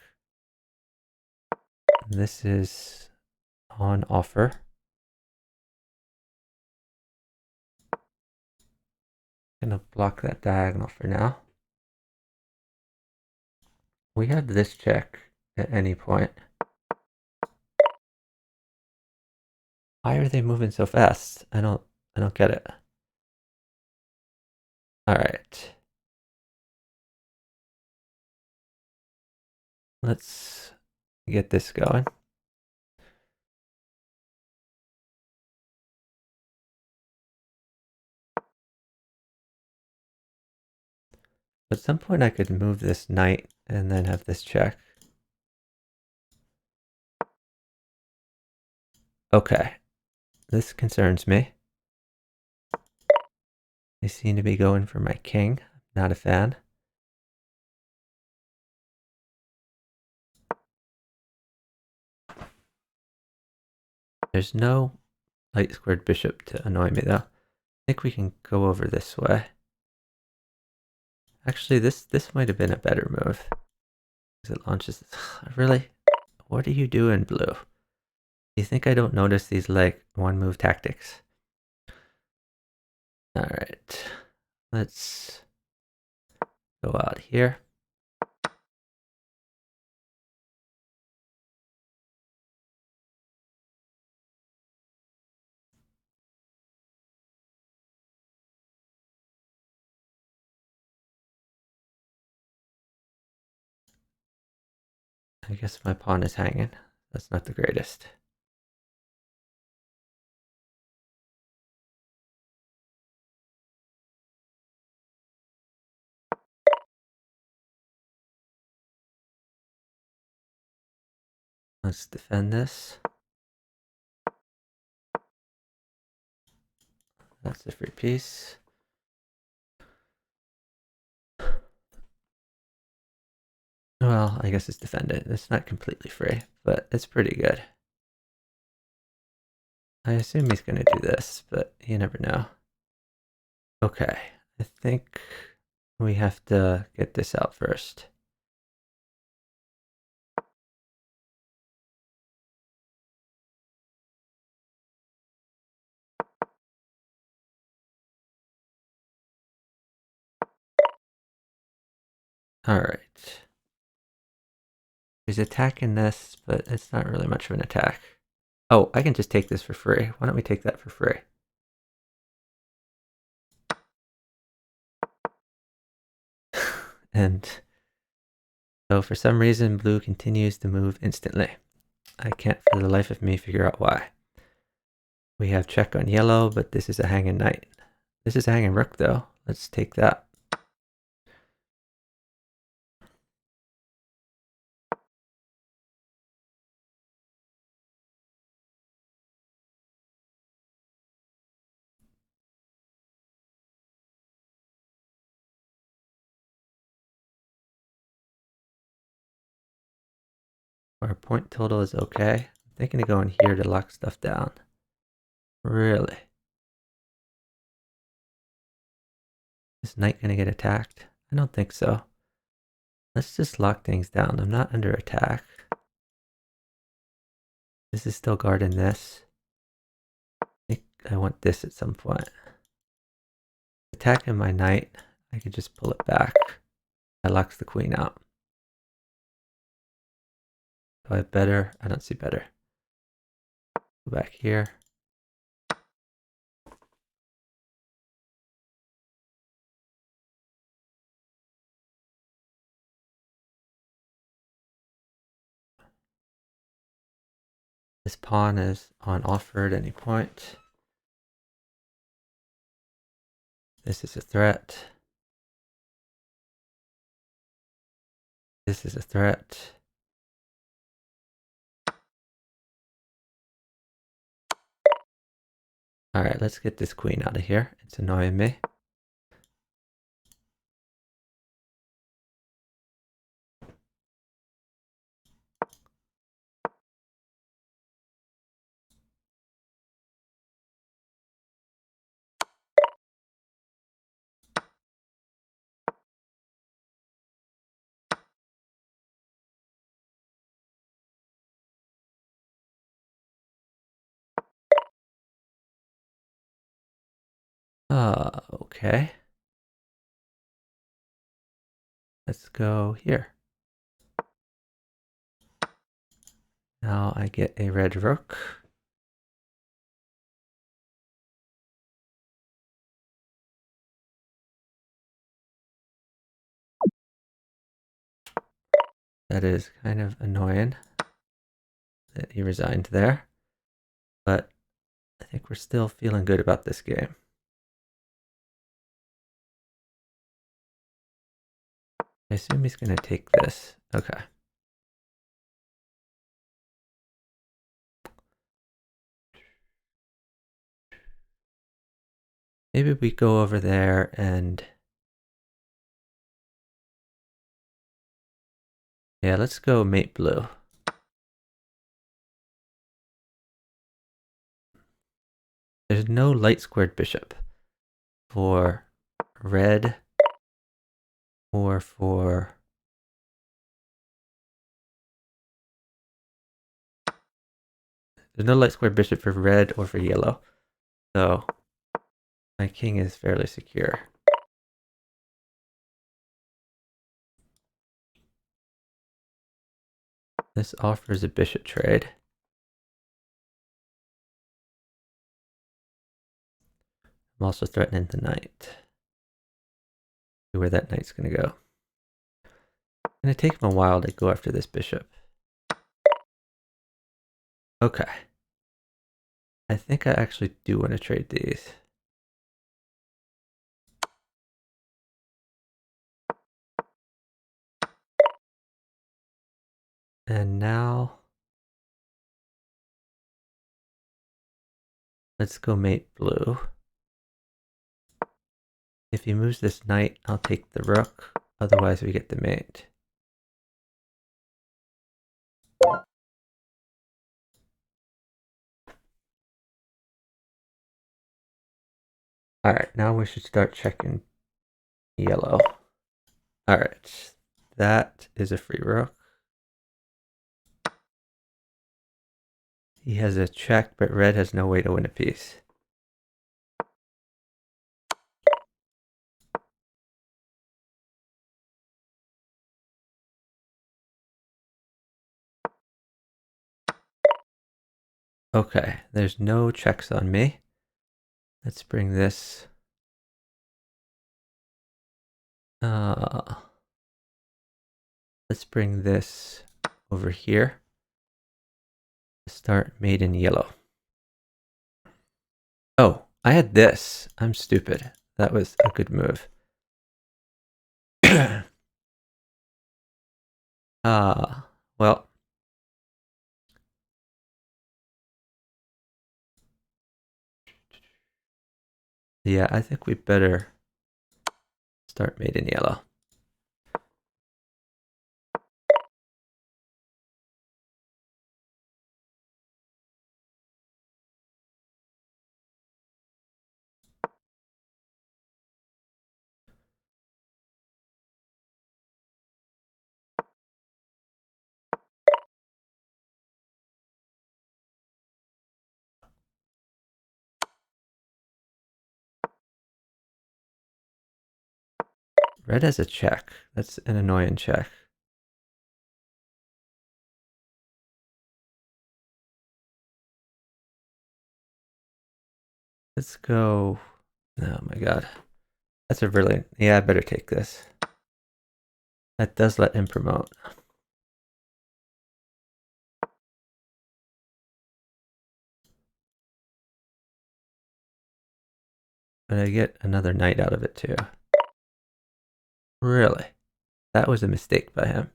This is on offer. Gonna block that diagonal for now. We have this check at any point. Why are they moving so fast? I don't get it. Alright. Let's get this going. At some point I could move this knight and then have this check. Okay, this concerns me. They seem to be going for my king. Not a fan. There's no light squared bishop to annoy me though. I think we can go over this way. Actually, this might have been a better move. Because it launches... Really? What are you doing, blue? You think I don't notice these, like, one-move tactics? Alright. Let's go out here. I guess my pawn is hanging. That's not the greatest. Let's defend this. That's a free piece. Well, I guess it's defended. It's not completely free, but it's pretty good. I assume he's going to do this, but you never know. Okay, I think we have to get this out first. Alright. He's attacking this, but it's not really much of an attack. Oh, I can just take this for free. Why don't we take that for free? And so for some reason, blue continues to move instantly. I can't for the life of me figure out why. We have check on yellow, but this is a hanging knight. This is a hanging rook though. Let's take that. Our point total is okay. I'm thinking of going here to lock stuff down. Really? Is knight gonna get attacked? I don't think so. Let's just lock things down. I'm not under attack. This is still guarding this. I think I want this at some point. Attacking my knight, I could just pull it back. That locks the queen out. Do I have better? I don't see better. Go back here. This pawn is on offer at any point. This is a threat. This is a threat. Alright, let's get this queen out of here. It's annoying me. Okay. Let's go here. Now I get a red rook. That is kind of annoying. that he resigned there. But I think we're still feeling good about this game. I assume he's going to take this. Okay. Maybe we go over there and... yeah, let's go mate blue. There's no light squared bishop for red or for... there's no light squared bishop for red or for yellow. So my king is fairly secure. This offers a bishop trade. I'm also threatening the knight. See where that knight's going to go. It's going to take him a while to go after this bishop. Okay. I think I actually do want to trade these. And now let's go mate blue. If he moves this knight, I'll take the rook. Otherwise, we get the mate. Alright, now we should start checking yellow. Alright, that is a free rook. He has a check, but red has no way to win a piece. Okay, there's no checks on me. Let's bring this. Let's bring this over here. Start made in yellow. Oh, I had this. I'm stupid. That was a good move. Well. Yeah, I think we better start made in yellow. Red has a check. That's an annoying check. Let's go. Oh my god. That's a really... yeah, I better take this. That does let him promote. But I get another knight out of it too. Really? That was a mistake by him.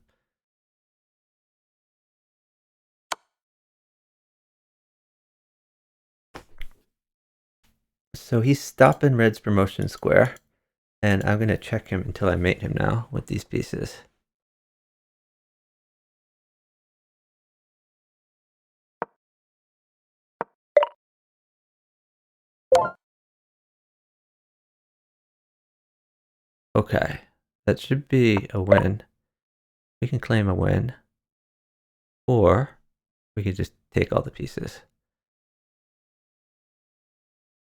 So he's stopping red's promotion square. And I'm going to check him until I mate him now with these pieces. Okay, that should be a win. We can claim a win. Or we could just take all the pieces.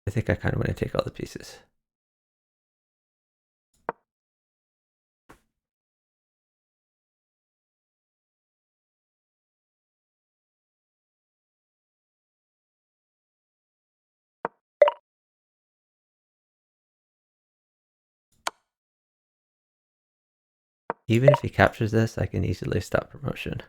I think I kind of want to take all the pieces. Even if he captures this, I can easily stop promotion.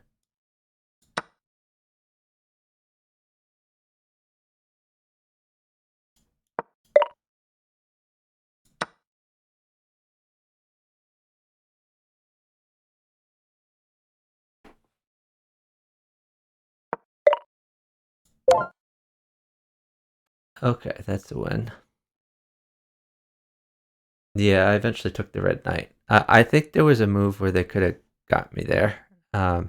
Okay, that's a win. Yeah, I eventually took the red knight. I think there was a move where they could have got me there, but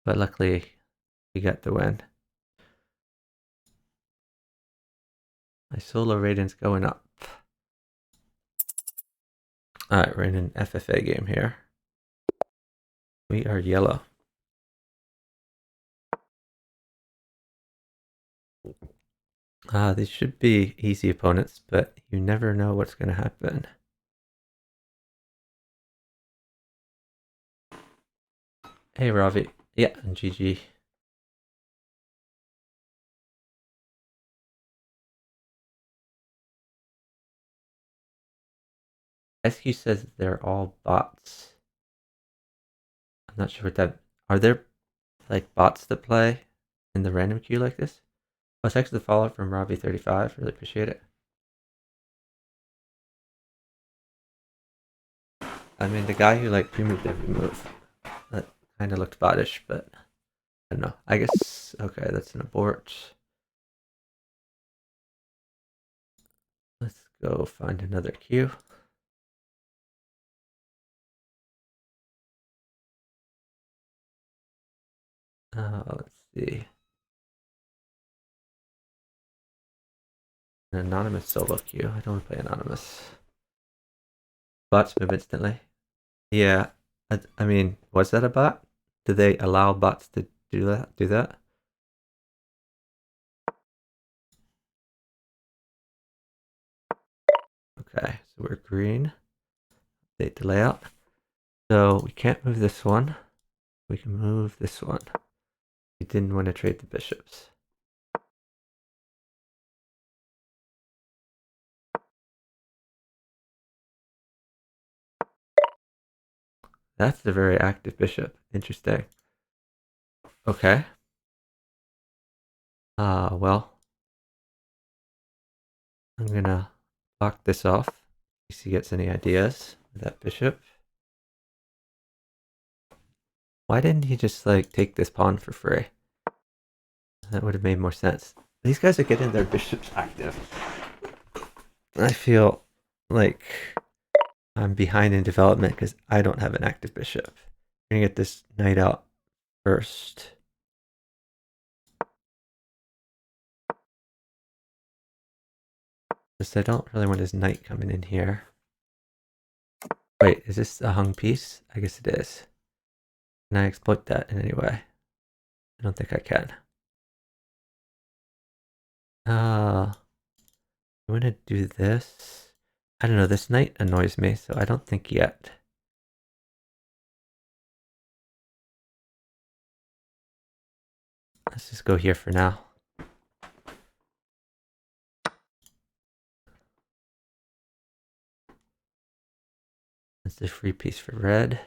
luckily we got the win. My solo rating's going up. Alright, we're in an FFA game here. We are yellow. These should be easy opponents, but you never know what's going to happen. Hey, Ravi. Yeah, and GG. SQ says they're all bots. I'm not sure what that... Are there, like, bots that play in the random queue like this? Oh, thanks for the follow from Ravi35. Really appreciate it. I mean, the guy who, like, pre-moved every move. That kind of looked bottish, but... I don't know. I guess... Okay, that's an abort. Let's go find another queue. Let's see. An anonymous solo queue. I don't want to play anonymous. Bots move instantly. Yeah. I mean, was that a bot? Do they allow bots to do that? Okay, so we're green. Update the layout. So we can't move this one. We can move this one. We didn't want to trade the bishops. That's a very active bishop. Interesting. Okay. Well, I'm gonna block this off in case he gets any ideas with that bishop. Why didn't he just like take this pawn for free? That would have made more sense. These guys are getting their bishops active. I feel like I'm behind in development because I don't have an active bishop. I'm gonna get this knight out first. Because I don't really want his knight coming in here. Wait, is this a hung piece? I guess it is. Can I exploit that in any way? I don't think I can. I'm gonna do this. I don't know, this knight annoys me, so I don't think yet. Let's just go here for now. That's the free piece for red.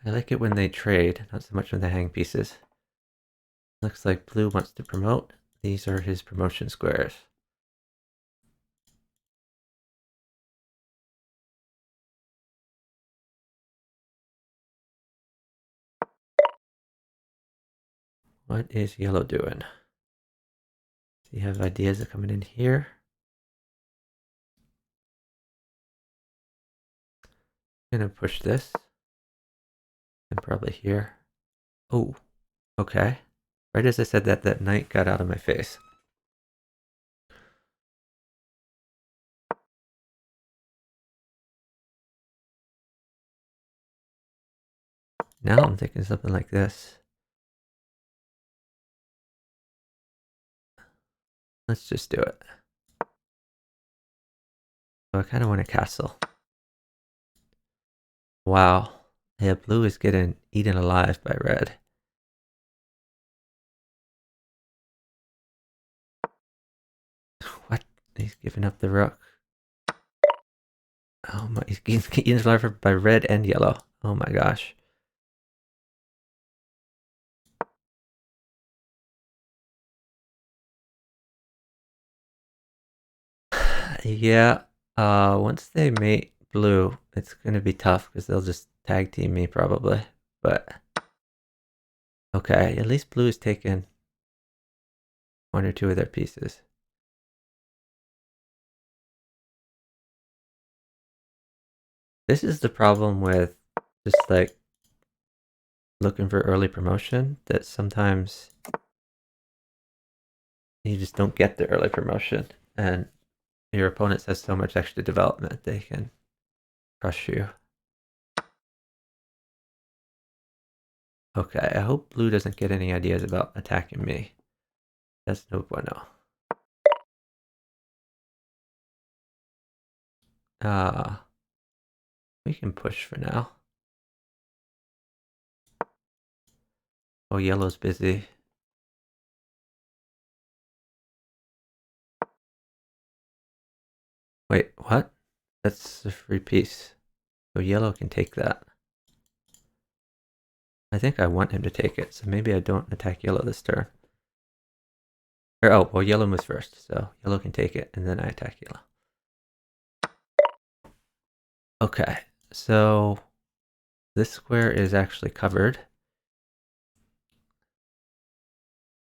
I like it when they trade, not so much when they hang pieces. Looks like blue wants to promote. These are his promotion squares. What is yellow doing? Do you have ideas of coming in here? I'm gonna push this. And probably here. Oh, okay. Right as I said that, that knight got out of my face. Now I'm thinking something like this. Let's just do it. Oh, I kind of want a castle. Wow. Yeah, blue is getting eaten alive by red. What? He's giving up the rook. Oh my, he's eaten alive by red and yellow. Oh my gosh. Yeah, once they mate blue, it's gonna be tough because they'll just tag team me probably. But Okay, at least blue has taken one or two of their pieces. This is the problem with just like looking for early promotion, that sometimes you just don't get the early promotion and your opponent has so much extra development they can crush you. Okay, I hope blue doesn't get any ideas about attacking me. That's no bueno. We can push for now. Oh, yellow's busy. Wait, what? That's a free piece. So yellow can take that. I think I want him to take it, so maybe I don't attack yellow this turn. Or, oh, well, yellow moves first, so yellow can take it, and then I attack yellow. Okay, so this square is actually covered.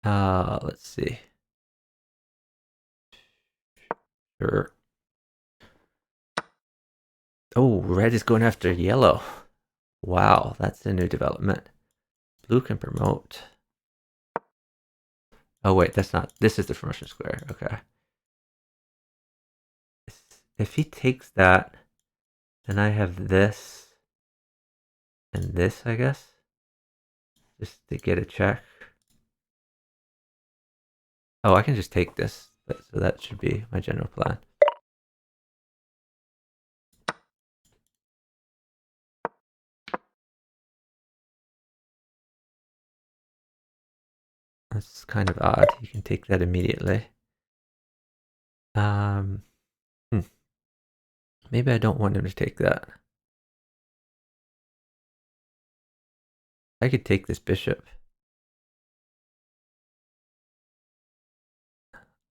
Let's see. Sure. Oh, red is going after yellow. Wow, that's a new development. Blue can promote. Oh wait, that's not, this is the promotion square, okay. If he takes that, then I have this and this, I guess, just to get a check. Oh, I can just take this, so that should be my general plan. That's kind of odd. You can take that immediately. Hmm. Maybe I don't want him to take that. I could take this bishop.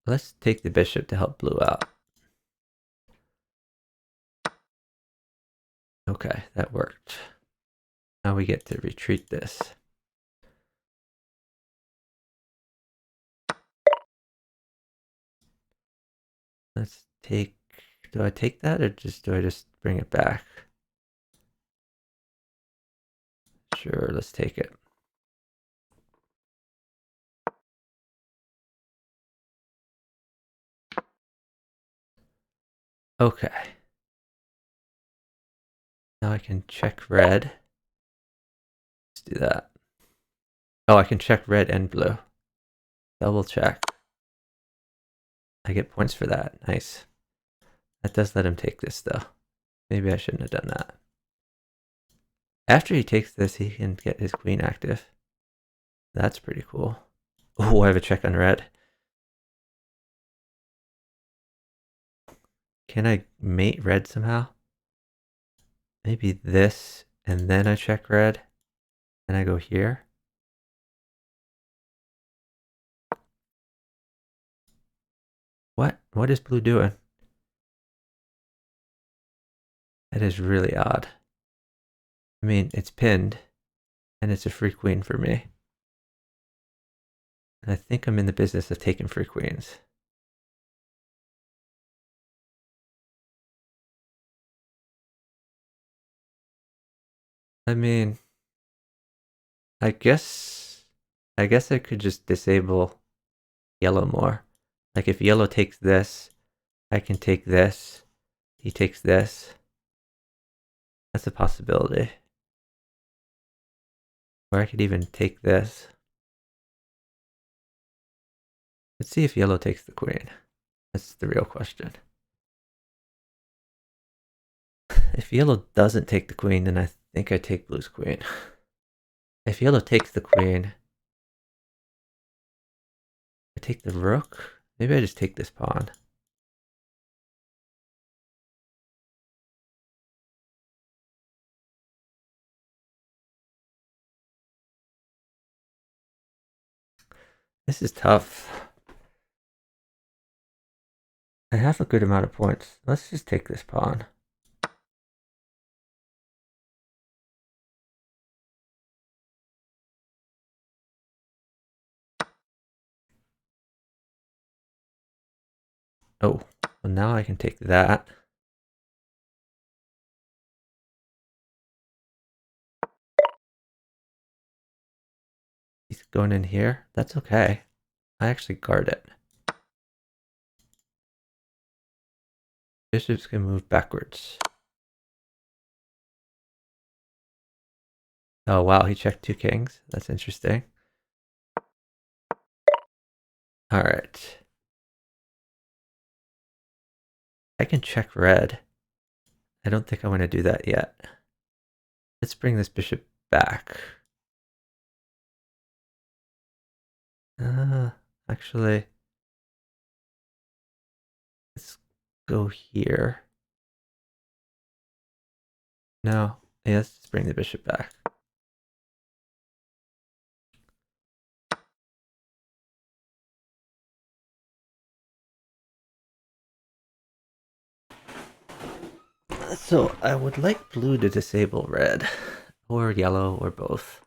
Let's take the bishop to help blue out. Okay, that worked. Now we get to retreat this. Let's take, do I take that or do I just bring it back? Sure, let's take it. Okay. Now I can check red. Let's do that. Oh, I can check red and blue. Double check. I get points for that. Nice. That does let him take this though. Maybe I shouldn't have done that. After he takes this, he can get his queen active. That's pretty cool. Oh, I have a check on red. Can I mate red somehow? Maybe this, and then I check red, and I go here. What? What is blue doing? That is really odd. I mean, it's pinned, and it's a free queen for me. And I think I'm in the business of taking free queens. I mean, I guess I could just disable yellow more. Like if yellow takes this, I can take this. He takes this. That's a possibility. Or I could even take this. Let's see if yellow takes the queen. That's the real question. If yellow doesn't take the queen, then I think I take blue's queen. If yellow takes the queen, I take the rook. Maybe I just take this pawn. This is tough. I have a good amount of points. Let's just take this pawn. Oh, well now I can take that. He's going in here. That's okay. I actually guard it. Bishop's gonna move backwards. Oh wow, he checked 2 kings. That's interesting. Alright. I can check red. I don't think I want to do that yet. Let's bring this bishop back. Actually, let's go here. No, yeah, let's just bring the bishop back. So I would like blue to disable red, or yellow, or both.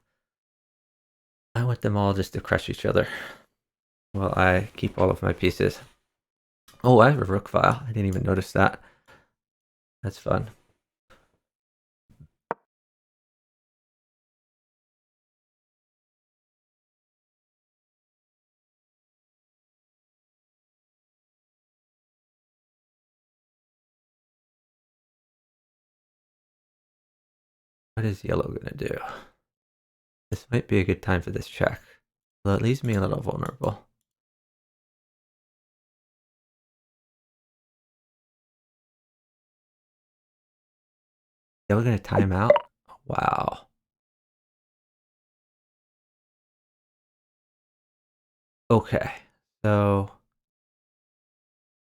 I want them all just to crush each other while I keep all of my pieces. Oh, I have a rook file. I didn't even notice that. That's fun. What is yellow gonna do? This might be a good time for this check. Well, it leaves me a little vulnerable. Yeah, we're gonna time out. Wow. Okay, so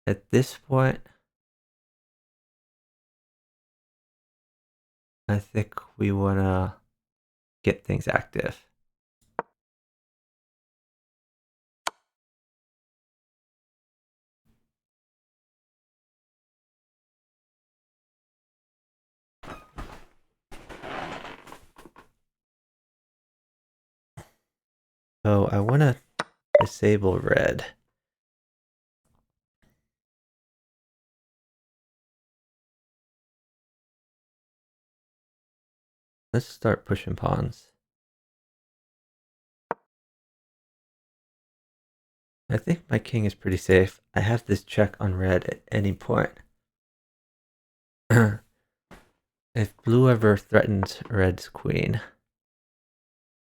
at this point, I think we wanna get things active. So I wanna disable red. Let's start pushing pawns. I think my king is pretty safe. I have this check on red at any point. If blue ever threatens red's queen,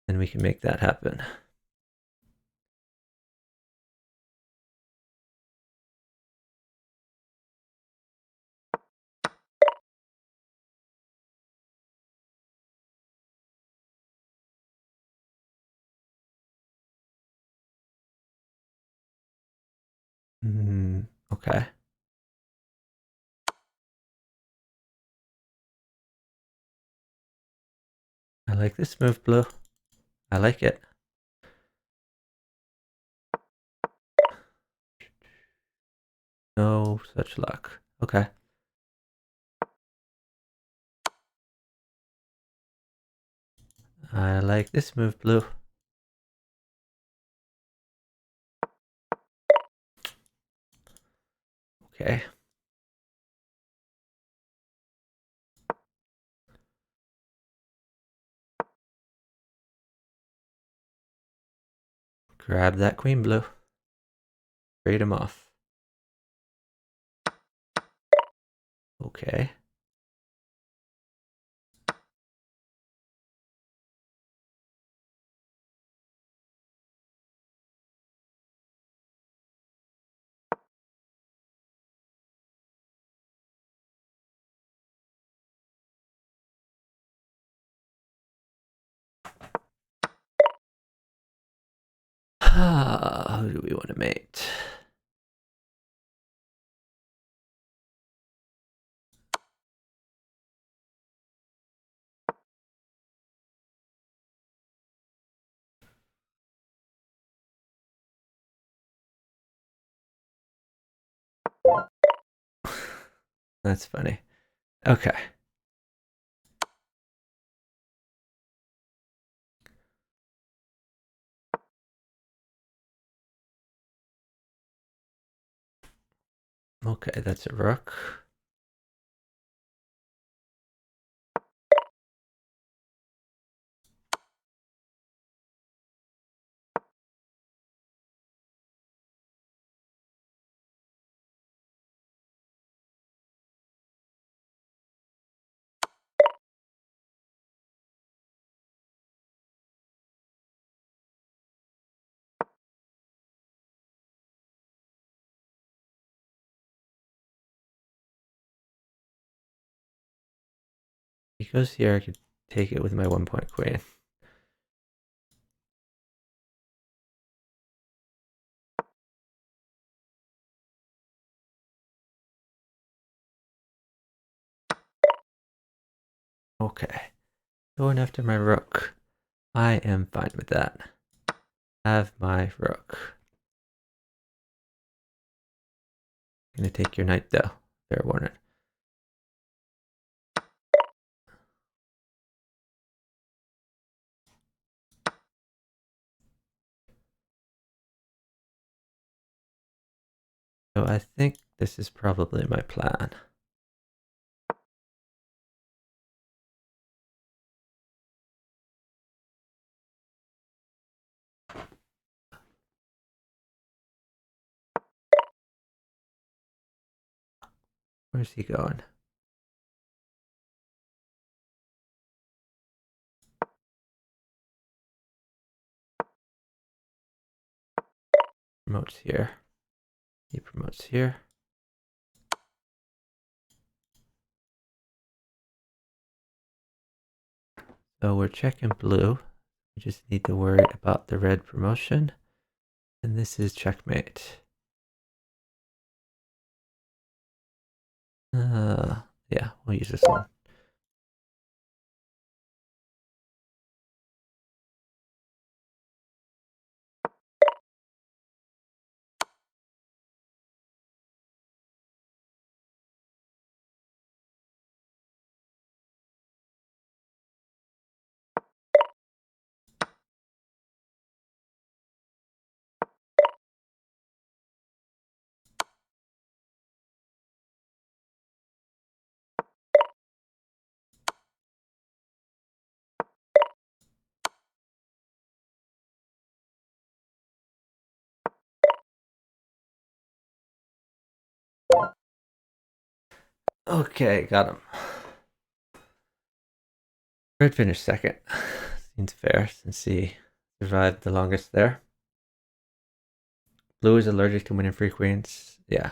then we can make that happen. Okay. I like this move, blue. I like it. No such luck. Okay. I like this move, blue. Okay. Grab that queen, blue. Trade him off. Okay. Who do we want to mate? That's funny. Okay. Okay, that's a rook. He goes here, I could take it with my 1-point queen. Okay, going after my rook. I am fine with that. Have my rook. Gonna take your knight though, fair warning. So I think this is probably my plan. Where's he going? Promotes here. He promotes here. So we're checking blue. We just need to worry about the red promotion. And this is checkmate. Yeah, we'll use this one. Okay, got him. Red finished second. Seems fair since he survived the longest there. Blue is allergic to winning free queens. Yeah.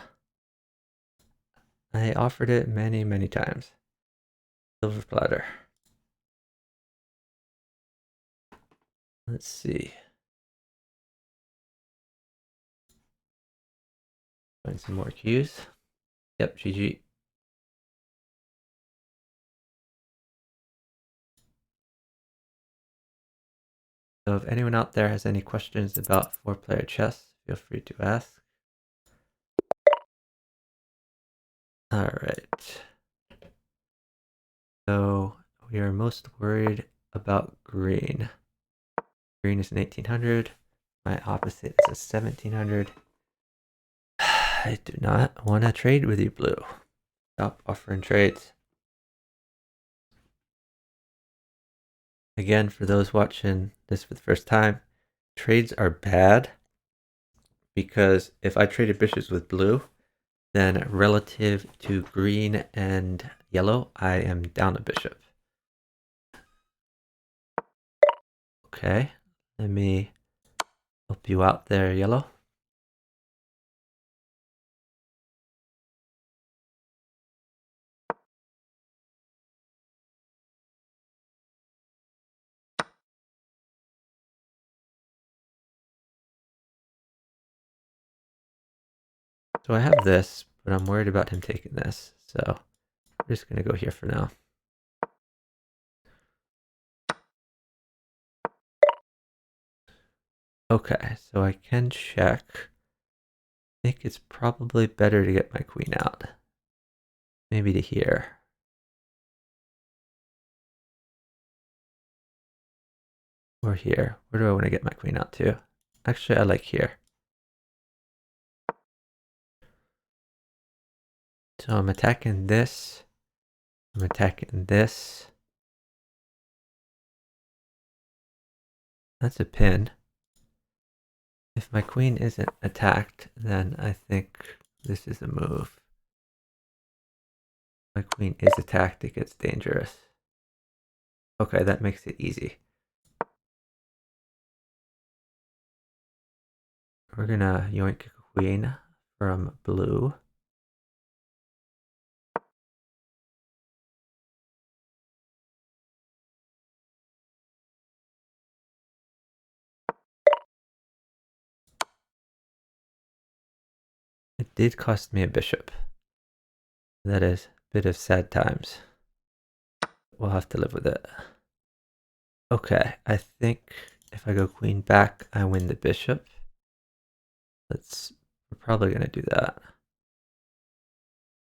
I offered it many, many times. Silver platter. Let's see. Find some more cues. Yep, GG. So if anyone out there has any questions about 4-player chess, feel free to ask. All right. So we are most worried about green. Green is an 1800. My opposite is a 1700. I do not want to trade with you, blue. Stop offering trades. Again, for those watching this for the first time, trades are bad because if I traded bishops with blue, then relative to green and yellow, I am down a bishop. Okay, let me help you out there, yellow. So I have this, but I'm worried about him taking this. So I'm just going to go here for now. Okay, so I can check. I think it's probably better to get my queen out. Maybe to here. Or here. Where do I want to get my queen out to? Actually, I like here. So I'm attacking this. I'm attacking this. That's a pin. If my queen isn't attacked, then I think this is a move. My queen is attacked, it gets dangerous. Okay, that makes it easy. We're gonna yoink queen from blue. It did cost me a bishop. That is a bit of sad times. We'll have to live with it. Okay, I think if I go queen back, I win the bishop. We're probably gonna do that.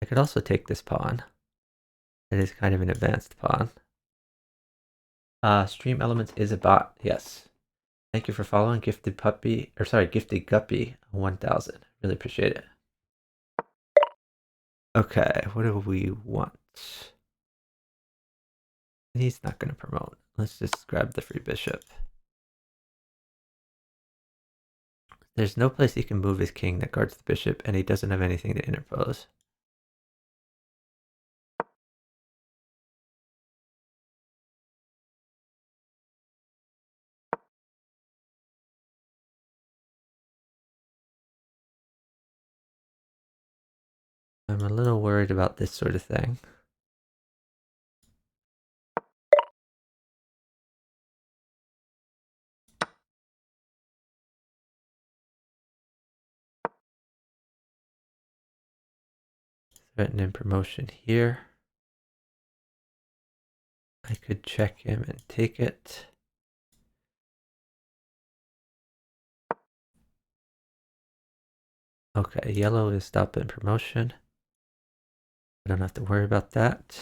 I could also take this pawn. It is kind of an advanced pawn. Stream Elements is a bot, yes. Thank you for following Gifted Guppy 1000. Really appreciate it. Okay, what do we want? He's not going to promote. Let's just grab the free bishop. There's no place he can move his king that guards the bishop, and he doesn't have anything to interpose. I'm a little worried about this sort of thing. Threatening promotion here. I could check him and take it. Okay, yellow is stopping promotion. I don't have to worry about that.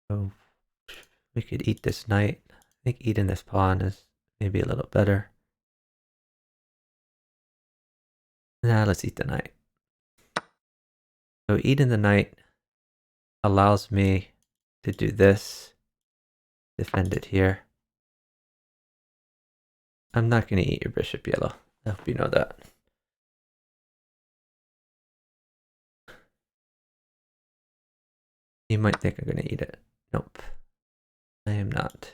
So we could eat this knight. I think eating this pawn is maybe a little better. Nah, let's eat the knight. So eating the knight allows me to do this. Defend it here. I'm not going to eat your bishop, yellow. I hope you know that. You might think I'm going to eat it. Nope. I am not.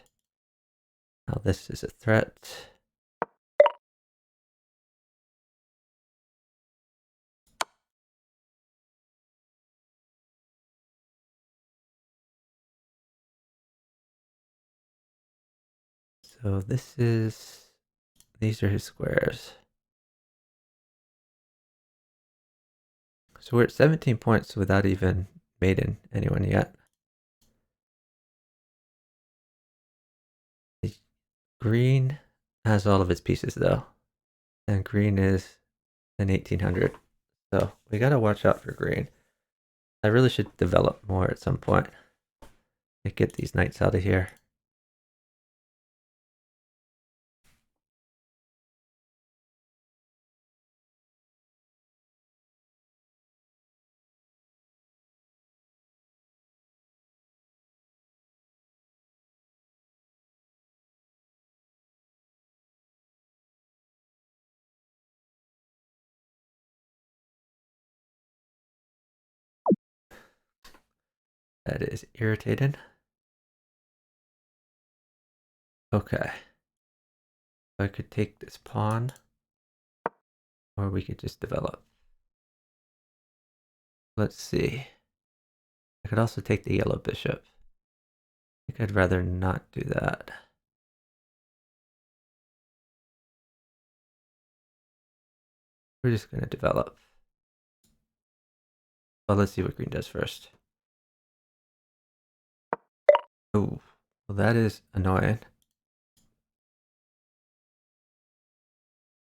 Now this is a threat. So these are his squares. So we're at 17 points without even mating anyone yet. Green has all of its pieces though. And green is an 1800. So we gotta watch out for green. I really should develop more at some point. Get these knights out of here. That is irritating. Okay. I could take this pawn, or we could just develop. Let's see. I could also take the yellow bishop. I think I'd rather not do that. We're just going to develop. Well, let's see what green does first. Oh, well, that is annoying.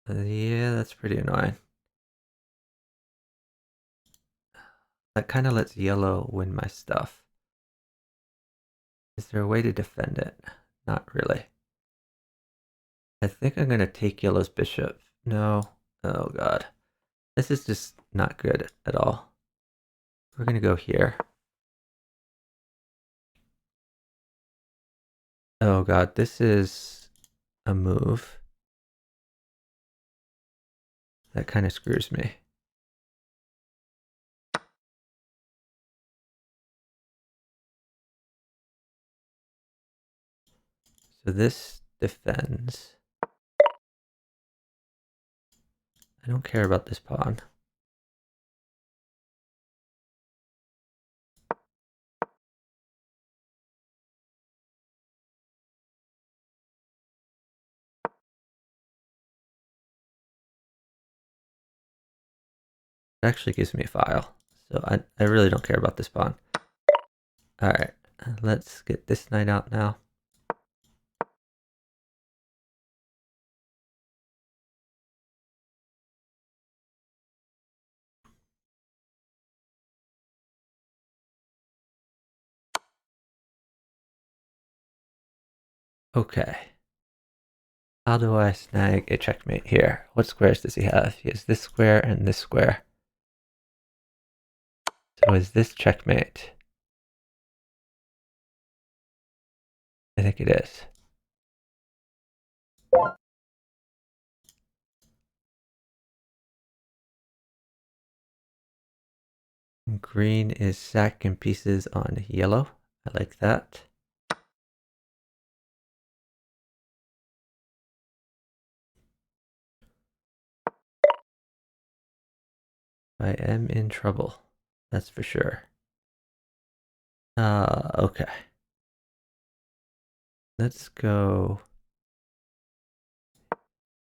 Yeah, that's pretty annoying. That kind of lets yellow win my stuff. Is there a way to defend it? Not really. I think I'm going to take yellow's bishop. No. Oh, God. This is just not good at all. We're going to go here. Oh god, this is a move that kind of screws me. So this defends. I don't care about this pawn. It actually gives me a file. So I really don't care about this pawn. Alright, let's get this knight out now. Okay. How do I snag a checkmate here? What squares does he have? He has this square and this square. So is this checkmate? I think it is. Green is sack in pieces on yellow. I like that. I am in trouble. That's for sure. Okay. Let's go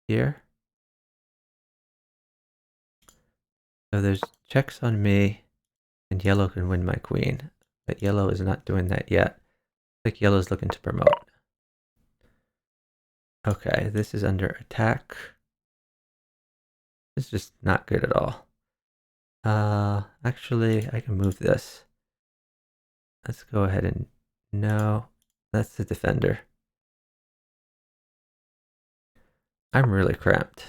here. So there's checks on me, and yellow can win my queen. But yellow is not doing that yet. I think yellow is looking to promote. Okay, this is under attack. This is just not good at all. Actually, I can move this. Let's go ahead and... No, that's the defender. I'm really cramped.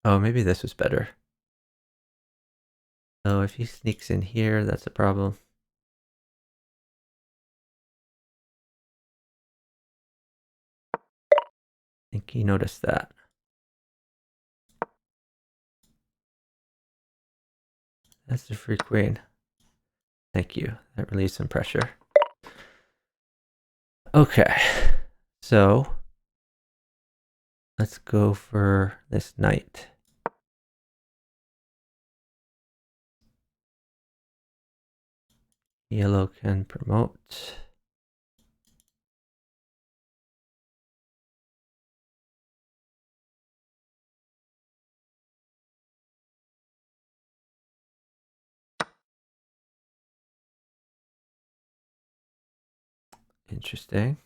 Oh, maybe this was better. So if he sneaks in here, that's a problem. I think he noticed that. That's the free queen. Thank you. That relieves some pressure. Okay, so let's go for this knight. Yellow can promote. Interesting.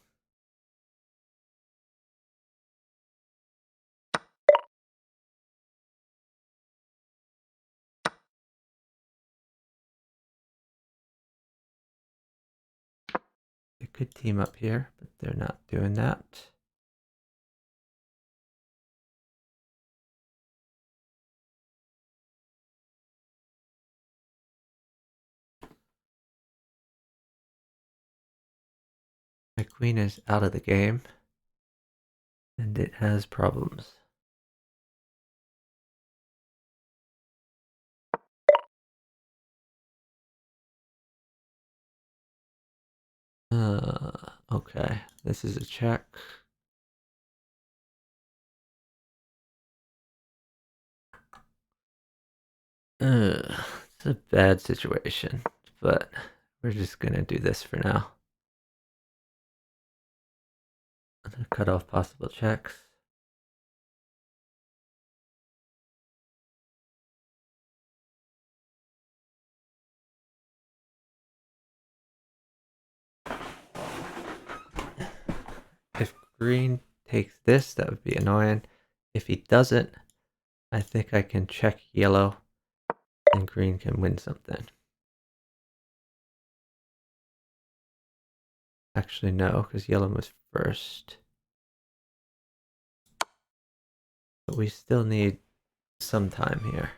They could team up here, but they're not doing that. My queen is out of the game, and it has problems. Okay, this is a check. It's a bad situation, but we're just gonna do this for now. Cut off possible checks. If green takes this, that would be annoying. If he doesn't, I think I can check yellow and green can win something. Actually, no, because yellow was first. But we still need some time here.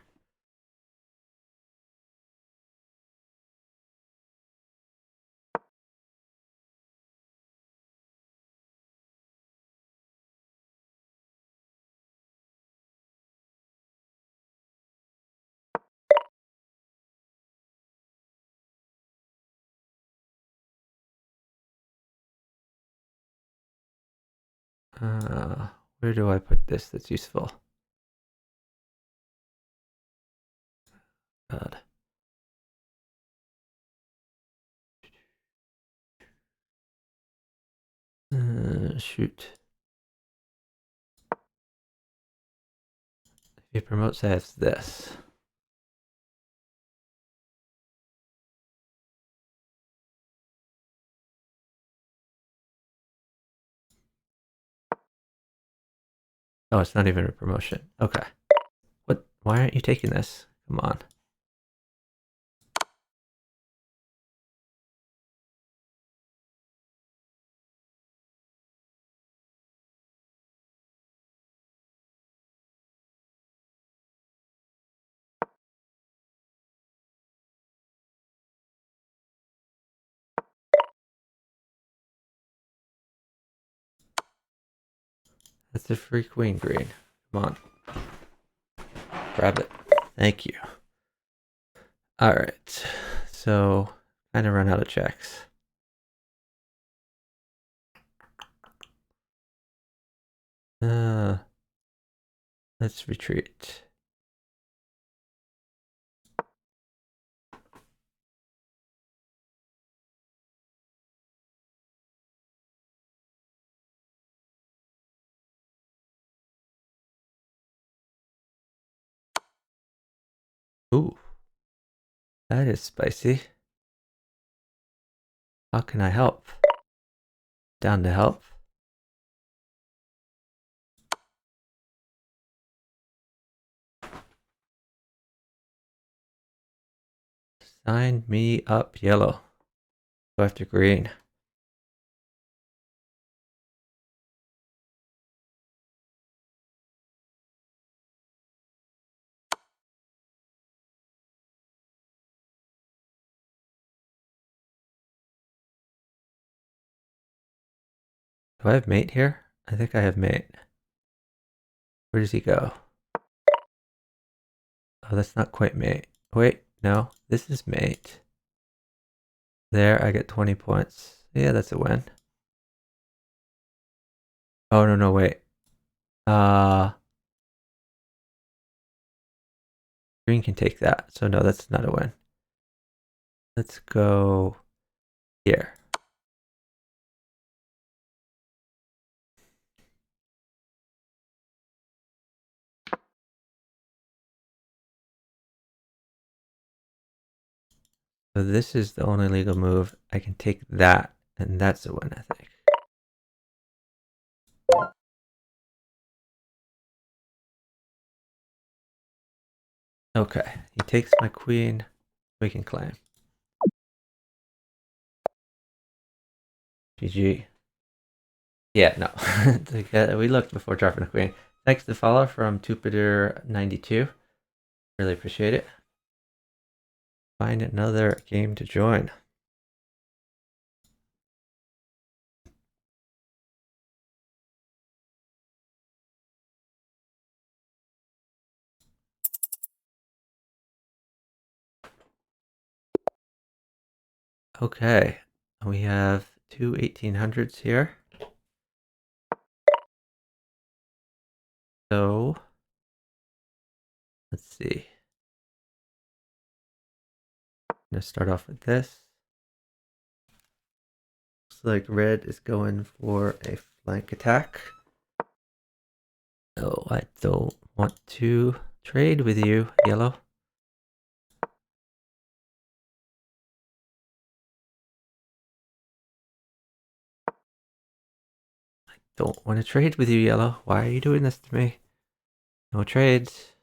Where do I put this that's useful? God. Shoot. If he promotes, I have this. Oh, it's not even a promotion. Okay. What? Why aren't you taking this? Come on. That's a free queen green. Come on. Grab it. Thank you. Alright. So, kind of run out of checks. Let's retreat. Ooh, that is spicy. How can I help? Down to help. Sign me up, yellow. Go after green. Do I have mate here? I think I have mate. Where does he go? Oh, that's not quite mate. Wait, no, this is mate. There, I get 20 points. Yeah, that's a win. Oh, no, wait. Green can take that. So no, that's not a win. Let's go here. So this is the only legal move. I can take that, and that's a win, I think. Okay, he takes my queen. We can claim. GG. Yeah, no. We looked before dropping a queen. Thanks to the follow from Tupider92. Really appreciate it. Find another game to join. Okay, we have two 1800s here. So, let's see. I'm going to start off with this. Looks like red is going for a flank attack. No, I don't want to trade with you, yellow. Don't want to trade with you, yellow. Why are you doing this to me? No trades.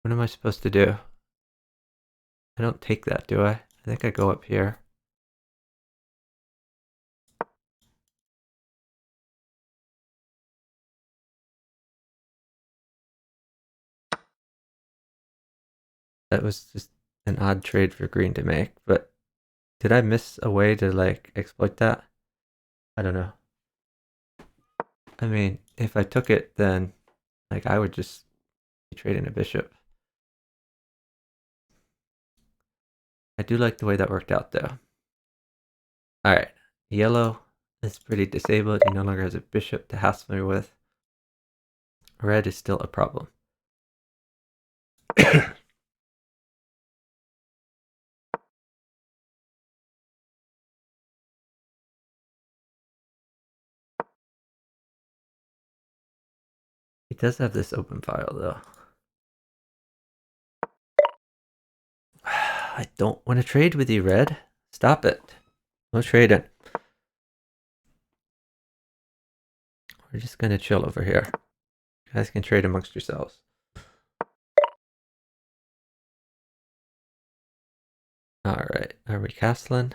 What am I supposed to do? I don't take that, do I? I think I go up here. That was just an odd trade for green to make, but did I miss a way to like exploit that? I don't know. I mean, if I took it, then like I would just be trading a bishop. I do like the way that worked out though. Alright, yellow is pretty disabled. He no longer has a bishop to hassle me with. Red is still a problem. He does have this open file though. I don't want to trade with you, Red. Stop it. No trading. We're just gonna chill over here. You guys can trade amongst yourselves. Alright, are we castling?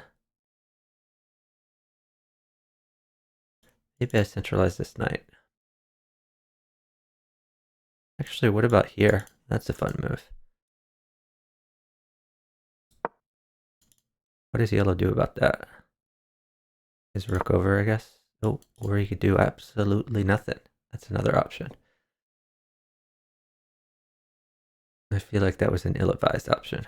Maybe I centralize this knight. Actually, what about here? That's a fun move. What does yellow do about that? Is rook over, I guess? Oh, or he could do absolutely nothing. That's another option. I feel like that was an ill-advised option.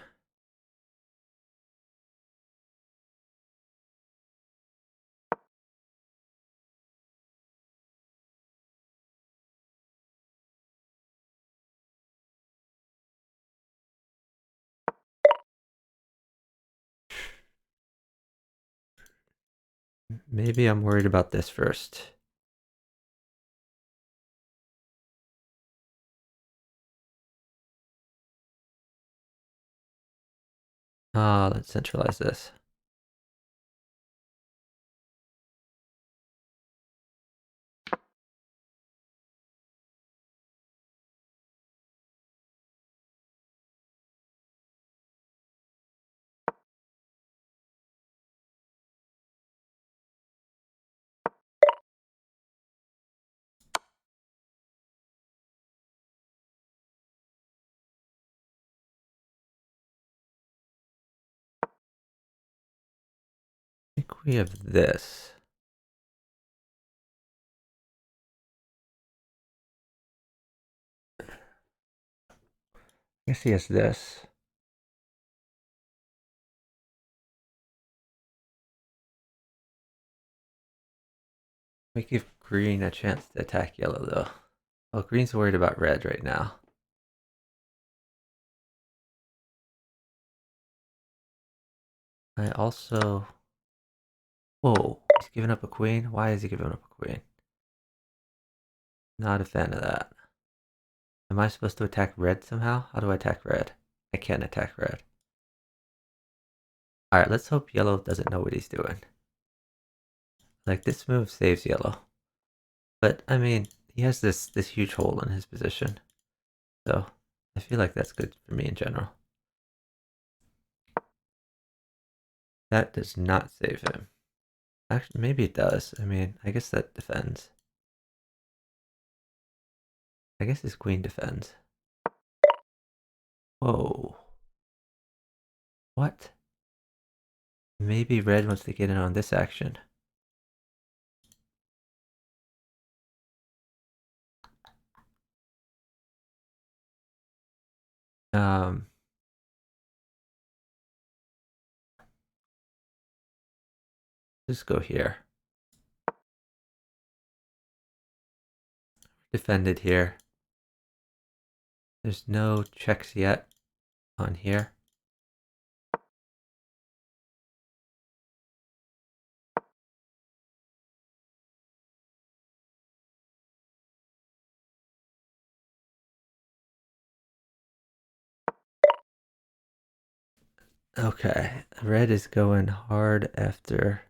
Maybe I'm worried about this first. Let's centralize this. I think we have this. I guess he has this. We give green a chance to attack yellow though. Well, green's worried about red right now. I also... Whoa, he's giving up a queen? Why is he giving up a queen? Not a fan of that. Am I supposed to attack red somehow? How do I attack red? I can't attack red. Alright, let's hope yellow doesn't know what he's doing. Like, this move saves yellow. But, I mean, he has this huge hole in his position. So, I feel like that's good for me in general. That does not save him. Actually, maybe it does. I mean, I guess that defends. I guess his queen defends. Whoa. What? Maybe red wants to get in on this action. Just go here. Defended here. There's no checks yet on here. Okay, red is going hard after.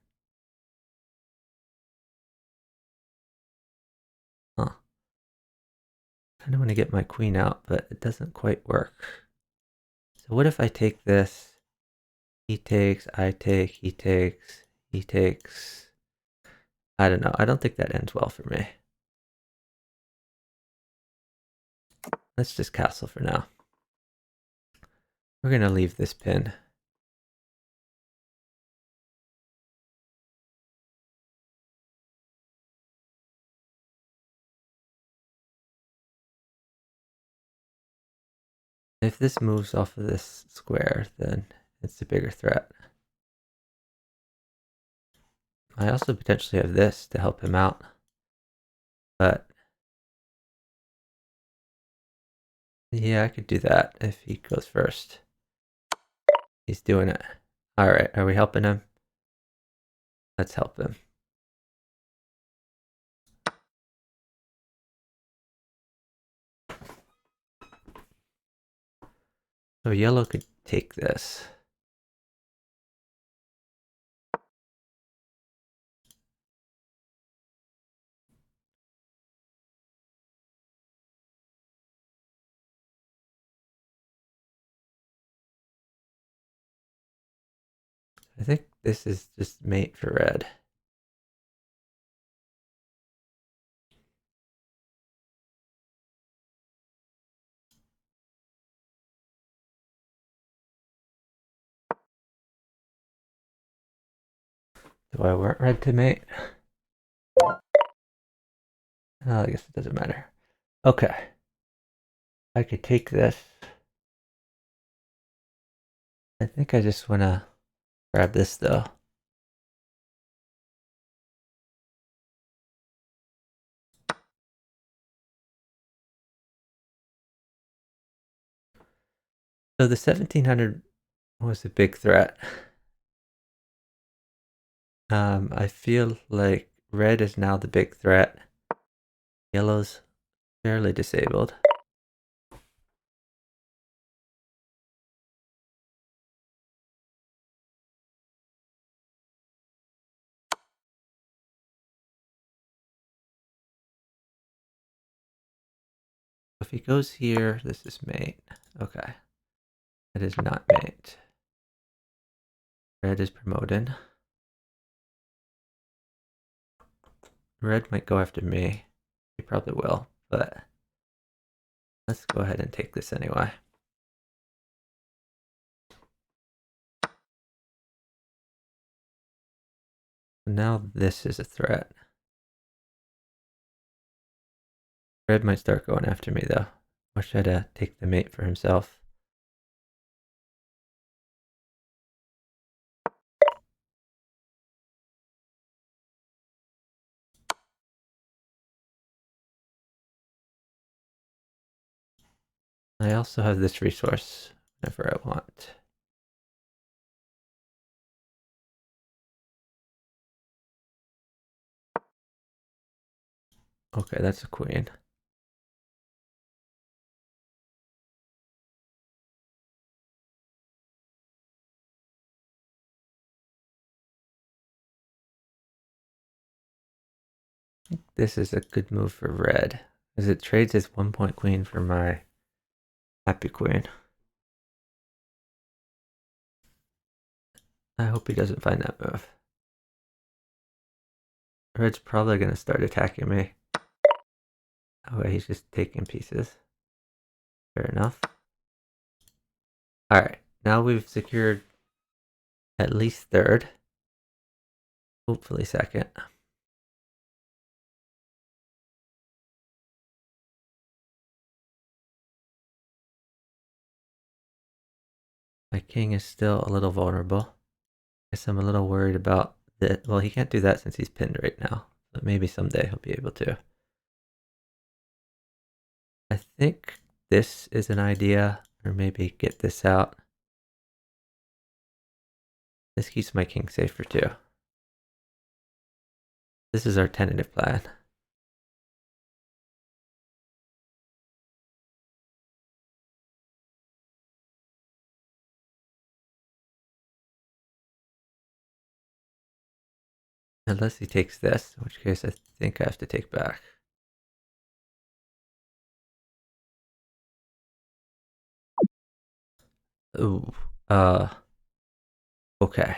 Huh. Kind of want to get my queen out, but it doesn't quite work. So what if I take this He takes, I take, he takes, he takes. I don't know. I don't think that ends well for me. Let's just castle for now. We're going to leave this pin. If this moves off of this square, then it's a bigger threat. I also potentially have this to help him out. But yeah, I could do that if he goes first. He's doing it. All right, are we helping him? Let's help him. So yellow could take this. I think this is just mate for red. Do I want red to mate? Oh, I guess it doesn't matter. Okay. I could take this. I think I just want to grab this though. So the 1700 was a big threat. I feel like red is now the big threat. Yellow's fairly disabled. If he goes here, this is mate. Okay. That is not mate. Red is promoted. Red might go after me. He probably will, but let's go ahead and take this anyway. Now this is a threat. Red might start going after me though. Or should I take the mate for himself? I also have this resource whenever I want. Okay, that's a queen. This is a good move for red, as it trades his 1-point queen for my happy queen. I hope he doesn't find that move. Red's probably going to start attacking me. Oh, he's just taking pieces. Fair enough. Alright, now we've secured at least third. Hopefully second. My king is still a little vulnerable. Guess I'm a little worried about that. Well, he can't do that since he's pinned right now. But maybe someday he'll be able to. I think this is an idea, or maybe get this out. This keeps my king safer too. This is our tentative plan. Unless he takes this, in which case I think I have to take back. Ooh, Okay.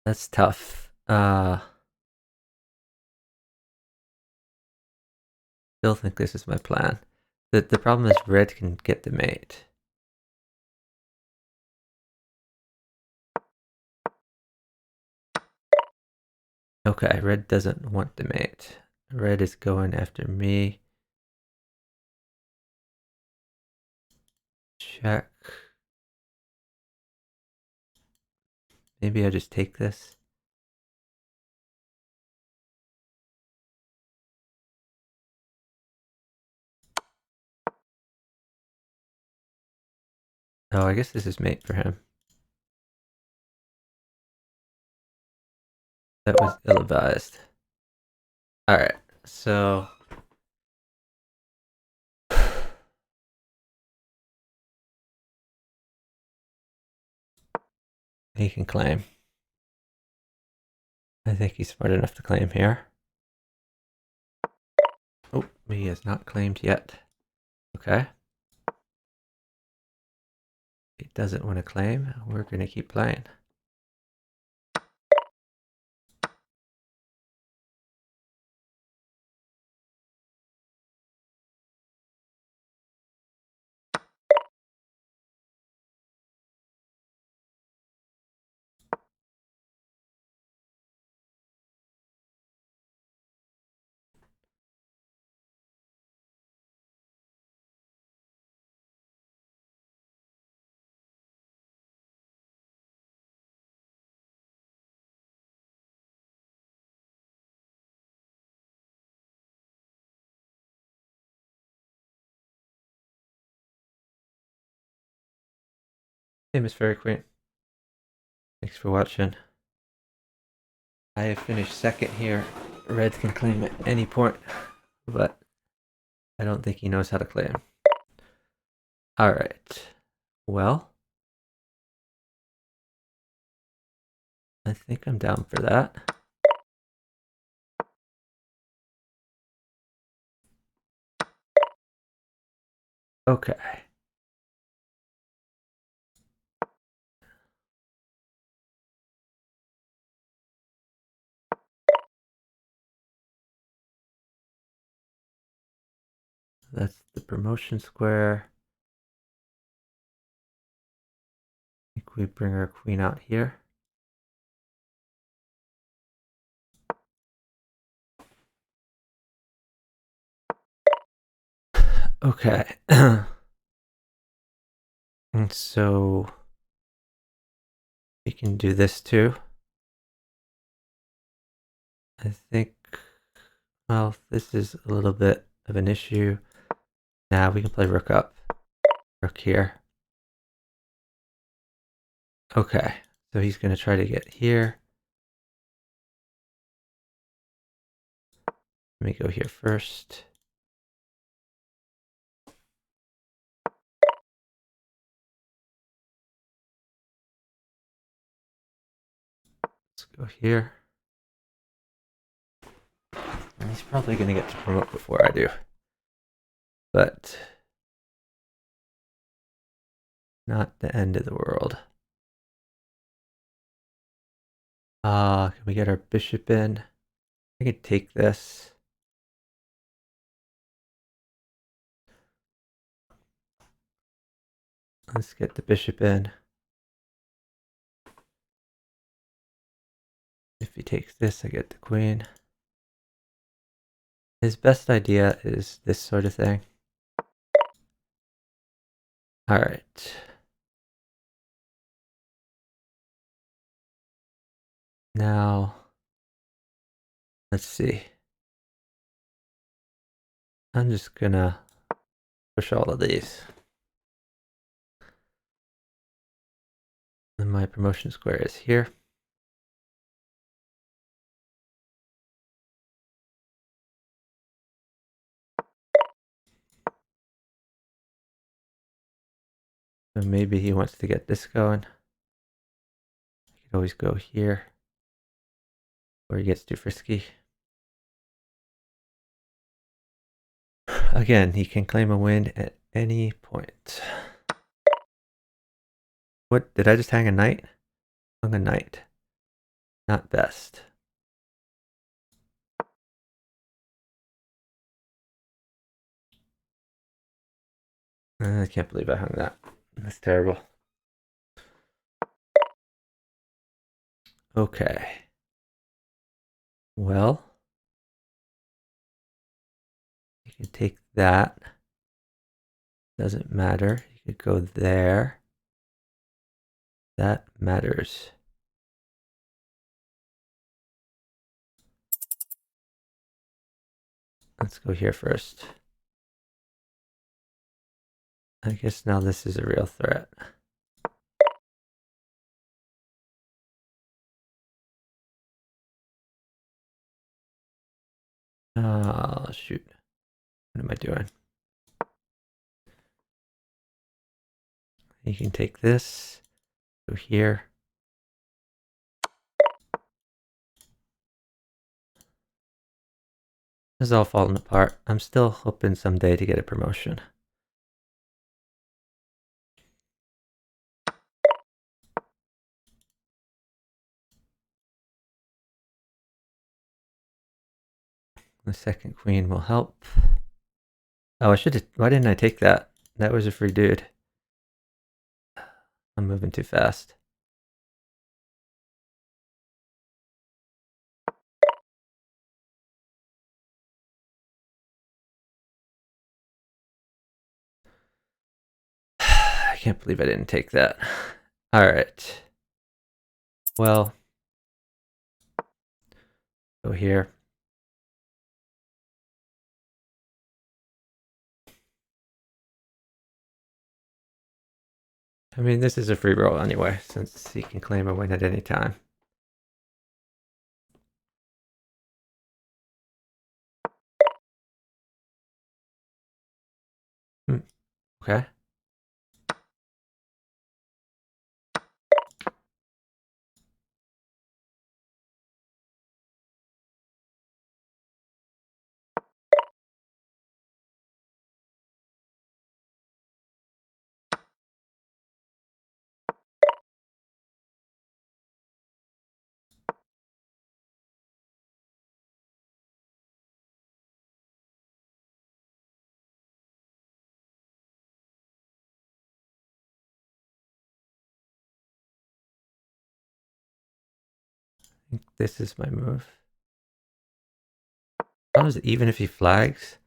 That's tough. Still think this is my plan. The problem is red can get the mate. Okay, red doesn't want the mate. Red is going after me. Check. Maybe I just take this. Oh, I guess this is mate for him. That was ill-advised. Alright, so... he can claim. I think he's smart enough to claim here. Oh, he has not claimed yet. Okay. He doesn't want to claim. We're going to keep playing. Hey, Miss Fairy Queen. Thanks for watching. I have finished second here. Red can claim at any point, but I don't think he knows how to claim. Alright. Well, I think I'm down for that. Okay. That's the promotion square. I think we bring our queen out here. Okay. And so we can do this too. I think, well, this is a little bit of an issue. Now we can play rook up, rook here. Okay, so he's going to try to get here. Let me go here first. Let's go here. And he's probably going to get to promote before I do. But not the end of the world. Can we get our bishop in? I could take this. Let's get the bishop in. If he takes this, I get the queen. His best idea is this sort of thing. All right. Now, let's see. I'm just gonna push all of these. And my promotion square is here. So maybe he wants to get this going. He could always go here, or he gets too frisky. Again, he can claim a win at any point. What, did I just hang a knight? Hung a knight. Not best. I can't believe I hung that. That's terrible. Okay. Well, you can take that. Doesn't matter. You could go there. That matters. Let's go here first. I guess now this is a real threat. Oh, shoot. What am I doing? You can take this, go here. This is all falling apart. I'm still hoping someday to get a promotion. The second queen will help. Oh, I should have. Why didn't I take that? That was a free dude. I'm moving too fast. I can't believe I didn't take that. All right. Well, go here. I mean, this is a free roll anyway, since he can claim a win at any time. Okay. I think this is my move. How is it even if he flags?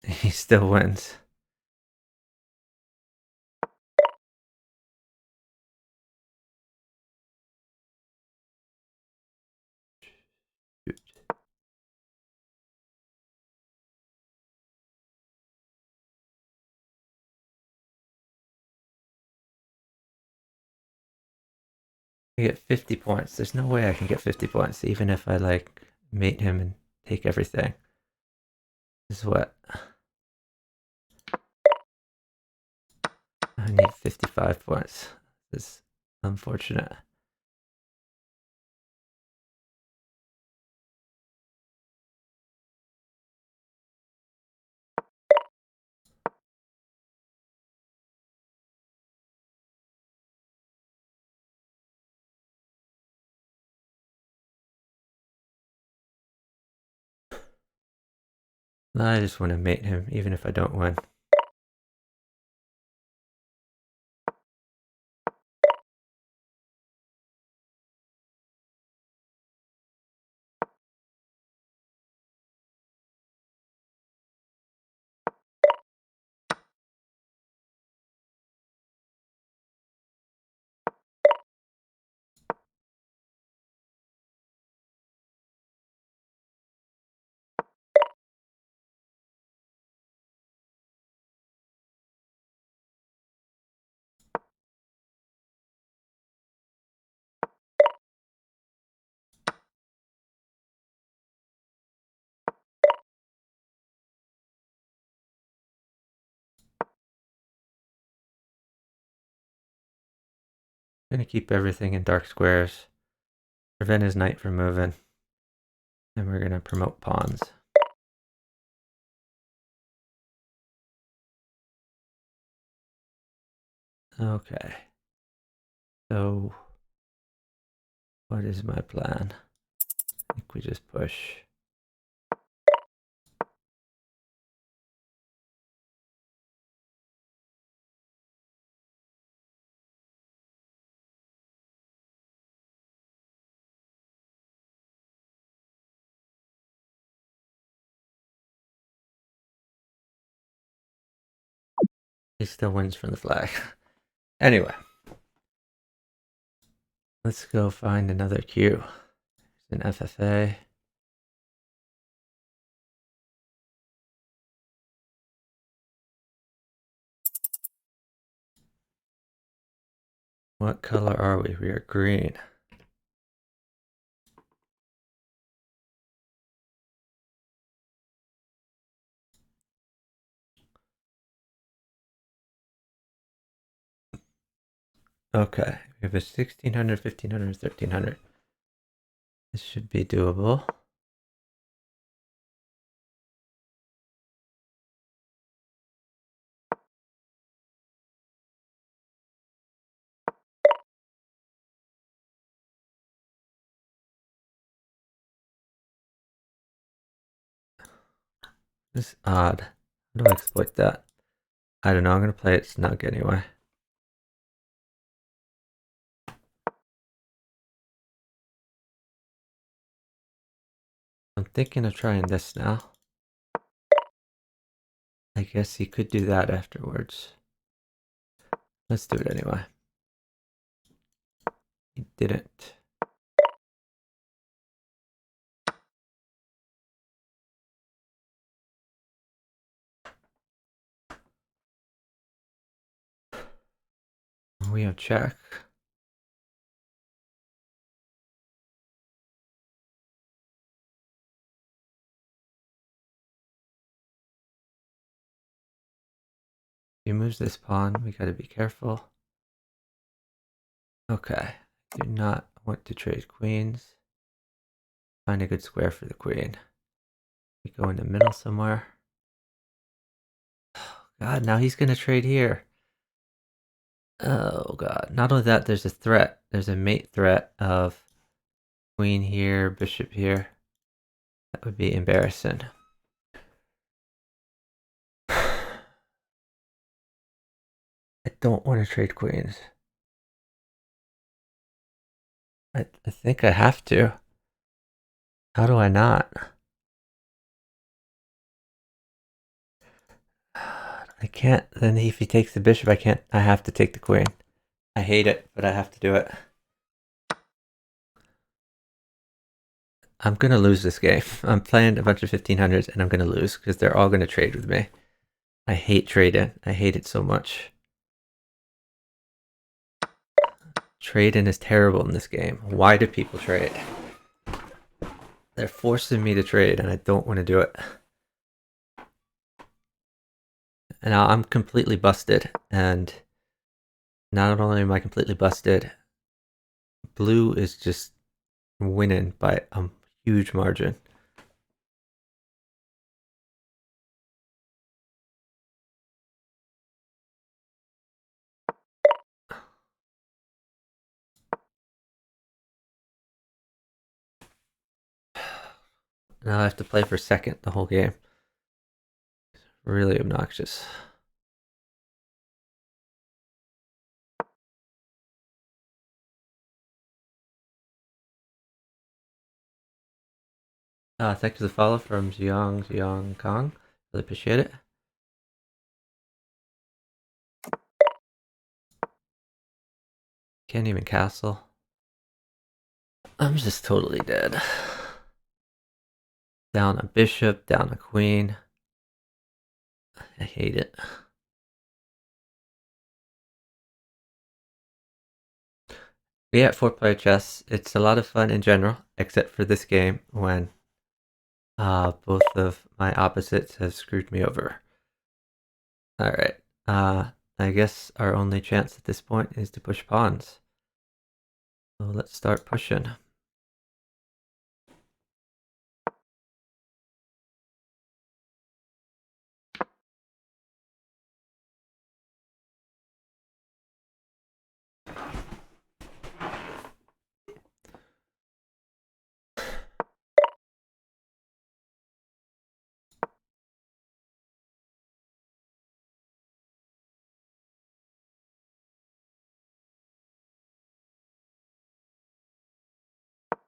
He still wins. I get 50 points. There's no way I can get 50 points, even if I like mate him and take everything. This is what I need 55 points. This is unfortunate. I just want to mate him, even if I don't win. I'm gonna keep everything in dark squares, prevent his knight from moving, and we're gonna promote pawns. Okay. So, what is my plan? I think we just push. He still wins from the flag. Anyway, let's go find another cue. There's an FFA. What color are we? We are green. Okay, we have a 1600, 1500, 1300. This should be doable. This is odd. How do I exploit that? I don't know. I'm going to play it snug anyway. I'm thinking of trying this now. I guess he could do that afterwards. Let's do it anyway. He didn't. We have check. He moves this pawn. We gotta be careful. Okay. Do not want to trade queens. Find a good square for the queen. We go in the middle somewhere. Oh God, now he's gonna trade here. Oh God. Not only that, there's a threat. There's a mate threat of queen here, bishop here. That would be embarrassing. I don't want to trade queens. I think I have to. How do I not? I can't. Then if he takes the bishop, I can't. I have to take the queen. I hate it, but I have to do it. I'm gonna lose this game. I'm playing a bunch of 1500s and I'm gonna lose because they're all gonna trade with me. I hate trading. I hate it so much. Trading is terrible in this game. Why do people trade? They're forcing me to trade and I don't want to do it. And now I'm completely busted. And not only am I completely busted, blue is just winning by a huge margin. Now I have to play for second the whole game. Really obnoxious. Thanks for the follow from Jiang Kong. Really appreciate it. Can't even castle. I'm just totally dead. Down a bishop, down a queen. I hate it. Yeah, 4-player chess. It's a lot of fun in general, except for this game when both of my opposites have screwed me over. Alright. I guess our only chance at this point is to push pawns. So let's start pushing.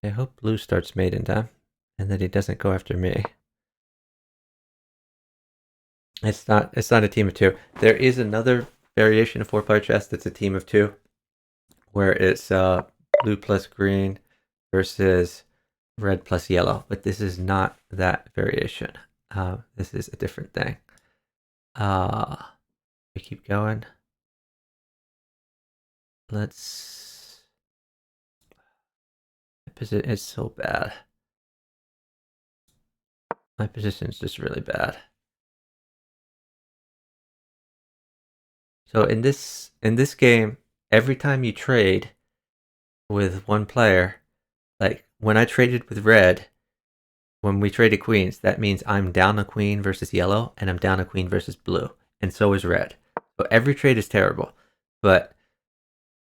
I hope blue starts mating them and that he doesn't go after me. It's not a team of two. There is another variation of 4-player chess that's a team of two, where it's blue plus green versus red plus yellow, but this is not that variation. This is a different thing. We keep going. Let's. My position is so bad. My position is just really bad. So in this game, every time you trade with one player, like when I traded with red, when we traded queens, that means I'm down a queen versus yellow, and I'm down a queen versus blue, and so is red. So every trade is terrible, but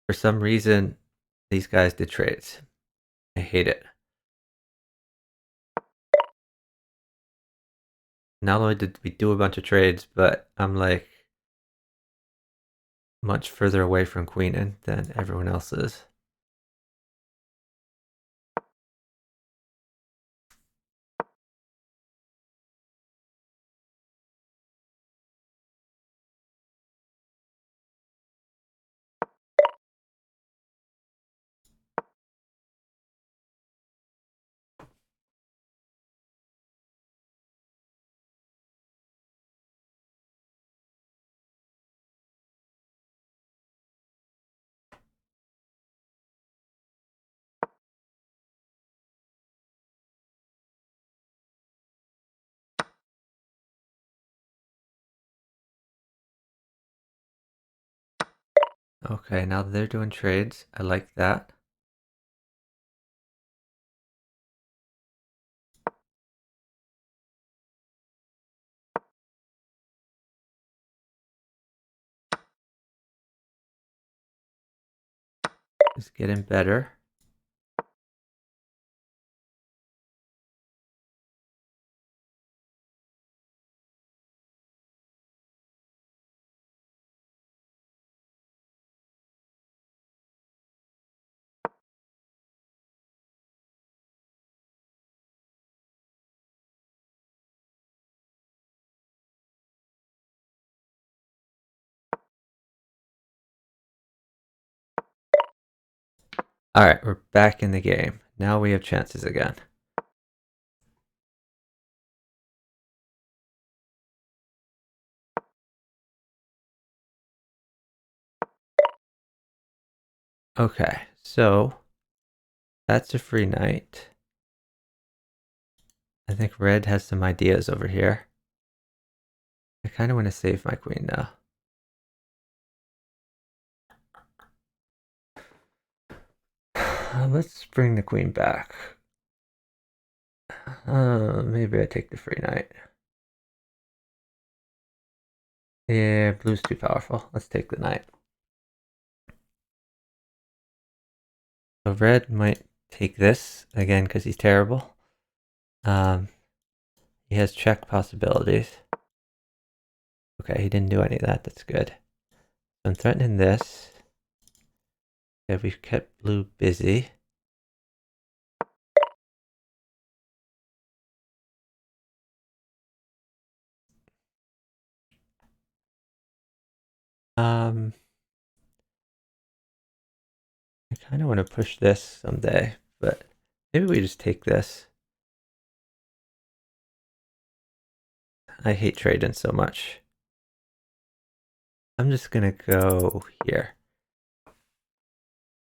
for some reason, these guys did trades. I hate it. Not only did we do a bunch of trades, but I'm like much further away from queening than everyone else is. Okay, now they're doing trades. I like that. It's getting better. All right, we're back in the game. Now we have chances again. Okay, so that's a free knight. I think red has some ideas over here. I kind of want to save my queen now. Let's bring the queen back. Maybe I take the free knight. Yeah, blue's too powerful. Let's take the knight. So red might take this again because he's terrible. He has check possibilities. Okay, he didn't do any of that. That's good. So I'm threatening this. Okay, we've kept blue busy. I kind of want to push this someday, but maybe we just take this. I hate trading so much. I'm just gonna go here.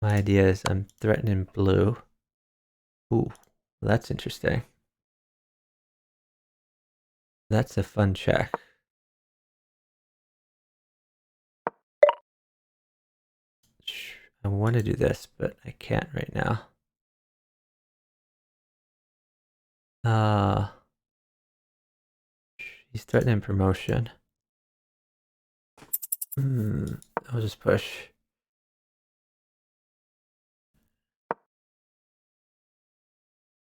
My idea is I'm threatening blue. Ooh, that's interesting. That's a fun check. I want to do this, but I can't right now. He's threatening promotion. I'll just push.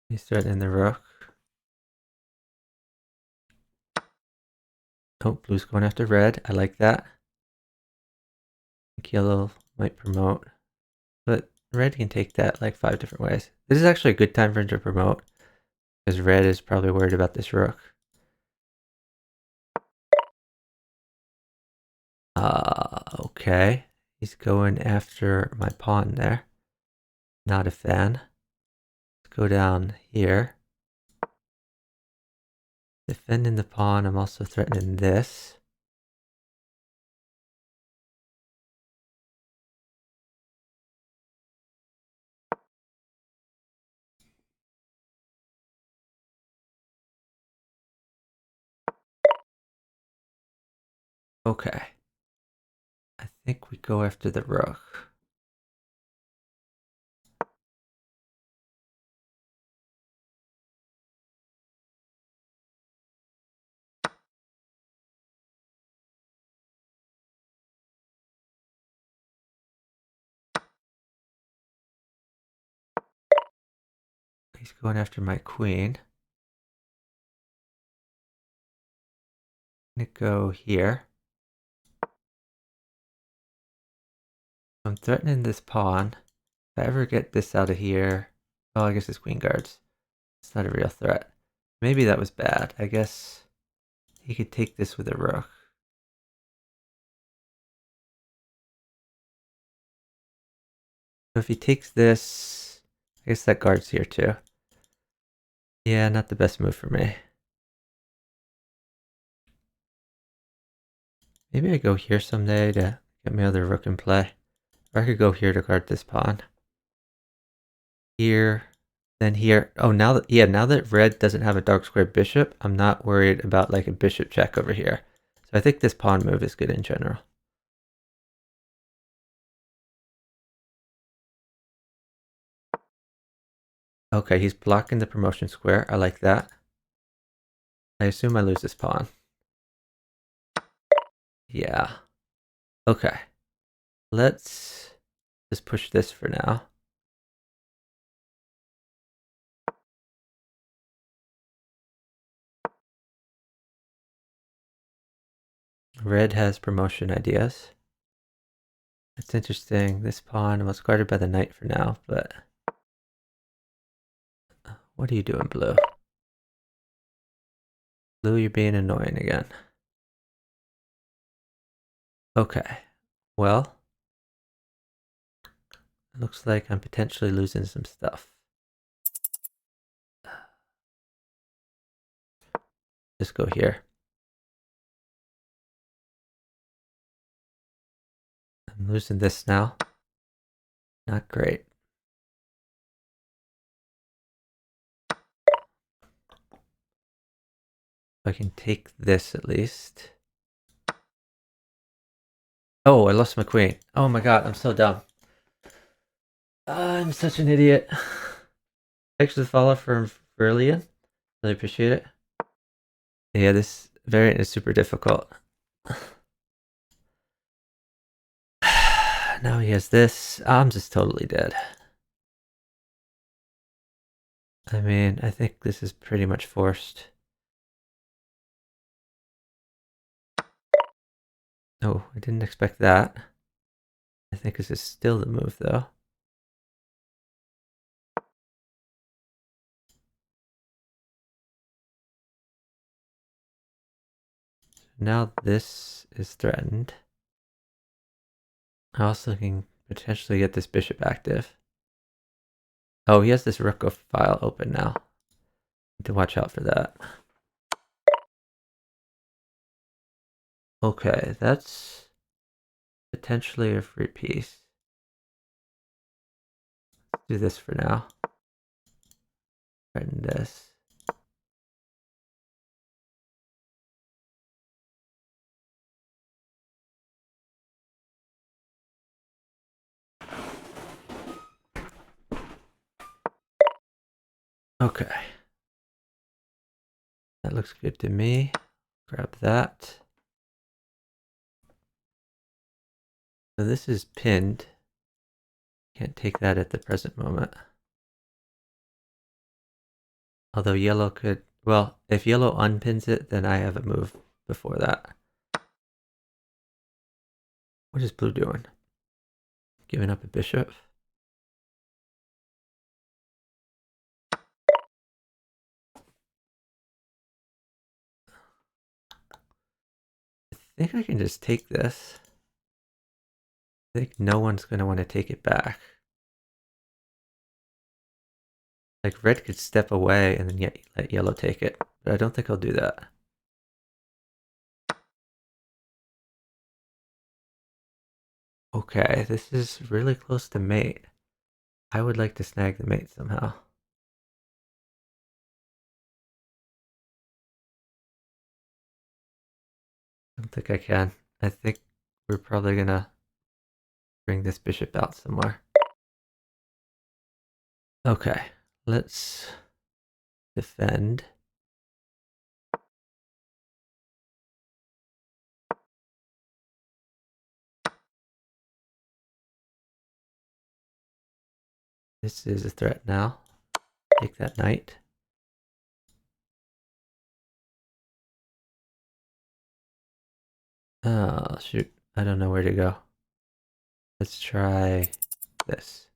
He's threatening the rook. Oh, blue's going after red. I like that. I think yellow might promote, but Red can take that like 5 different ways. This is actually a good time for him to promote, because red is probably worried about this rook. Okay. He's going after my pawn there. Not a fan. Let's go down here. Defending the pawn, I'm also threatening this. Okay. I think we go after the rook. He's going after my queen. I'm gonna go here. I'm threatening this pawn. If I ever get this out of here... Oh, I guess it's queen guards. It's not a real threat. Maybe that was bad. I guess he could take this with a rook. So if he takes this... I guess that guard's here too. Yeah, not the best move for me. Maybe I go here someday to get my other rook in play. Or I could go here to guard this pawn. Here, then here. Oh, now that red doesn't have a dark square bishop, I'm not worried about like a bishop check over here. So I think this pawn move is good in general. Okay, he's blocking the promotion square. I like that. I assume I lose this pawn. Yeah. Okay. Let's just push this for now. Red has promotion ideas. It's interesting. This pawn was guarded by the knight for now, but... What are you doing, blue? Blue, you're being annoying again. Okay. Well... It looks like I'm potentially losing some stuff. Just go here. I'm losing this now. Not great. I can take this at least. Oh, I lost my queen. Oh my god, I'm so dumb. I'm such an idiot. Thanks for the follow from Brilliant. Really appreciate it. Yeah, this variant is super difficult. Now he has this. I'm just totally dead. I mean, I think this is pretty much forced. Oh, I didn't expect that. I think this is still the move, though. Now this is threatened. I also can potentially get this bishop active. Oh, he has this rook file open now. Need to watch out for that. Okay, that's potentially a free piece. Let's do this for now. Threaten this. Okay. That looks good to me. Grab that. So this is pinned. Can't take that at the present moment. Although yellow could... Well, if yellow unpins it, then I have a move before that. What is blue doing? Giving up a bishop? think I can just take this. I think no one's going to want to take it back. Like red could step away and then let yellow take it, but I don't think I'll do that. Okay, this is really close to mate. I would like to snag the mate somehow. I don't think I can. I think we're probably gonna bring this bishop out somewhere. Okay, let's defend. This is a threat now. Take that knight. Oh, shoot. I don't know where to go. Let's try this.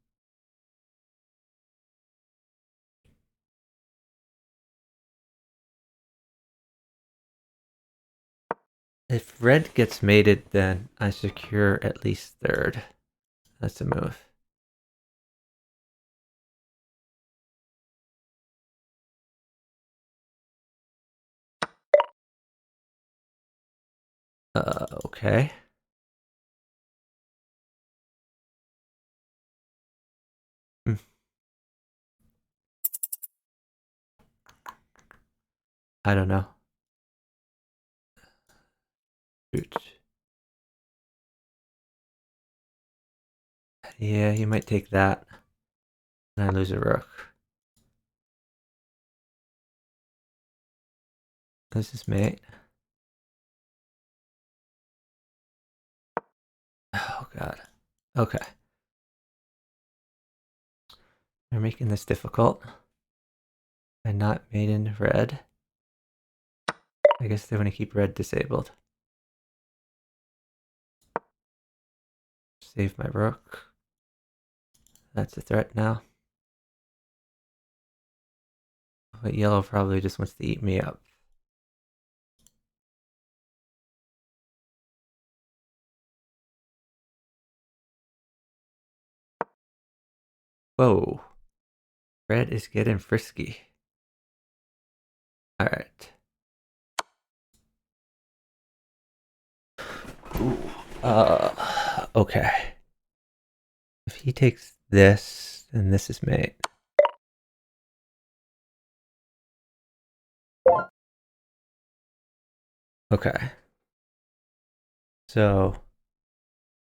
If red gets mated, then I secure at least third. That's a move. Okay. Hmm. I don't know. Shoot. Yeah, he might take that. And I lose a rook. This is mate. Oh, God. Okay. They're making this difficult. And not made in red. I guess they want to keep red disabled. Save my rook. That's a threat now. But yellow probably just wants to eat me up. Whoa. Red is getting frisky. Alright. Okay. If he takes this, then this is mate. Okay. So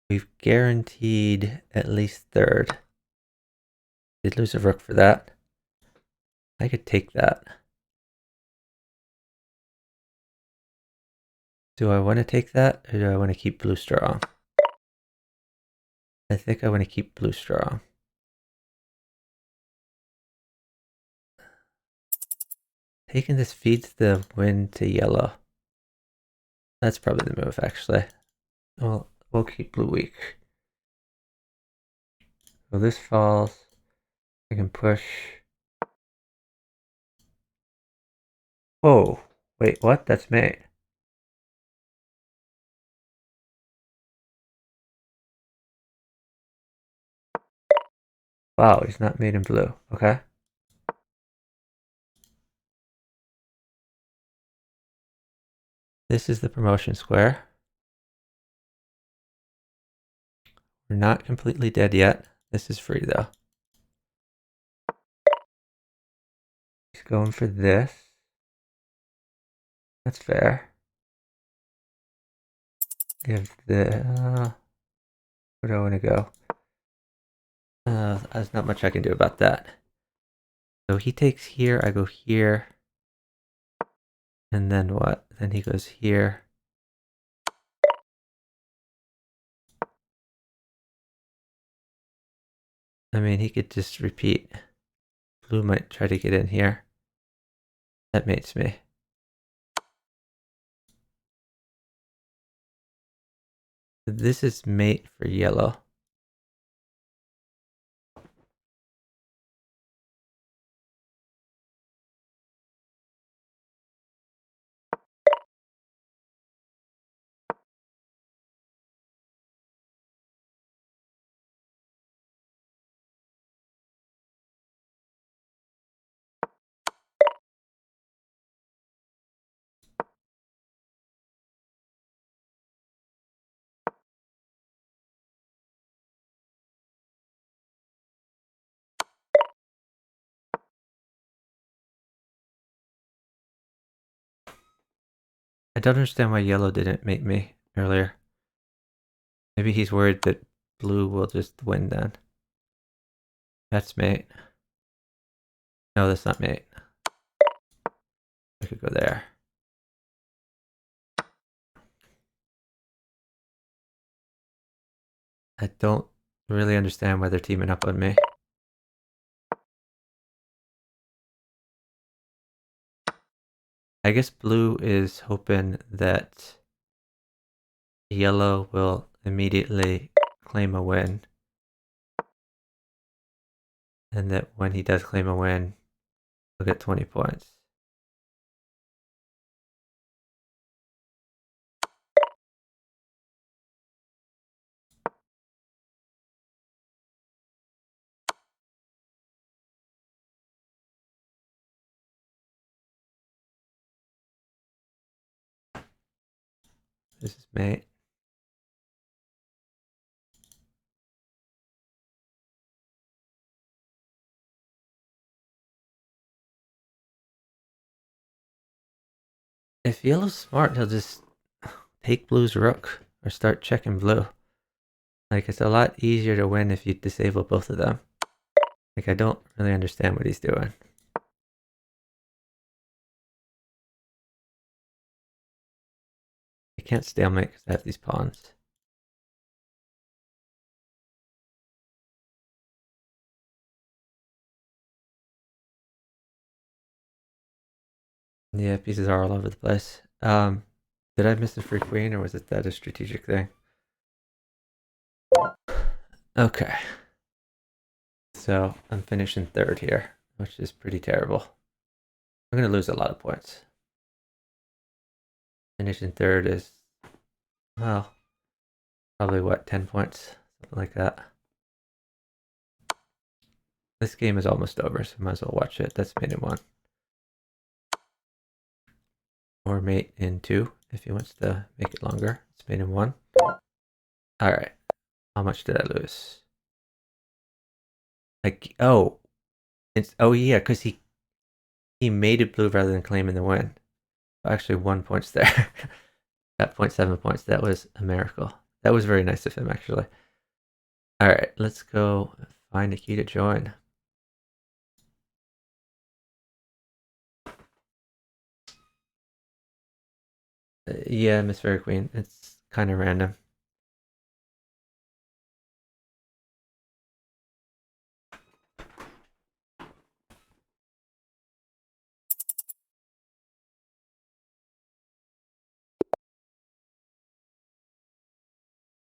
we've guaranteed at least third. Did lose a rook for that. I could take that. Do I want to take that, or do I want to keep blue strong? I think I want to keep blue strong. Taking this feeds the win to yellow. That's probably the move, actually. Well, we'll keep blue weak. So this falls. I can push. Whoa. Wait, what? That's mate. Wow, he's not made in blue. Okay. This is the promotion square. We're not completely dead yet. This is free, though. He's going for this. That's fair. Give the... where do I want to go? There's not much I can do about that. So he takes here, I go here. And then what? Then he goes here. I mean, he could just repeat. Blue might try to get in here. That mates me. This is mate for yellow. I don't understand why yellow didn't mate me earlier. Maybe he's worried that blue will just win then. That's mate. No, that's not mate. I could go there. I don't really understand why they're teaming up on me. I guess blue is hoping that yellow will immediately claim a win. And that when he does claim a win, he'll get 20 points. This is mate. If yellow's smart, he'll just take blue's rook or start checking blue. Like, it's a lot easier to win if you disable both of them. Like, I don't really understand what he's doing. I can't stalemate because I have these pawns. Yeah, pieces are all over the place. Did I miss the free queen, or was it that a strategic thing? Okay. So I'm finishing third here, which is pretty terrible. I'm gonna lose a lot of points. Finishing third is, well, probably what, 10 points? Something like that. This game is almost over, so might as well watch it. That's mate in 1. Or mate in 2, if he wants to make it longer. It's mate in 1. Alright. How much did I lose? Like, oh. Oh yeah, because he mated blue rather than claiming the win. Actually, 1 point there. Got 0.7 points. That was a miracle. That was very nice of him, actually. Alright, let's go find a key to join. Yeah, Miss Fairy Queen. It's kind of random.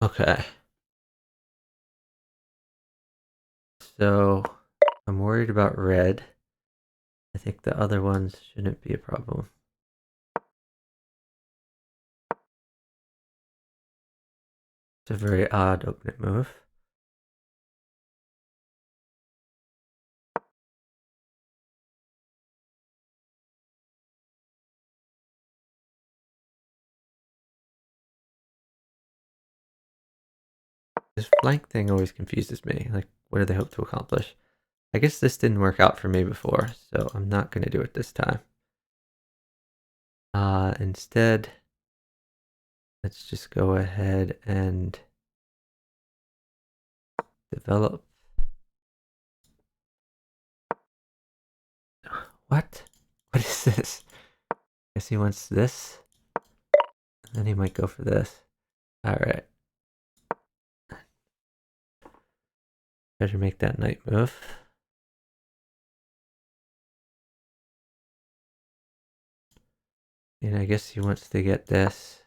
Okay. So, I'm worried about red. I think the other ones shouldn't be a problem. It's a very odd opening move. This flank thing always confuses me. Like, what do they hope to accomplish? I guess this didn't work out for me before, so I'm not going to do it this time. Instead, let's just go ahead and develop. What? What is this? Guess he wants this. And then he might go for this. Alright. Better make that knight move. And I guess he wants to get this.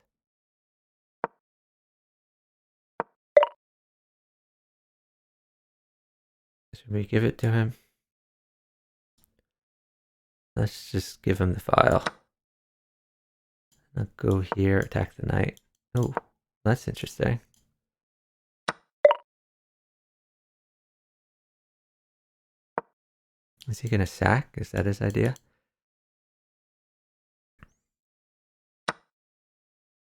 Should we give it to him? Let's just give him the file. I'll go here, attack the knight. Oh, that's interesting. Is he gonna sack? Is that his idea?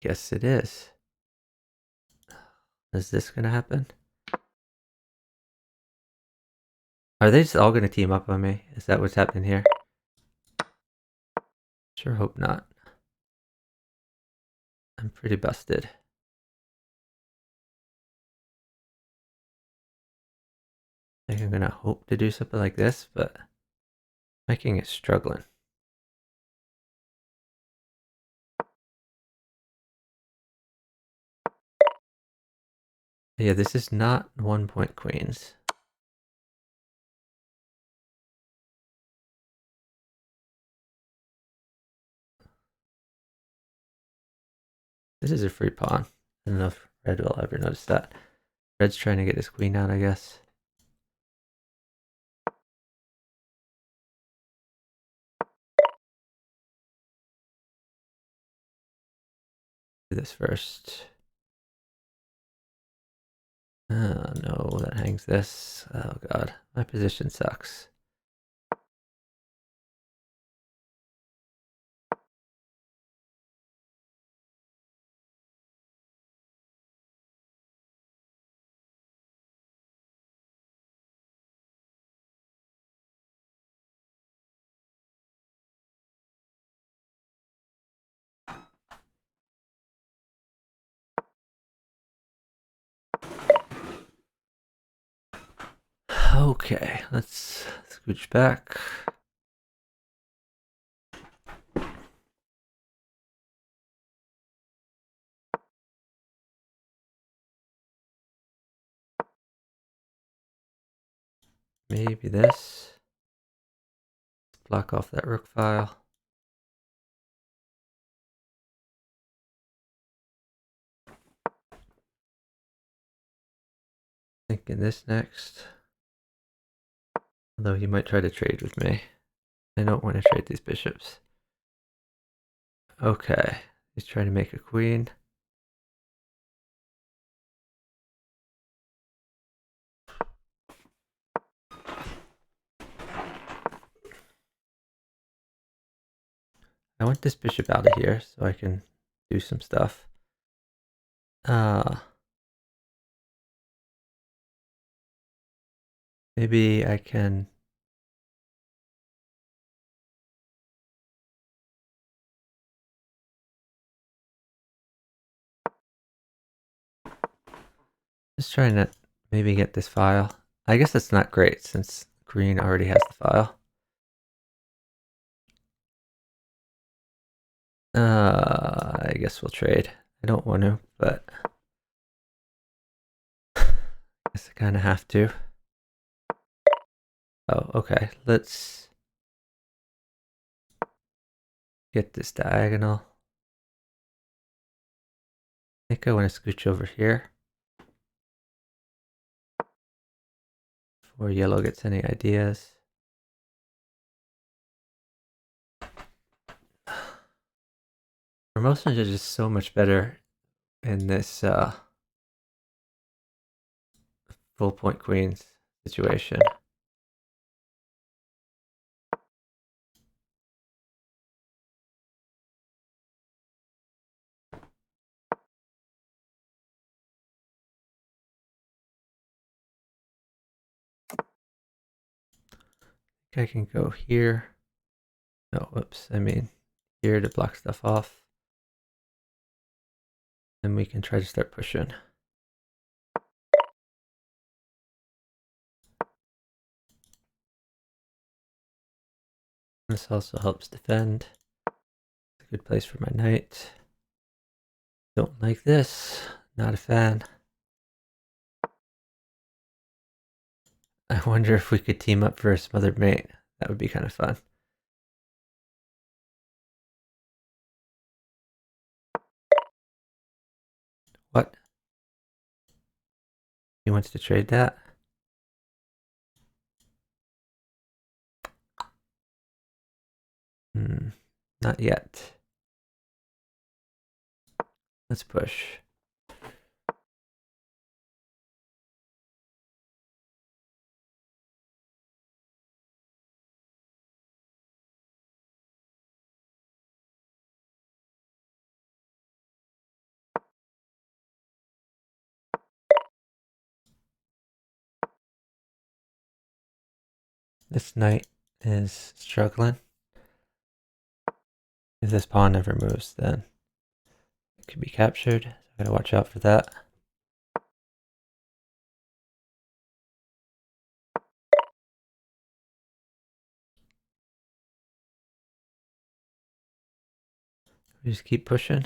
Yes, it is. Is this gonna happen? Are they just all gonna team up on me? Is that what's happening here? Sure hope not. I'm pretty busted. I think I'm gonna hope to do something like this, but my king is struggling. Yeah, this is not 1-point queens. This is a free pawn. I don't know if red will ever notice that. Red's trying to get his queen out, I guess. Do this first. Oh no, that hangs this. Oh god, my position sucks. Okay, let's scooch back. Maybe this. Block off that rook file. Thinking this next. Although he might try to trade with me. I don't want to trade these bishops. Okay, he's trying to make a queen. I want this bishop out of here so I can do some stuff. Maybe I can just trying to maybe get this file. I guess that's not great since green already has the file. I guess we'll trade. I don't want to, but I guess I kind of have to. Oh, okay. Let's get this diagonal. I think I want to scooch over here before yellow gets any ideas. Promotions are just so much better in this full point queens situation. I can go here. No, whoops. I mean here to block stuff off. And we can try to start pushing. This also helps defend. It's a good place for my knight. Don't like this. Not a fan. I wonder if we could team up for a smothered mate. That would be kind of fun. What? He wants to trade that? Not yet. Let's push. This knight is struggling. If this pawn never moves, then It can be captured, so I gotta watch out for that. We just keep pushing.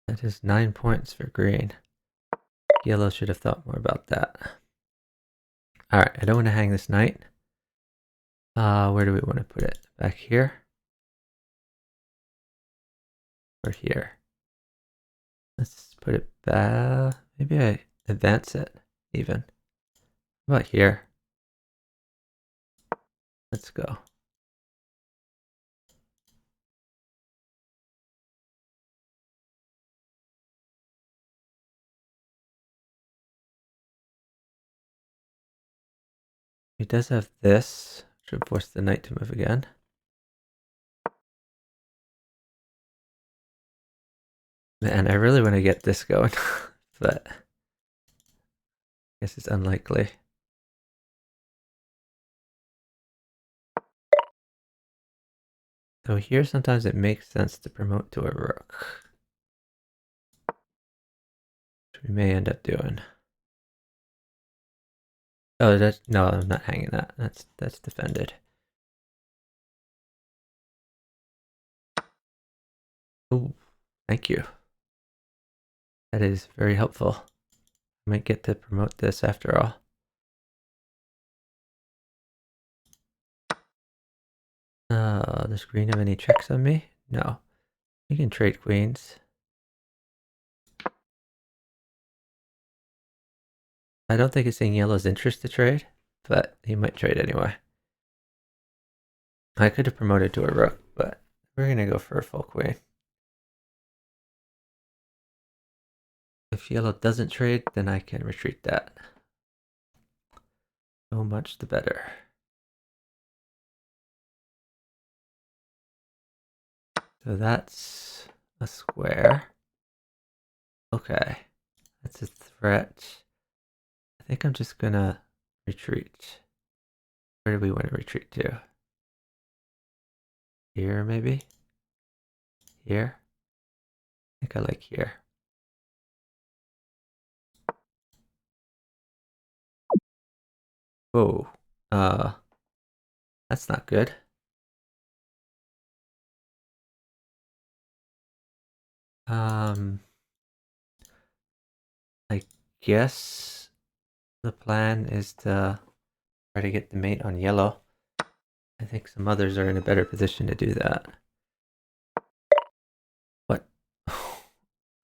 That is 9 points for green. Yellow should have thought more about that. Alright, I don't want to hang this knight. Where do we want to put it? Back here? Or here? Let's put it back. Maybe I advance it even. How about here? Let's go. He does have this. Should force the knight to move again. Man, I really want to get this going, but I guess it's unlikely. So here sometimes it makes sense to promote to a rook, which we may end up doing. Oh, no, I'm not hanging that. That's defended. Oh, thank you. That is very helpful. I might get to promote this after all. Does green have any checks on me? No. We can trade queens. I don't think it's in yellow's interest to trade, but he might trade anyway. I could have promoted to a rook, but we're going to go for a full queen. If yellow doesn't trade, then I can retreat that. So much the better. So that's a square. Okay, that's a threat. I think I'm just gonna retreat. Where do we want to retreat to? Here, maybe? Here? I think I like here. Whoa. That's not good. I guess the plan is to try to get the mate on yellow. I think some others are in a better position to do that. What?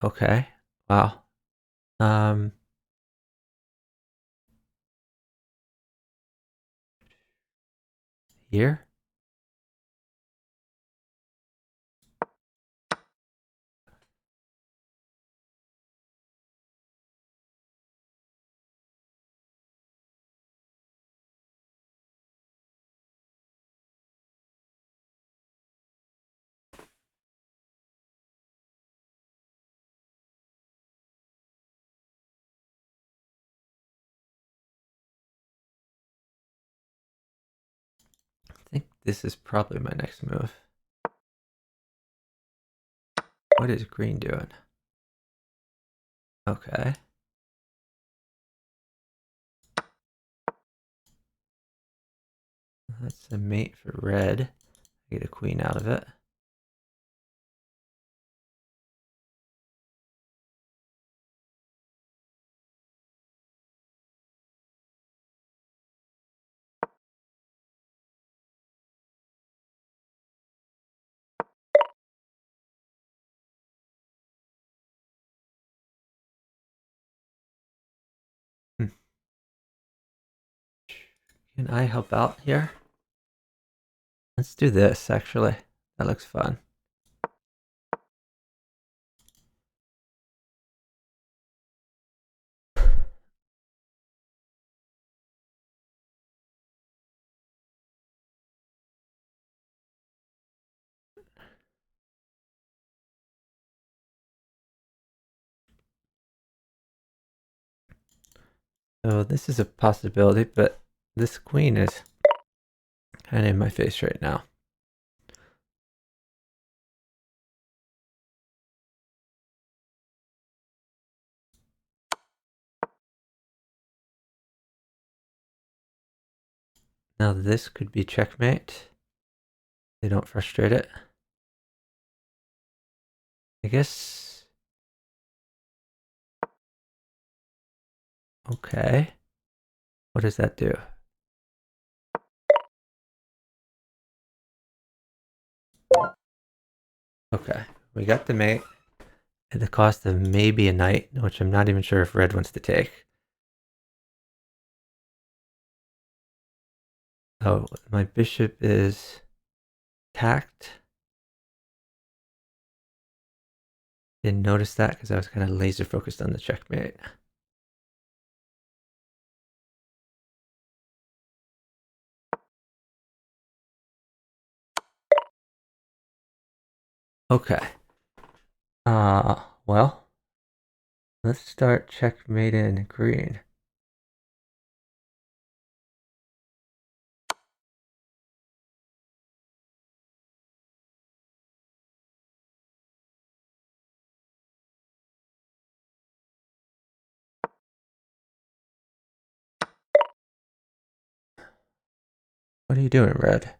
Okay. Wow. Here? I think this is probably my next move. What is green doing? Okay. That's a mate for red. I get a queen out of it. Can I help out here? Let's do this, actually. That looks fun. So this is a possibility, but this queen is kind of in my face right now. Now this could be checkmate. They don't frustrate it. I guess. Okay. What does that do? Okay. We got the mate at the cost of maybe a knight, which I'm not even sure if red wants to take. Oh, my bishop is tacked. Didn't notice that because I was kind of laser focused on the checkmate. Okay. Well, let's start checkmate in green. What are you doing, red?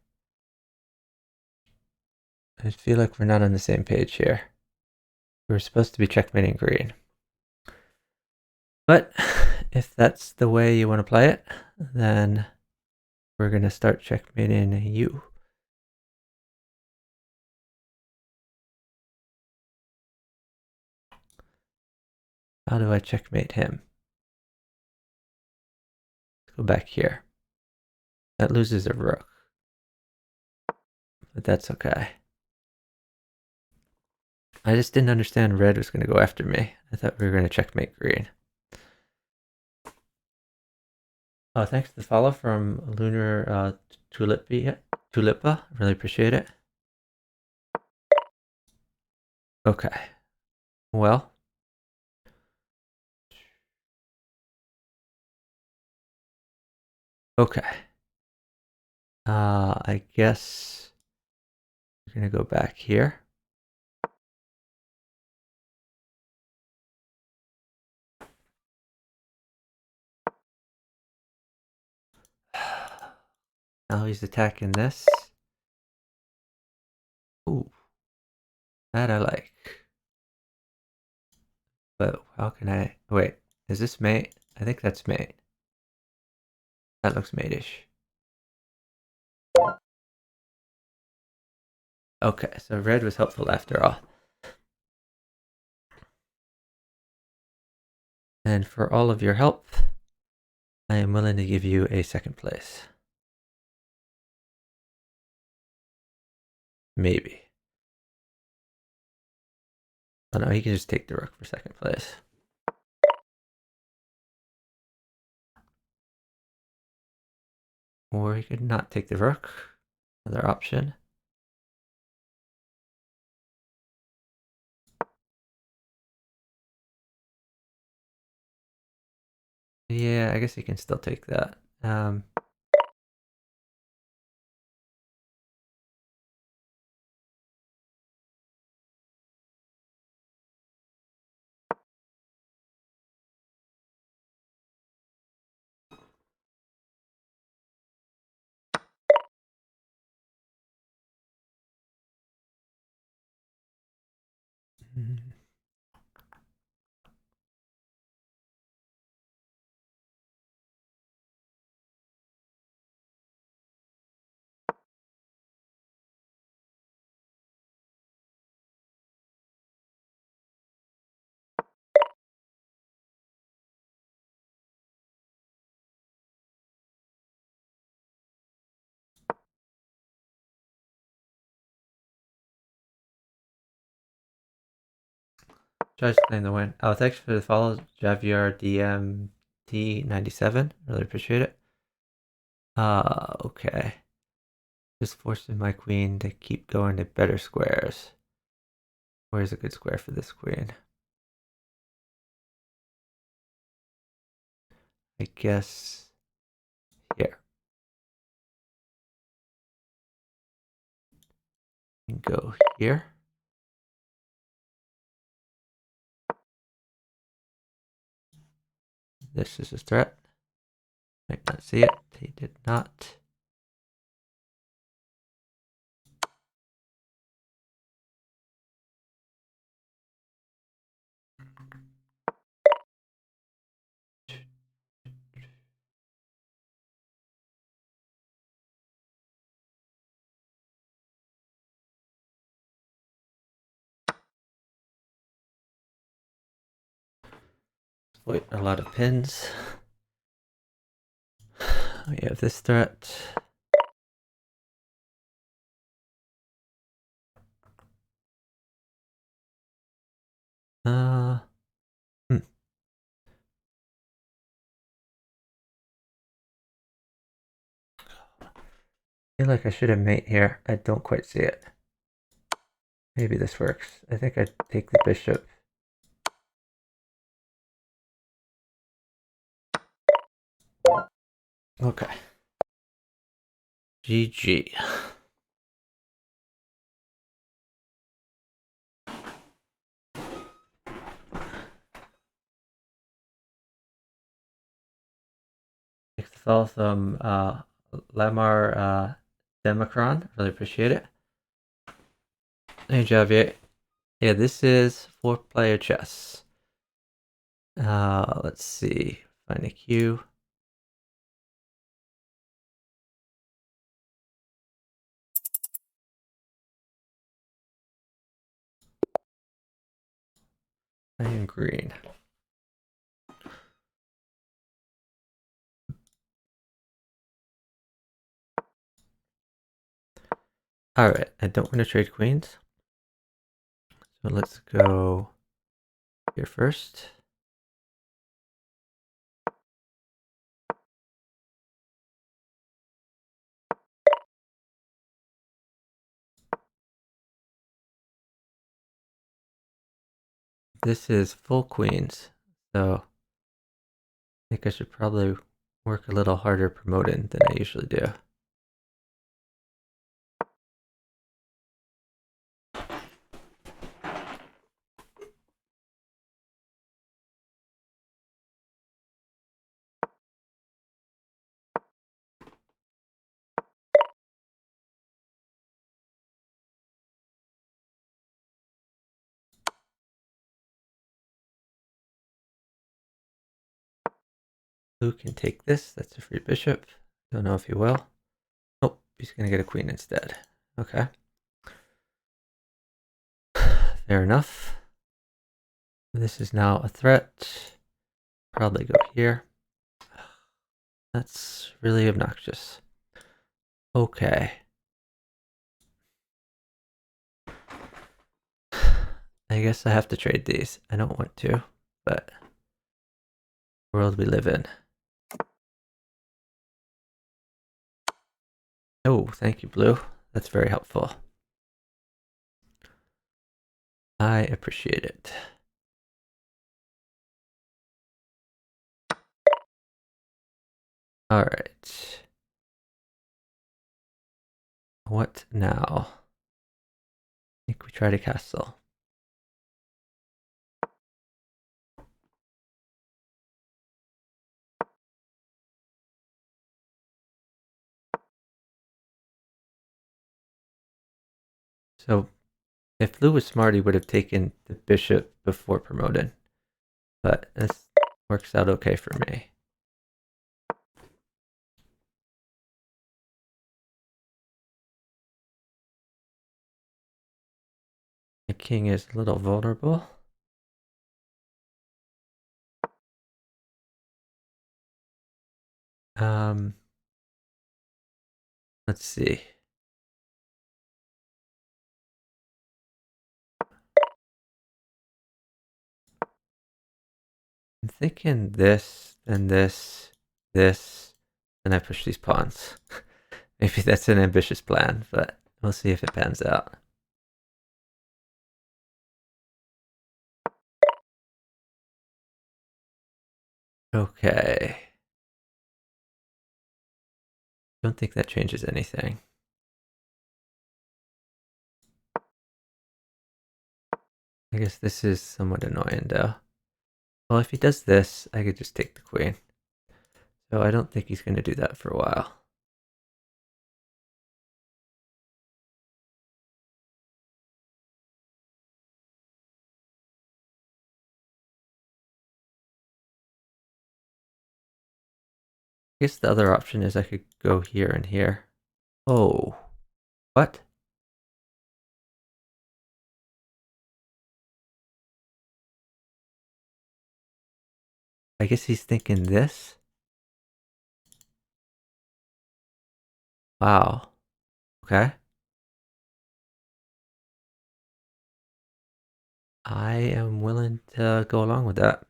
I feel like we're not on the same page here. We're supposed to be checkmating green. But if that's the way you want to play it, then we're going to start checkmating you. How do I checkmate him? Let's go back here. That loses a rook. But that's okay. I just didn't understand red was going to go after me. I thought we were going to checkmate green. Oh, thanks for the follow from Lunar Tulipa. Really appreciate it. Okay. Well. Okay. I guess we're going to go back here. Now he's attacking this. Ooh. That I like. But how can I... Wait, is this mate? I think that's mate. That looks mate-ish. Okay, so red was helpful after all. And for all of your help, I am willing to give you a second place. Maybe. Oh no, he can just take the rook for second place. Or he could not take the rook. Another option. Yeah, I guess he can still take that. Judge claim the win. Oh, thanks for the follow, Javier DMT97. Really appreciate it. Okay. Just forcing my queen to keep going to better squares. Where's a good square for this queen? I guess here. And go here. This is a threat. Might not see it. He did not. Exploit a lot of pins. We have this threat. I feel like I should have mate here. I don't quite see it. Maybe this works. I think I'd take the bishop. Okay. GG. Thanks to follow from Lamar Democron. Really appreciate it. Hey Javier. Yeah, this is 4-player chess. Let's see. Find a cue. I am green. Alright, I don't want to trade queens. So let's go here first. This is full queens, so I think I should probably work a little harder promoting than I usually do. Blue can take this. That's a free bishop. Don't know if he will. Oh, he's going to get a queen instead. Okay. Fair enough. This is now a threat. Probably go here. That's really obnoxious. Okay. I guess I have to trade these. I don't want to, but the world we live in. Oh, thank you, Blue. That's very helpful. I appreciate it. All right. What now? I think we try to castle. So if Blue was smart, he would have taken the bishop before promoting. But this works out okay for me. The king is a little vulnerable. Let's see. I'm thinking this, and this, and I push these pawns. Maybe that's an ambitious plan, but we'll see if it pans out. Okay. Don't think that changes anything. I guess this is somewhat annoying though. Well, if he does this, I could just take the queen. So I don't think he's going to do that for a while. I guess the other option is I could go here and here. Oh, what? I guess he's thinking this? Wow. Okay. I am willing to go along with that.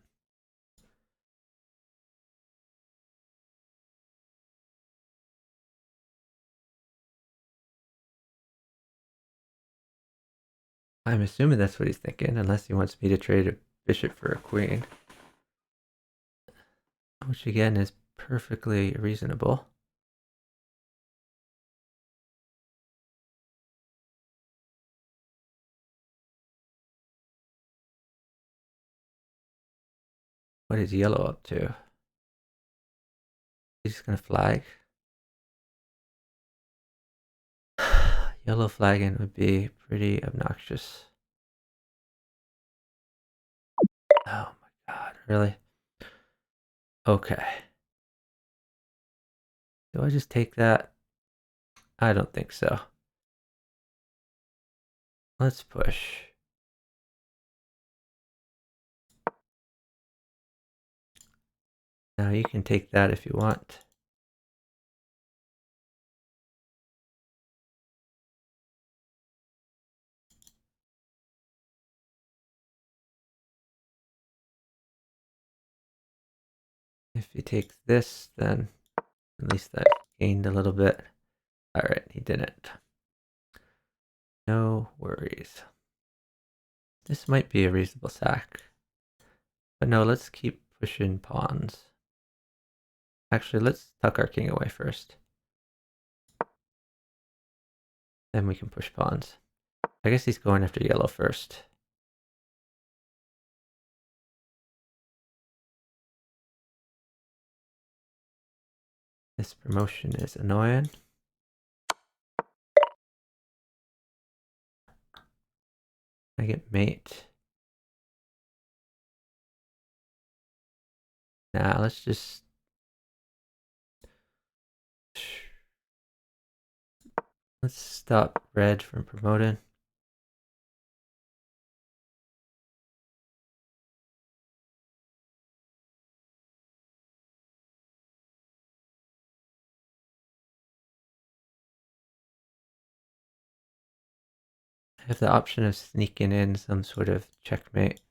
I'm assuming that's what he's thinking, unless he wants me to trade a bishop for a queen. Which again is perfectly reasonable. What is yellow up to? He's just gonna flag. Yellow flagging would be pretty obnoxious. Oh my god, really? Okay. Do I just take that? I don't think so. Let's push. Now you can take that if you want. If he takes this, then at least I've gained a little bit. Alright, he didn't. No worries. This might be a reasonable sack. But no, let's keep pushing pawns. Actually, let's tuck our king away first. Then we can push pawns. I guess he's going after yellow first. This promotion is annoying. I get mate. Nah, let's just... Let's stop red from promoting. I have the option of sneaking in some sort of checkmate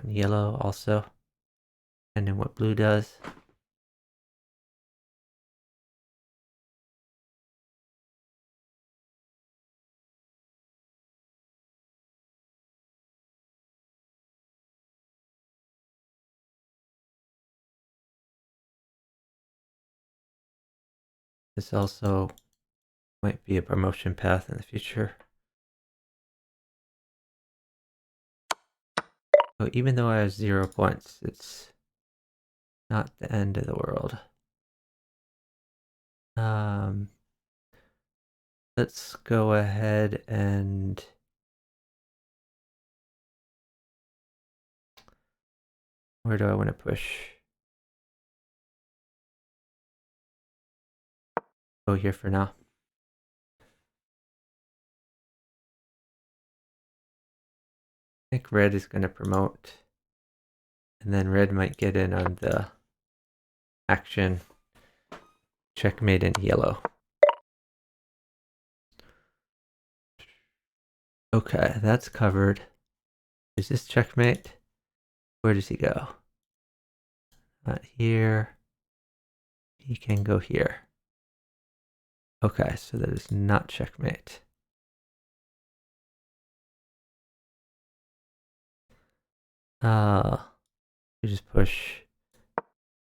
on yellow also, and then what blue does. This also might be a promotion path in the future. So even though I have 0 points, it's not the end of the world. Let's go ahead and where do I want to push? Go here for now. I think red is going to promote, and then red might get in on the action. Checkmate in yellow. Okay, that's covered. Is this checkmate? Where does he go? Not here. He can go here. Okay, so that is not checkmate. We just push.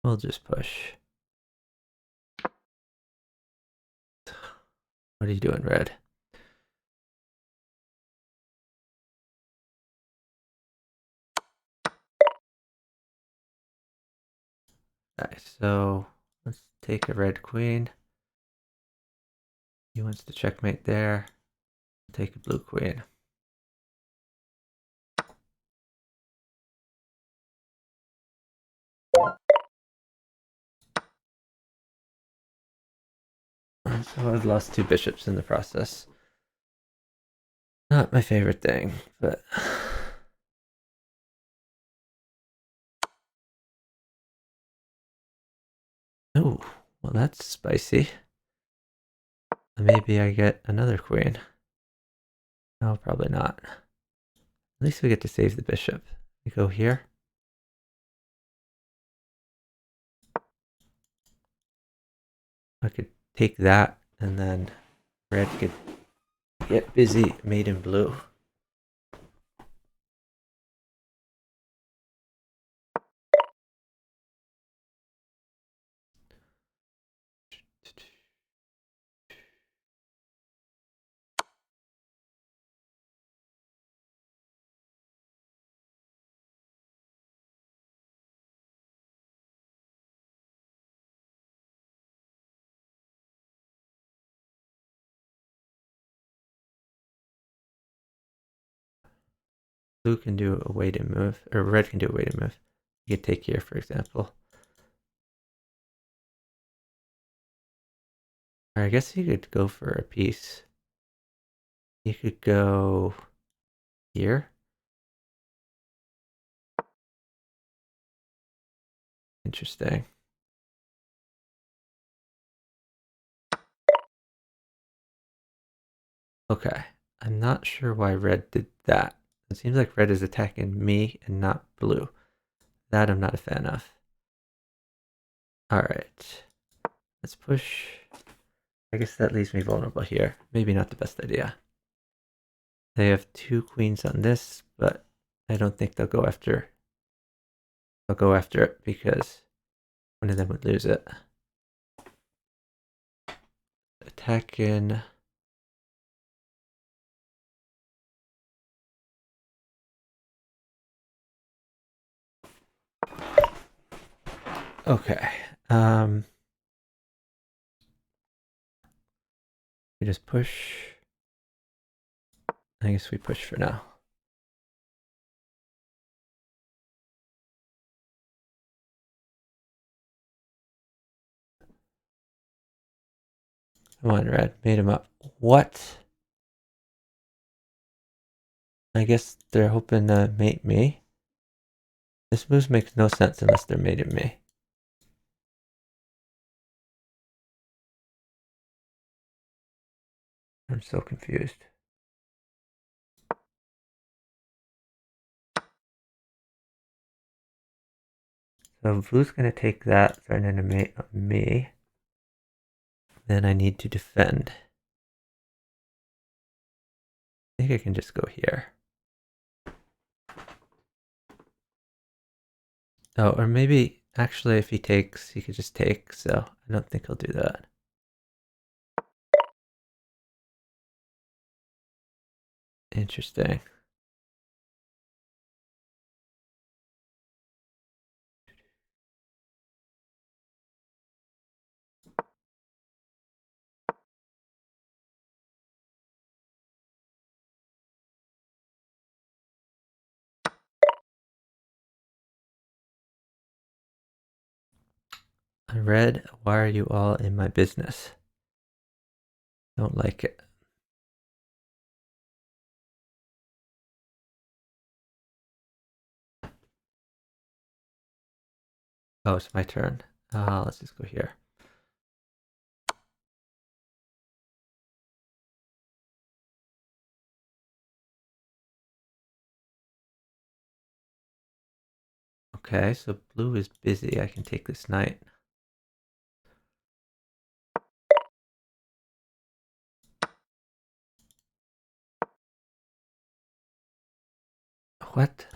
We'll just push. What are you doing, red? Alright, so let's take a red queen. He wants to checkmate there. Take a blue queen. So I've lost 2 bishops in the process. Not my favorite thing, but oh, well that's spicy. Maybe I get another queen. No, probably not. At least we get to save the bishop. We go here. I could take that and then red could get busy mate in blue. Blue can do a waiting move, or red can do a waiting move. You could take here, for example. Or I guess you could go for a piece. You could go here. Interesting. Okay, I'm not sure why red did that. It seems like red is attacking me and not blue. That I'm not a fan of. Alright, let's push. I guess that leaves me vulnerable here. Maybe not the best idea. They have 2 queens on this, but I don't think they'll go after. They'll go after it because one of them would lose it. Attack in. Okay. We just push. I guess we push for now. Come on, red. Made him up. What? I guess they're hoping to mate me. This move makes no sense unless they're mating me. I'm so confused. So blue's going to take that, threatening to mate on me. Then I need to defend. I think I can just go here. Oh, or maybe, actually, if he takes, he could just take, so I don't think he'll do that. Interesting. I read, why are you all in my business? Don't like it. Oh, it's my turn. Let's just go here. Okay, so blue is busy. I can take this knight. What?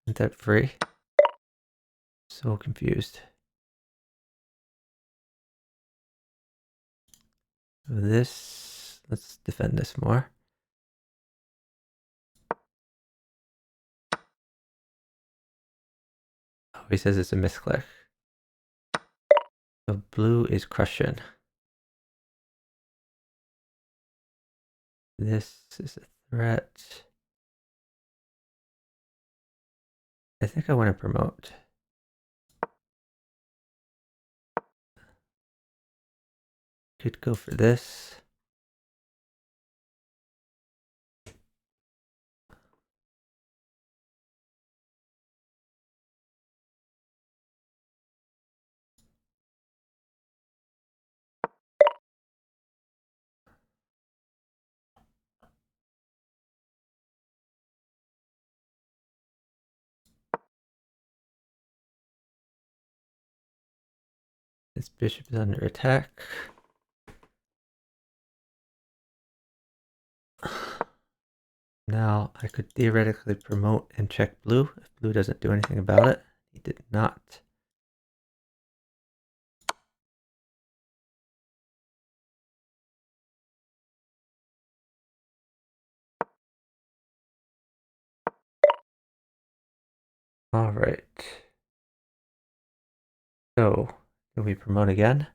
Isn't that free? So confused. This Let's defend this more. Oh, he says it's a misclick. So blue is crushing. This is a threat. I think I want to promote. Could go for this. This bishop is under attack. Now I could theoretically promote and check blue if blue doesn't do anything about it. He did not. All right. So, do we promote again?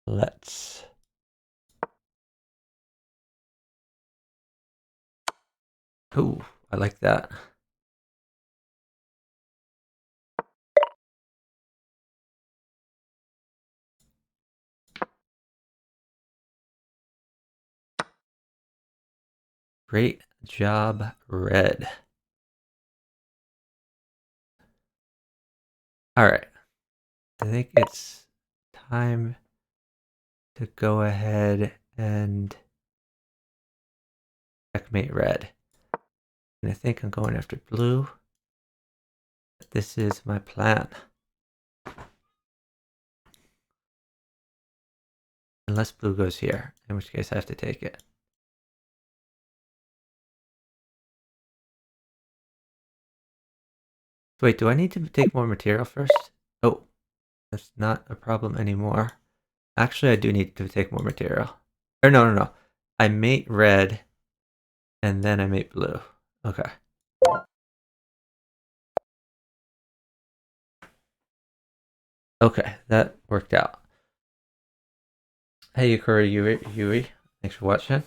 Let's. Ooh, I like that. Great job, red. All right. I think it's time to go ahead and checkmate red. And I think I'm going after blue. This is my plan. Unless blue goes here, in which case I have to take it. Wait, do I need to take more material first? Oh, that's not a problem anymore. Actually, I do need to take more material. Or no. I mate red, and then I mate blue. Okay. Okay, that worked out. Hey, Yukuri Yui. Thanks for watching.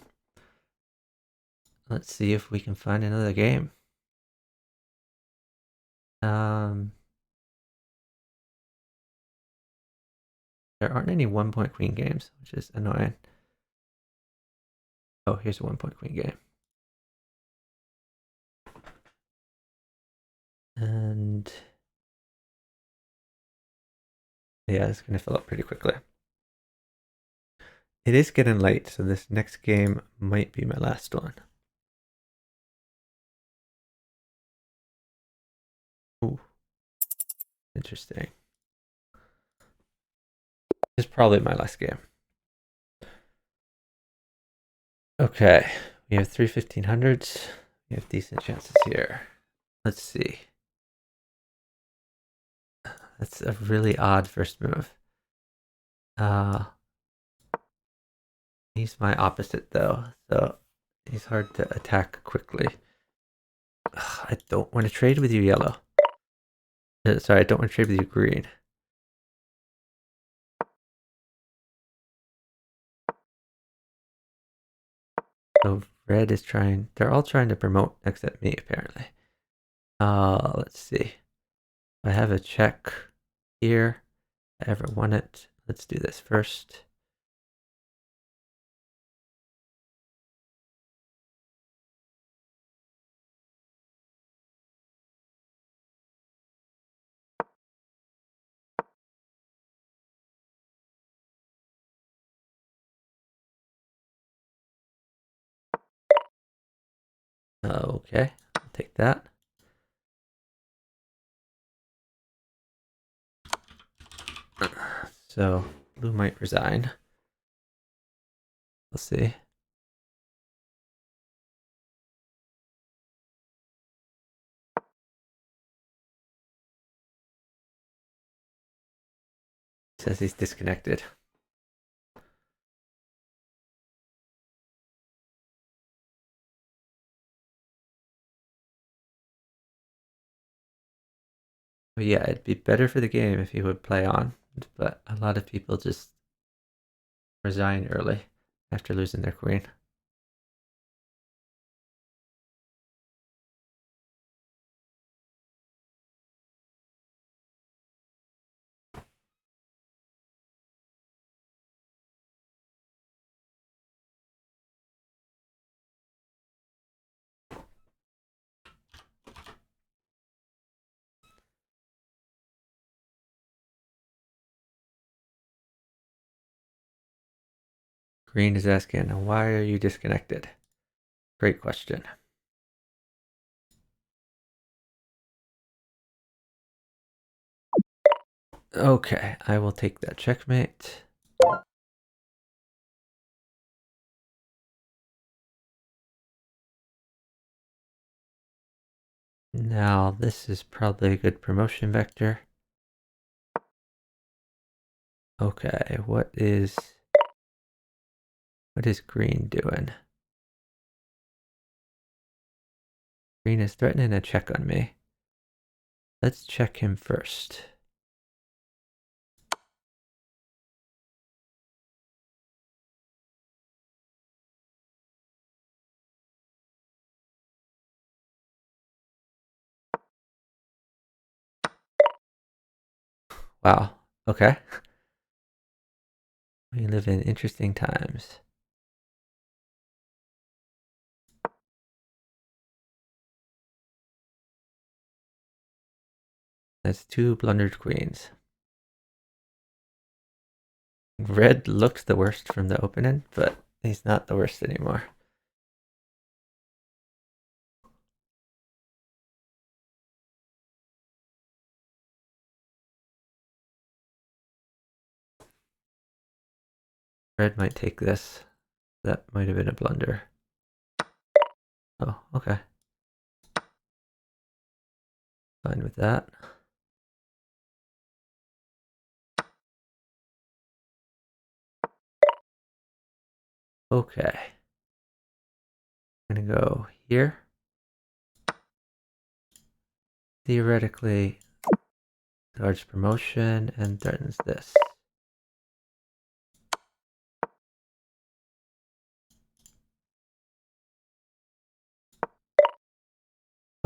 Let's see if we can find another game. There aren't any 1-point queen games, which is annoying. Oh, here's a 1-point queen game. And yeah, it's going to fill up pretty quickly. It is getting late, so this next game might be my last one. Ooh, interesting. This is probably my last game. Okay, we have 3 1500s. We have decent chances here. Let's see. That's a really odd first move. He's my opposite though, so he's hard to attack quickly. Ugh, I don't want to trade with you, yellow. Sorry, I don't want to trade with you, green. So red is trying, they're all trying to promote except me, apparently. Let's see. I have a check here. I ever won it. Let's do this first. Okay, I'll take that. So blue might resign. We'll see. Says he's disconnected. But yeah, it'd be better for the game if he would play on. But a lot of people just resign early after losing their queen. Green is asking, why are you disconnected? Great question. Okay, I will take that checkmate. Now, this is probably a good promotion vector. Okay, what is green doing? Green is threatening a check on me. Let's check him first. Wow, okay. We live in interesting times. That's 2 blundered queens. Red looked the worst from the opening, but he's not the worst anymore. Red might take this. That might have been a blunder. Oh, okay. Fine with that. Okay. I'm gonna go here. Theoretically, guards promotion and threatens this.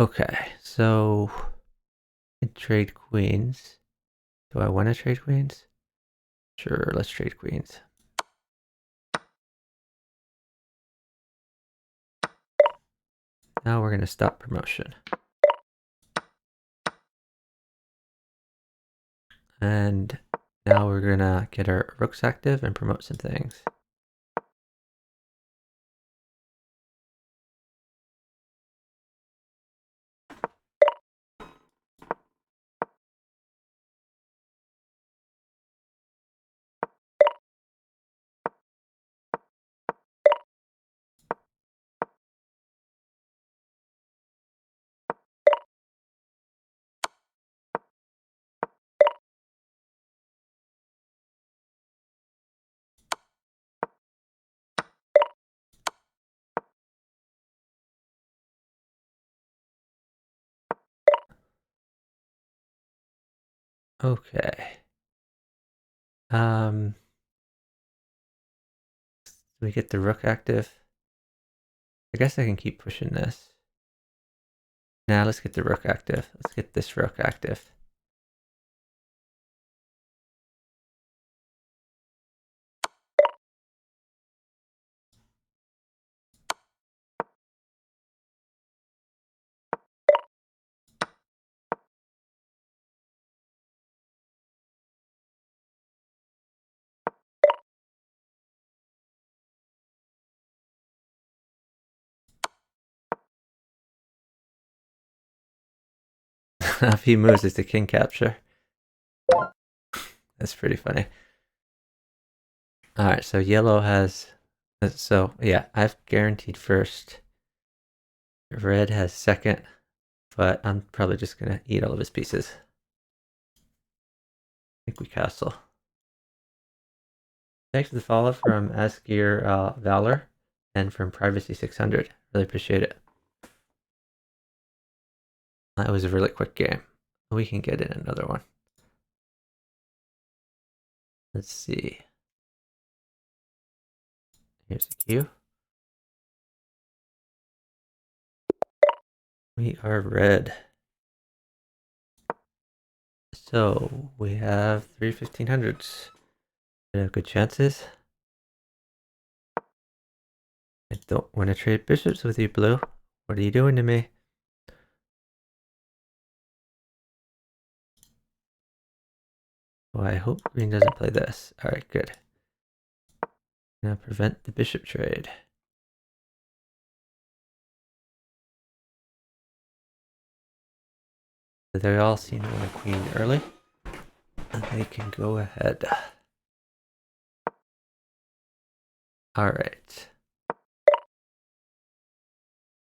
Okay, so I trade queens. Do I want to trade queens? Sure, let's trade queens. Now we're gonna stop promotion. And now we're gonna get our rooks active and promote some things. Okay. We get the rook active. I guess I can keep pushing this. Now let's get the rook active. Let's get this rook active. If he moves, it's a king capture. That's pretty funny. All right, so yellow has, so yeah, I've guaranteed first. Red has second, but I'm probably just gonna eat all of his pieces. I think we castle. Thanks for the follow from Askir Valor and from Privacy 600. Really appreciate it. That was a really quick game. We can get in another one. Let's see. Here's the cue. We are red. So we have 3 1500s. We have good chances. I don't want to trade bishops with you, blue. What are you doing to me? Well, I hope green doesn't play this. Alright, good. Now prevent the bishop trade. They all seem to want a queen early. And they can go ahead. Alright.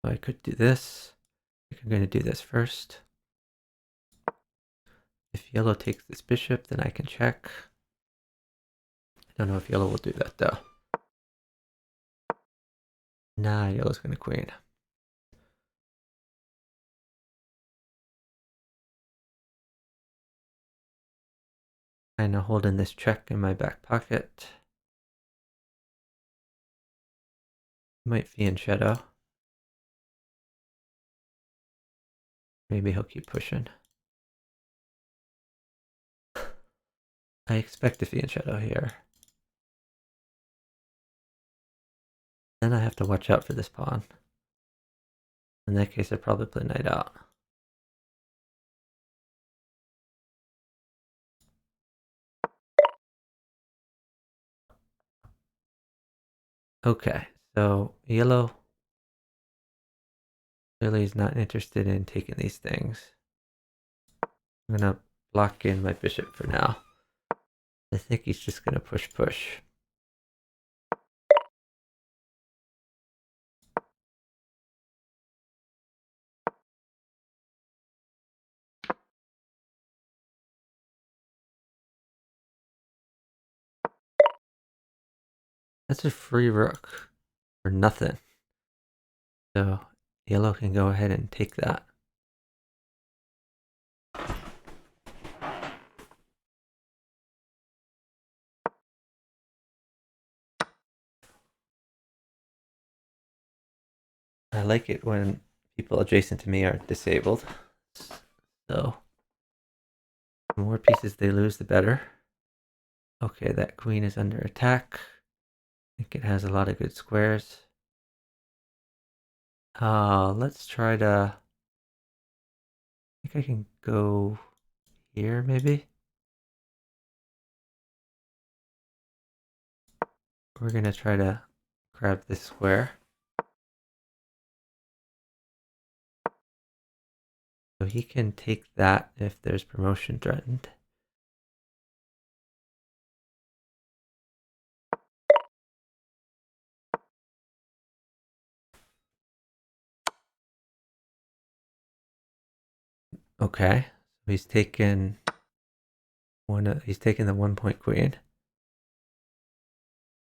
So I could do this. I think I'm going to do this first. If yellow takes this bishop, then I can check. I don't know if yellow will do that though. Nah, yellow's going to queen. Kind of holding this check in my back pocket. Might fianchetto. Maybe he'll keep pushing. I expect a fianchetto here. Then I have to watch out for this pawn. In that case, I probably play knight out. Okay, so yellow really is not interested in taking these things. I'm gonna block in my bishop for now. I think he's just gonna push. That's a free rook for nothing. So yellow can go ahead and take that. I like it when people adjacent to me are disabled. So the more pieces they lose, the better. Okay, that queen is under attack. I think it has a lot of good squares. Let's try to... I think I can go here, maybe? We're gonna try to grab this square. So he can take that if there's promotion threatened. Okay, so he's taken one. He's taken the 1-point queen.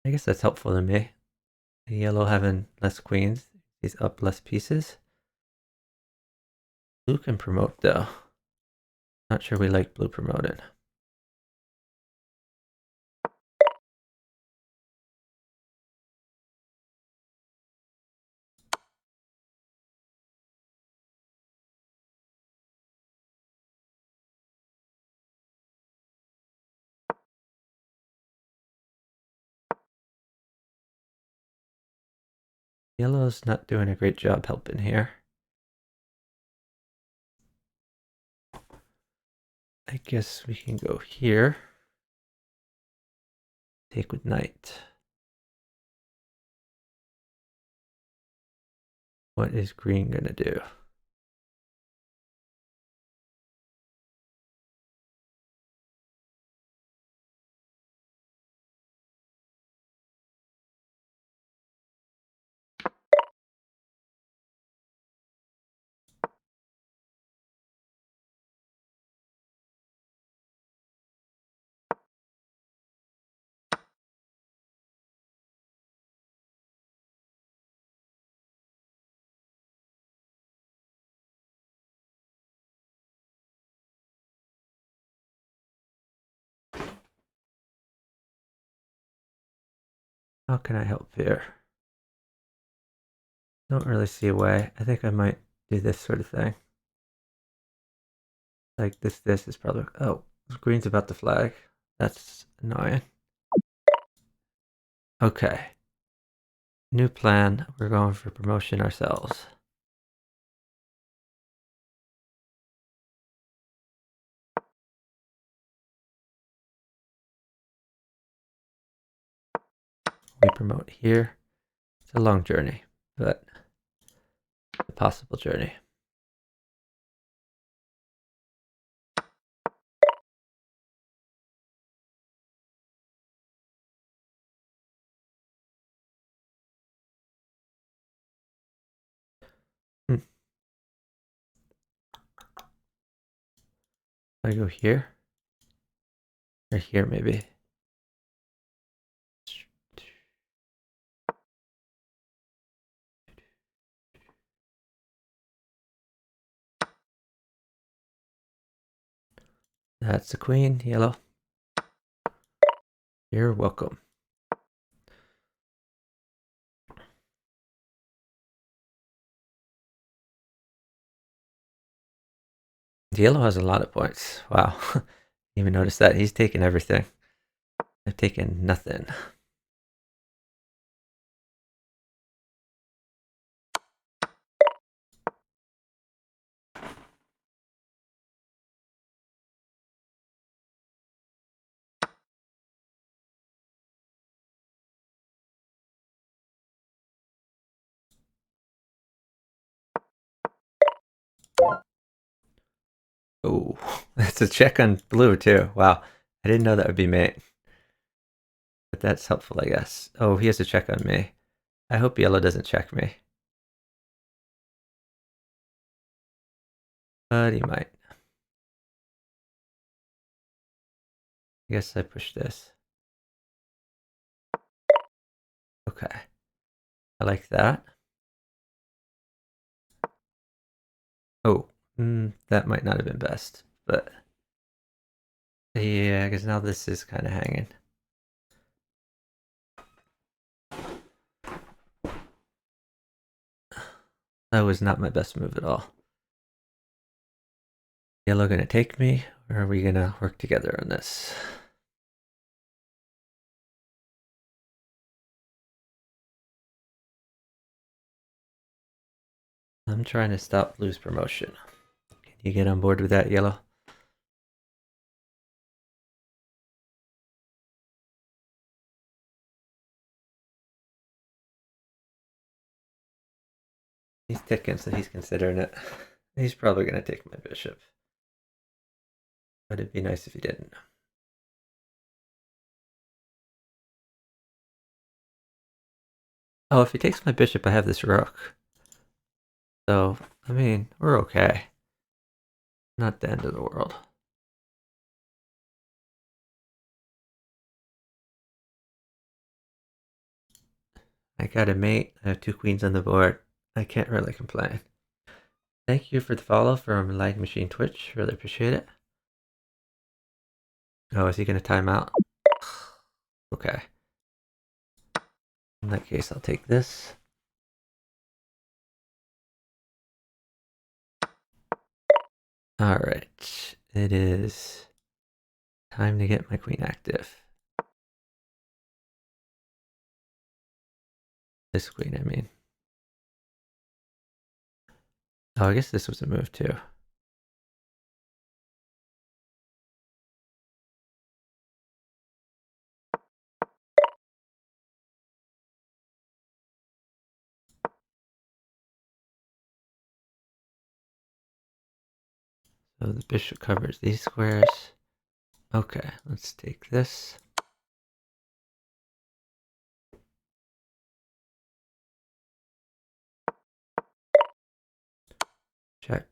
I guess that's helpful to me. Yellow having less queens, he's up less pieces. Blue can promote though. Not sure we like blue promoted. Yellow's not doing a great job helping here. I guess we can go here. Take with knight. What is green gonna do? How can I help here? Don't really see a way. I think I might do this sort of thing. Like this is probably, oh, green's about to flag. That's annoying. Okay. New plan. We're going for promotion ourselves. We promote here. It's a long journey, but a possible journey. I go here or here maybe. That's the queen, yellow. You're welcome. Yellow has a lot of points. Wow. Didn't even notice that. He's taken everything. I've taken nothing. Oh, that's a check on blue too. Wow. I didn't know that would be mate. But that's helpful, I guess. Oh, he has a check on me. I hope yellow doesn't check me. But he might. I guess I push this. Okay. I like that. Oh, that might not have been best. But yeah, because now this is kind of hanging. That was not my best move at all. Yellow gonna take me, or are we gonna work together on this? I'm trying to stop blue's promotion. Can you get on board with that, yellow? He's ticking, so he's considering it. He's probably gonna take my bishop. But it'd be nice if he didn't. Oh, if he takes my bishop, I have this rook. So, I mean, we're okay. Not the end of the world. I got a mate. I have 2 queens on the board. I can't really complain. Thank you for the follow from Light Machine Twitch. Really appreciate it. Oh, is he going to time out? Okay. In that case, I'll take this. Alright. It is time to get my queen active. This queen, I mean. Oh, I guess this was a move too. So the bishop covers these squares. Okay, let's take this. Check.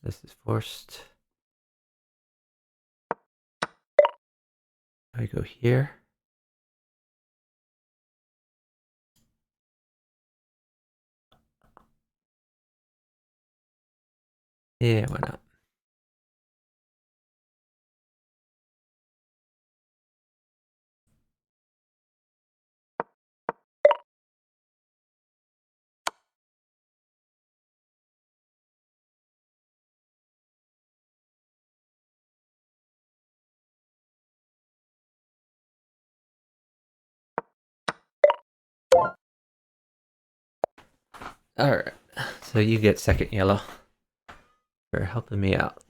This is forced. I go here. Yeah, why not? Alright, so you get second yellow for helping me out.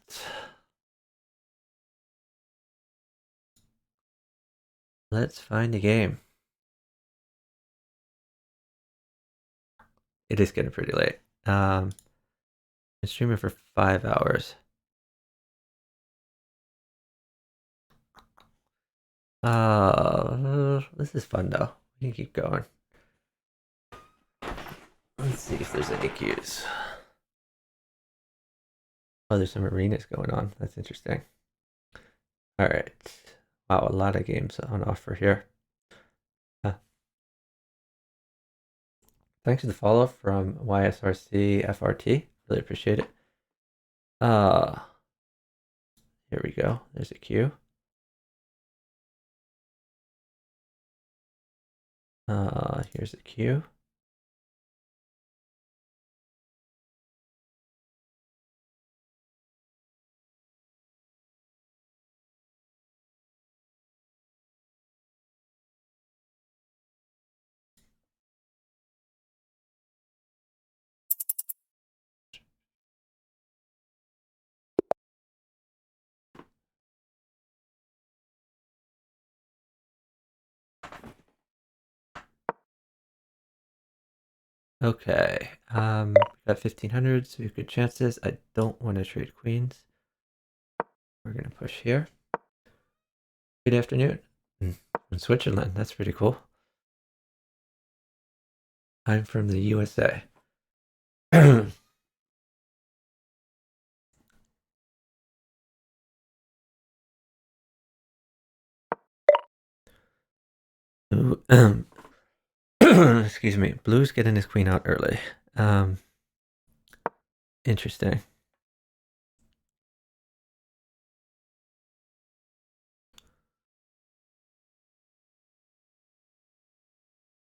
Let's find a game. It is getting pretty late. Been streaming for 5 hours. This is fun though. We can keep going. Let's see if there's any queues. Oh, there's some arenas going on. That's interesting. Alright. Wow, a lot of games on offer here. Thanks for the follow from YSRC FRT. Really appreciate it. Here we go. There's a queue. Here's a queue. Okay, got 1500, so we have good chances. I don't want to trade queens. We're gonna push here. Good afternoon. In Switzerland, that's pretty cool. I'm from the USA. Excuse me. Blue's getting his queen out early. Interesting.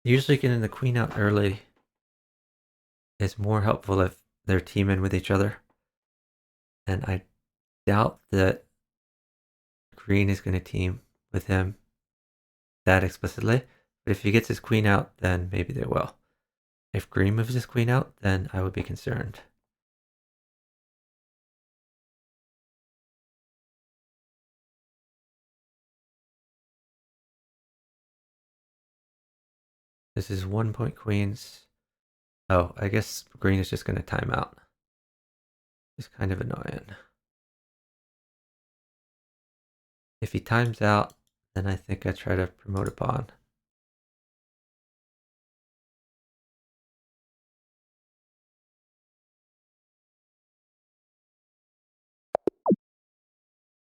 Usually getting the queen out early is more helpful if they're teaming with each other. And I doubt that green is going to team with him that explicitly. But if he gets his queen out, then maybe they will. If green moves his queen out, then I would be concerned. This is 1 point queens. Oh, I guess green is just going to time out. It's kind of annoying. If he times out, then I think I try to promote a pawn.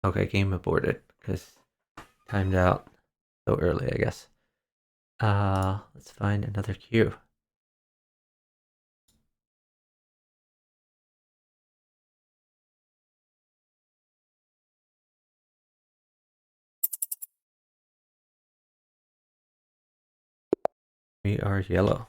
Okay, game aborted because timed out so early, I guess. Let's find another cue. We are yellow.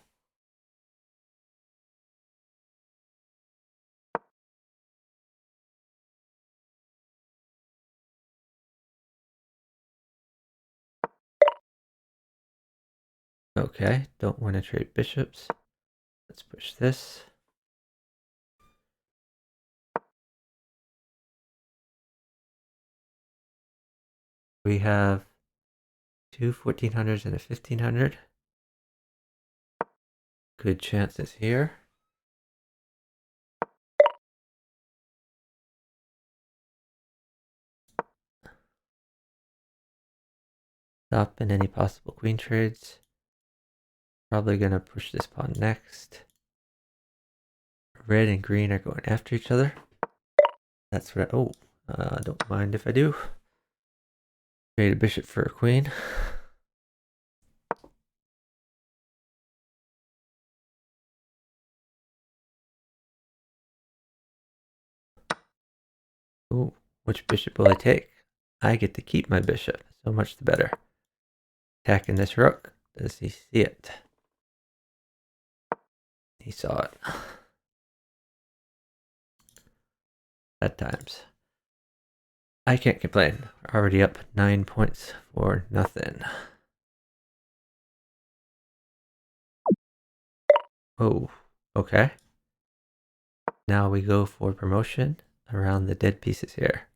Okay, don't want to trade bishops. Let's push this. We have two 1400s and a 1500. Good chances here. Stop in any possible queen trades. Probably gonna push this pawn next. Red and green are going after each other. That's what don't mind if I do. Trade a bishop for a queen. Ooh, which bishop will I take? I get to keep my bishop. So much the better. Attacking this rook. Does he see it? He saw it. At times. I can't complain. Already up 9 points for nothing. Oh, Okay. Now we go for promotion around the dead pieces here.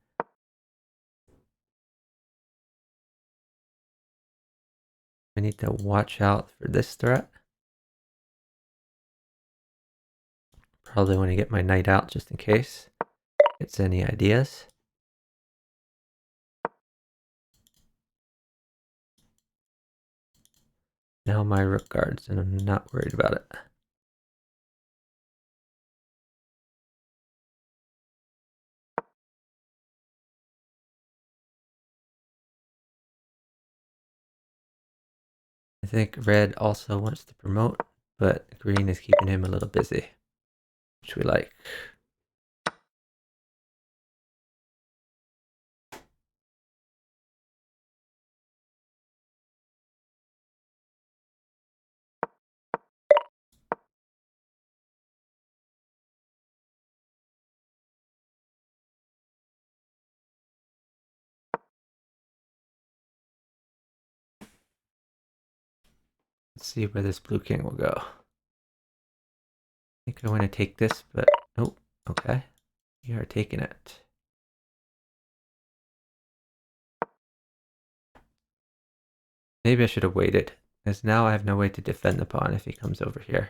We need to watch out for this threat. Probably want to get my knight out just in case it's any ideas. Now my rook guards, and I'm not worried about it. I think red also wants to promote, but green is keeping him a little busy, which we like. Let's see where this blue king will go. I think I want to take this, but oh, okay. You are taking it. Maybe I should have waited, because now I have no way to defend the pawn if he comes over here.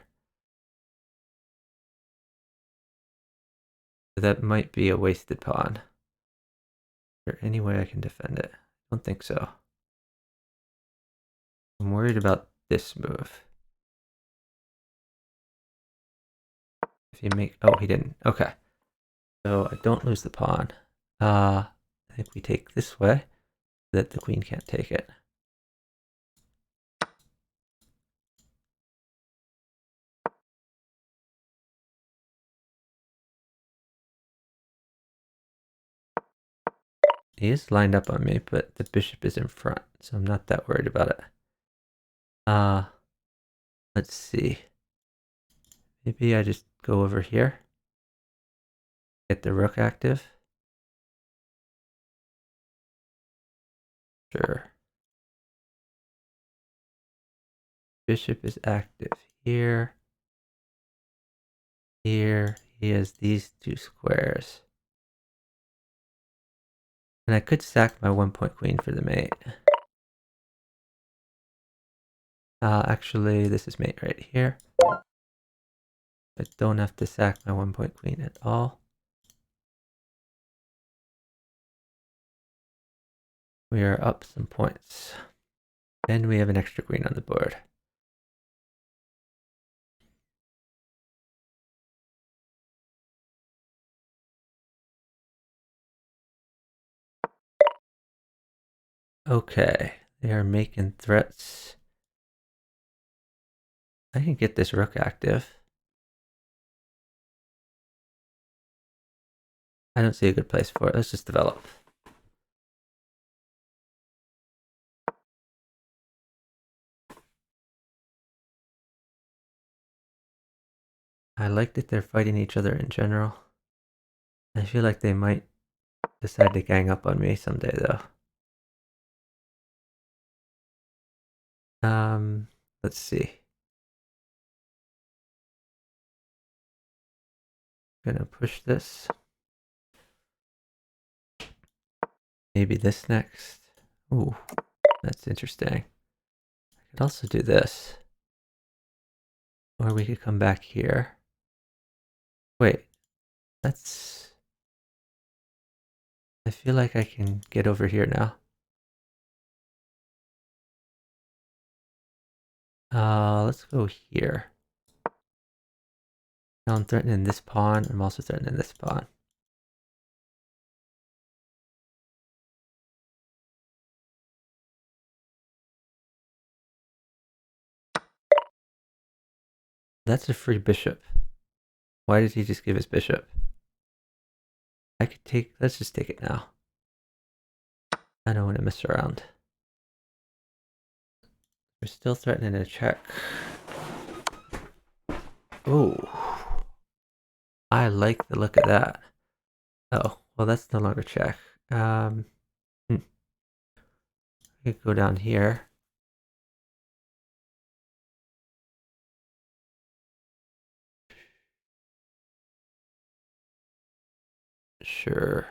So that might be a wasted pawn. Is there any way I can defend it? I don't think so. I'm worried about this move. If you make, oh, he didn't. Okay. So I don't lose the pawn. I think we take this way so that the queen can't take it. He is lined up on me, but the bishop is in front, so I'm not that worried about it. Let's see. Maybe I just go over here. Get the rook active. Sure. Bishop is active here. Here. He has these two squares. And I could sack my 1-point queen for the mate. Actually, this is mate right here. I don't have to sack my 1-point queen at all. We are up some points. And we have an extra queen on the board. Okay, they are making threats. I can get this rook active. I don't see a good place for it. Let's just develop. I like that they're fighting each other in general. I feel like they might decide to gang up on me someday, though. Let's see. Gonna push this. Maybe this next. Ooh, that's interesting. I could also do this. Or we could come back here. Wait, that's... I feel like I can get over here now. Let's go here. Now I'm threatening this pawn. I'm also threatening this pawn. That's a free bishop. Why did he just give his bishop? I could take, let's just take it now. I don't want to mess around. We're still threatening a check. Oh, I like the look of that. Oh, well, that's no longer check. I could go down here. Sure.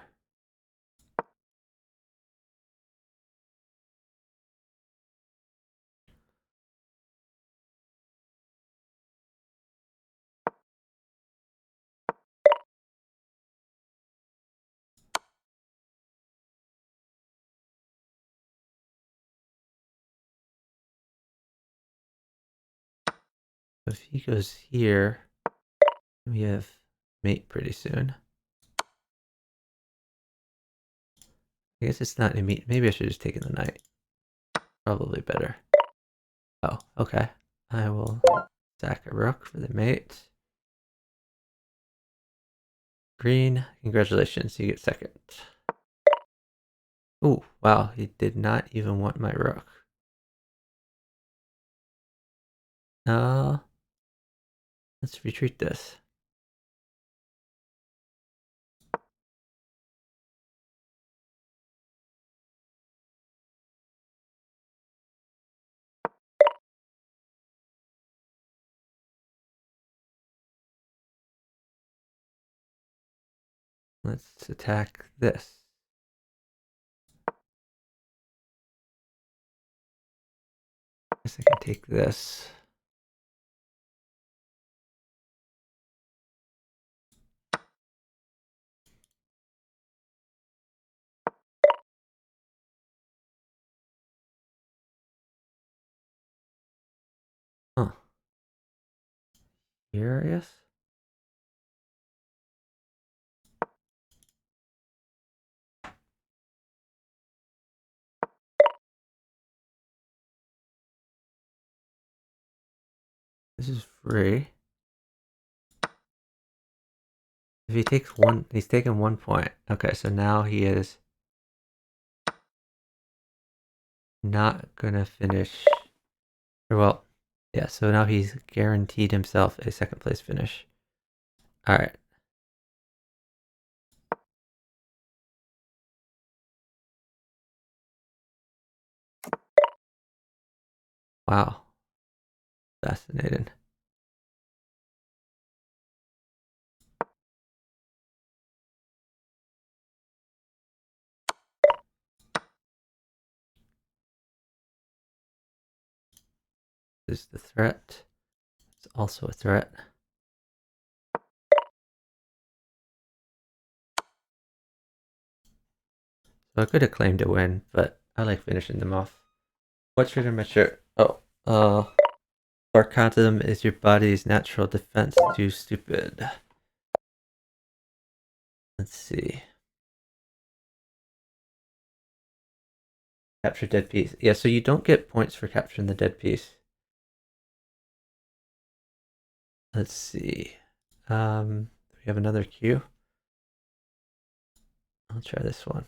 If he goes here, we have mate pretty soon. I guess it's not immediate. Maybe I should just take in the knight. Probably better. Oh, okay. I will sack a rook for the mate. Green, congratulations, you get second. Ooh, wow, he did not even want my rook. Let's retreat this. Let's attack this. I guess I can take this. Huh. Here, I guess? This is free. If he takes one, he's taken 1 point. Okay, so now he is not gonna finish. Or well, yeah, so now he's guaranteed himself a second place finish. Alright. Wow. Fascinating. This is the threat. It's also a threat. So I could have claimed a win, but I like finishing them off. What's trigger mature? Oh, sarcasm is your body's natural defense. Too stupid. Let's see. Capture dead piece. Yeah, so you don't get points for capturing the dead piece. Let's see. We have another cue. I'll try this one.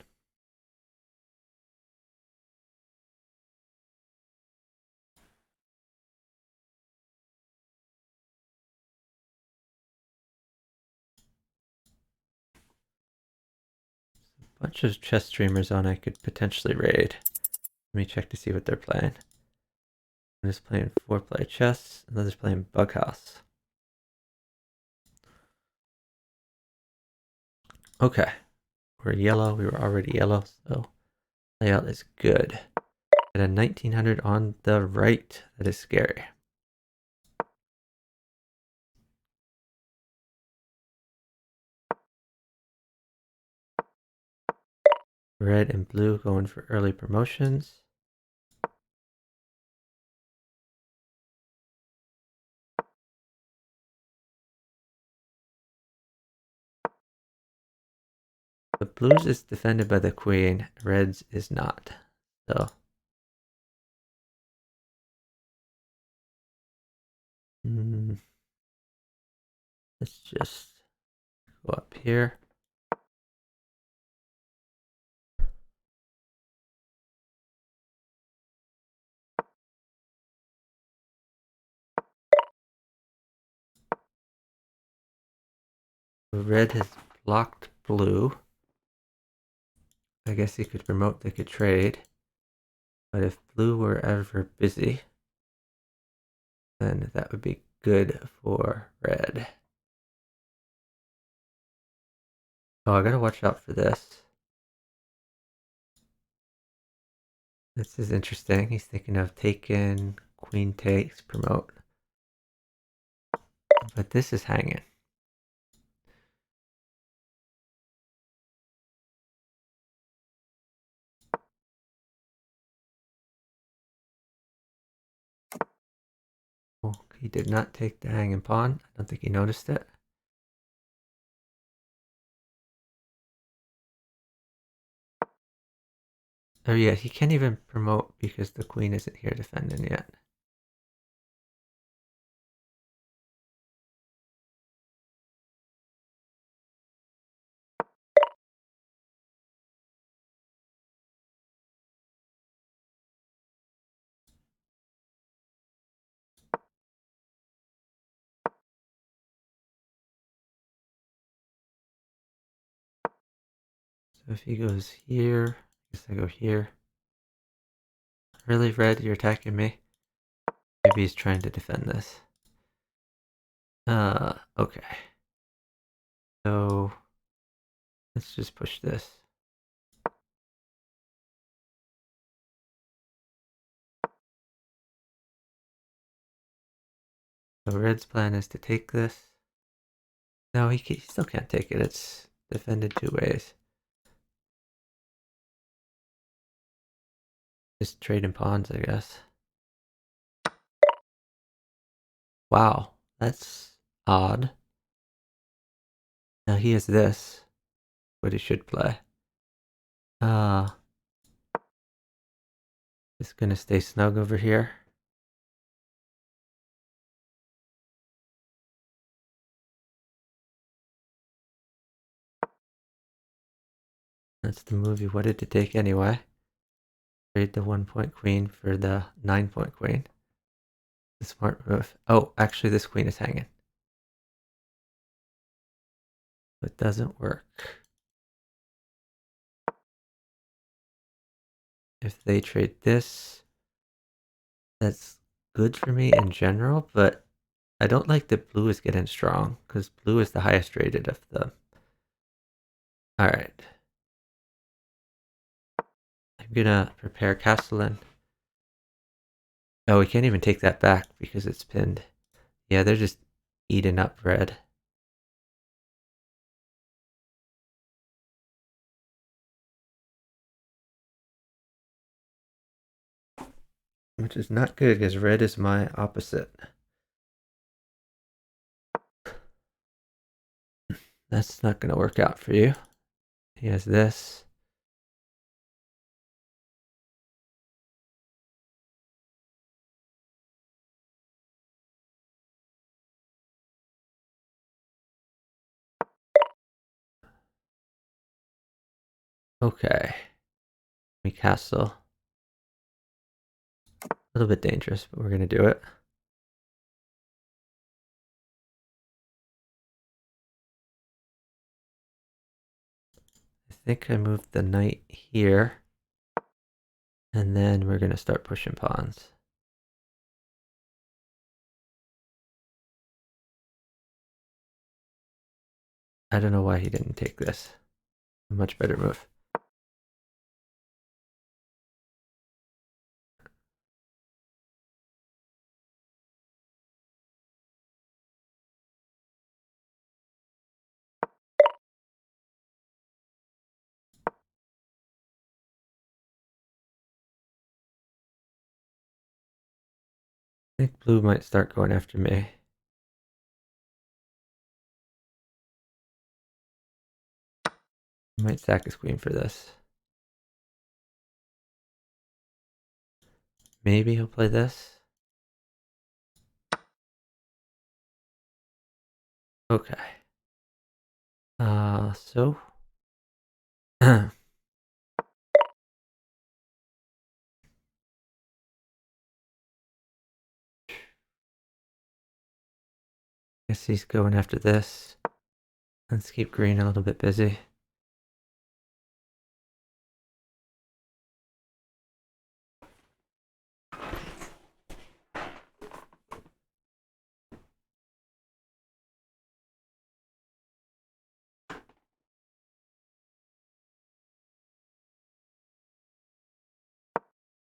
Bunch of chess streamers on I could potentially raid. Let me check to see what they're playing. One is playing 4-player chess, another's playing Bughouse. Okay. We're yellow, we were already yellow, so layout is good. At a 1900 on the right, that is scary. Red and blue going for early promotions. The blues is defended by the queen, reds is not. So let's just go up here. Red has blocked blue. I guess he could promote, they could trade. But if blue were ever busy, then that would be good for red. Oh, I gotta watch out for this. This is interesting. He's thinking of taking, queen takes, promote. But this is hanging. Oh, he did not take the hanging pawn. I don't think he noticed it. Oh yeah, he can't even promote because the queen isn't here defending yet. So if he goes here, I guess I go here. Really, Red, you're attacking me? Maybe he's trying to defend this. Okay. So let's just push this. So Red's plan is to take this. No, he still can't take it. It's defended two ways. Just trading pawns, I guess. Wow, that's odd. Now he has this, what he should play. Just gonna stay snug over here. That's the move he wanted to take anyway. Trade the 1-point queen for the 9-point queen. The smart move. Oh, actually this queen is hanging. It doesn't work. If they trade this, that's good for me in general, but I don't like that blue is getting strong, because blue is the highest rated of them. Alright. I'm gonna prepare Castellan. Oh, we can't even take that back because it's pinned. Yeah, they're just eating up red. Which is not good because red is my opposite. That's not going to work out for you. He has this. Okay. We castle. A little bit dangerous, but we're going to do it. I think I moved the knight here. And then we're going to start pushing pawns. I don't know why he didn't take this. A much better move. I think blue might start going after me. He might sack his queen for this. Maybe he'll play this. Okay. So guess he's going after this. Let's keep green a little bit busy.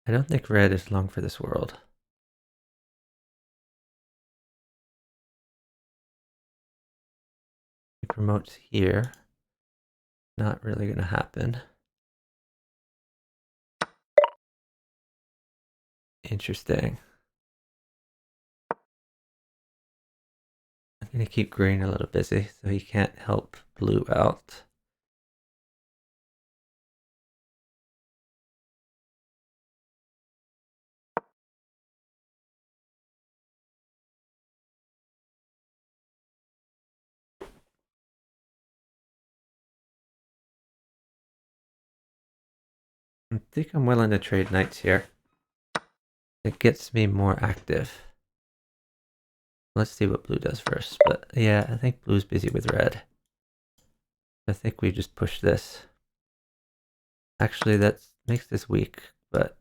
I don't think red is long for this world. He promotes here. Not really gonna happen. Interesting. I'm gonna keep green a little busy so he can't help blue out. I think I'm willing to trade knights here. It gets me more active. Let's see what blue does first. But yeah, I think blue's busy with red. I think we just push this. Actually, that makes this weak, but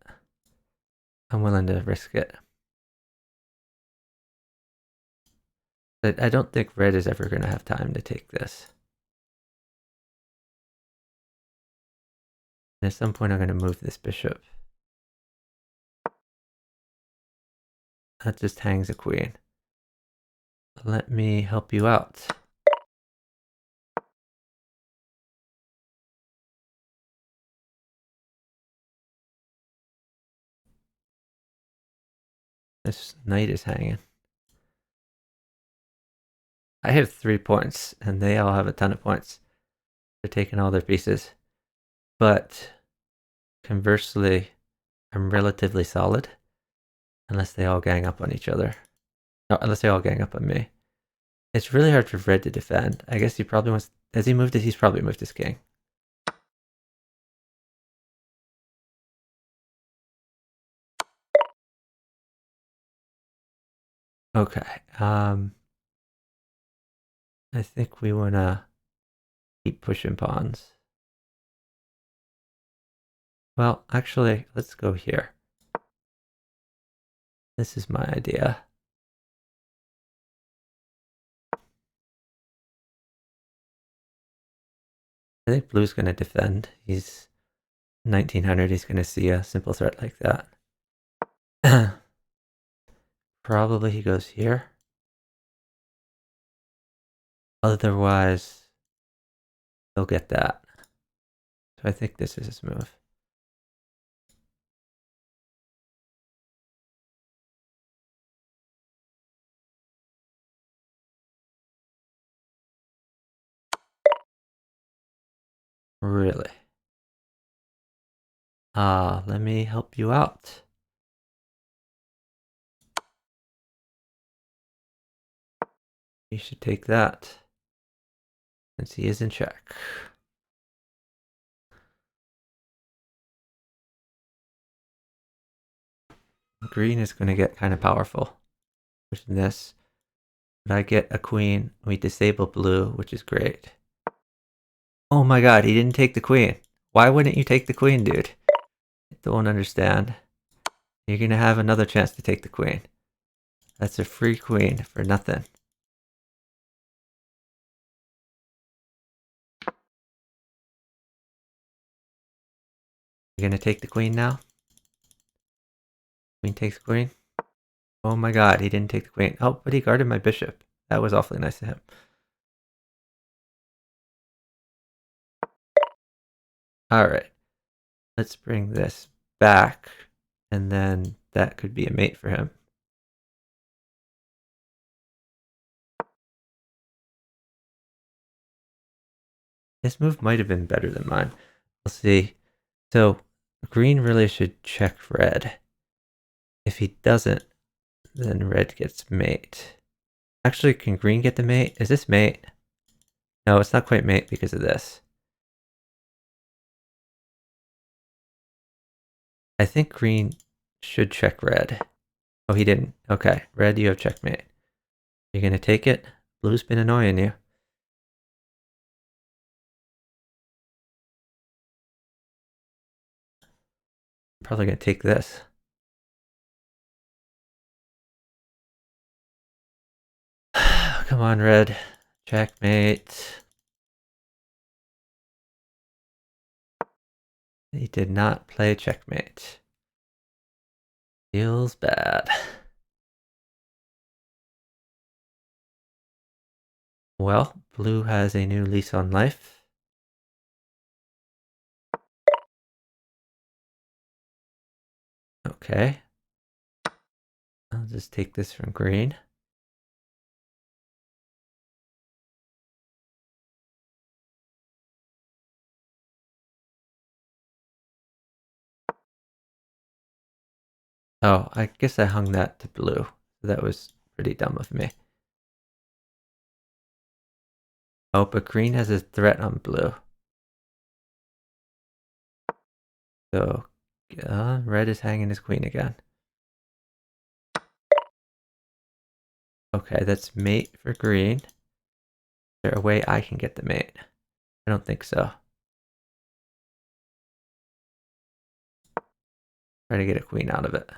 I'm willing to risk it. But I don't think red is ever going to have time to take this. And at some point, I'm going to move this bishop. That just hangs a queen. Let me help you out. This knight is hanging. I have 3 points, and they all have a ton of points. They're taking all their pieces. But conversely, I'm relatively solid. Unless they all gang up on each other. No, unless they all gang up on me. It's really hard for red to defend. I guess he probably wants... Has he moved it? He's probably moved his king. Okay. I think we want to keep pushing pawns. Well, actually, let's go here. This is my idea. I think blue's going to defend. He's 1900. He's going to see a simple threat like that. Probably he goes here. Otherwise, he'll get that. So I think this is his move. Really? Let me help you out. You should take that. Since he is in check. Green is going to get kind of powerful. Pushing this. But I get a queen. We disable blue, which is great. Oh my god, he didn't take the queen. Why wouldn't you take the queen, dude? I don't understand. You're going to have another chance to take the queen. That's a free queen for nothing. You're going to take the queen now? Queen takes queen? Oh my god, he didn't take the queen. Oh, but he guarded my bishop. That was awfully nice of him. Alright. Let's bring this back. And then that could be a mate for him. This move might have been better than mine. We'll see. So, green really should check red. If he doesn't, then red gets mate. Actually, can green get the mate? Is this mate? No, it's not quite mate because of this. I think green should check red. Oh, he didn't. Okay, red, you have checkmate. You're gonna take it? Blue's been annoying you. I'm probably gonna take this. Come on, red. Checkmate. He did not play checkmate. Feels bad. Well, blue has a new lease on life. Okay. I'll just take this from green. Oh, I guess I hung that to blue. That was pretty dumb of me. Oh, but green has a threat on blue. So, red is hanging his queen again. Okay, that's mate for green. Is there a way I can get the mate? I don't think so. Try to get a queen out of it.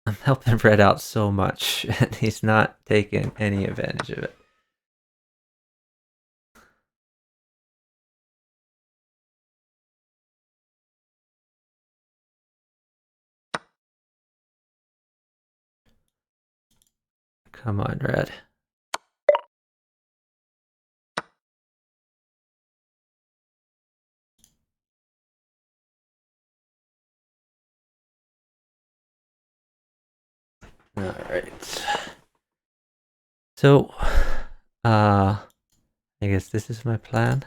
I'm helping Red out so much, and he's not taking any advantage of it. Come on, Red. All right. So, I guess this is my plan.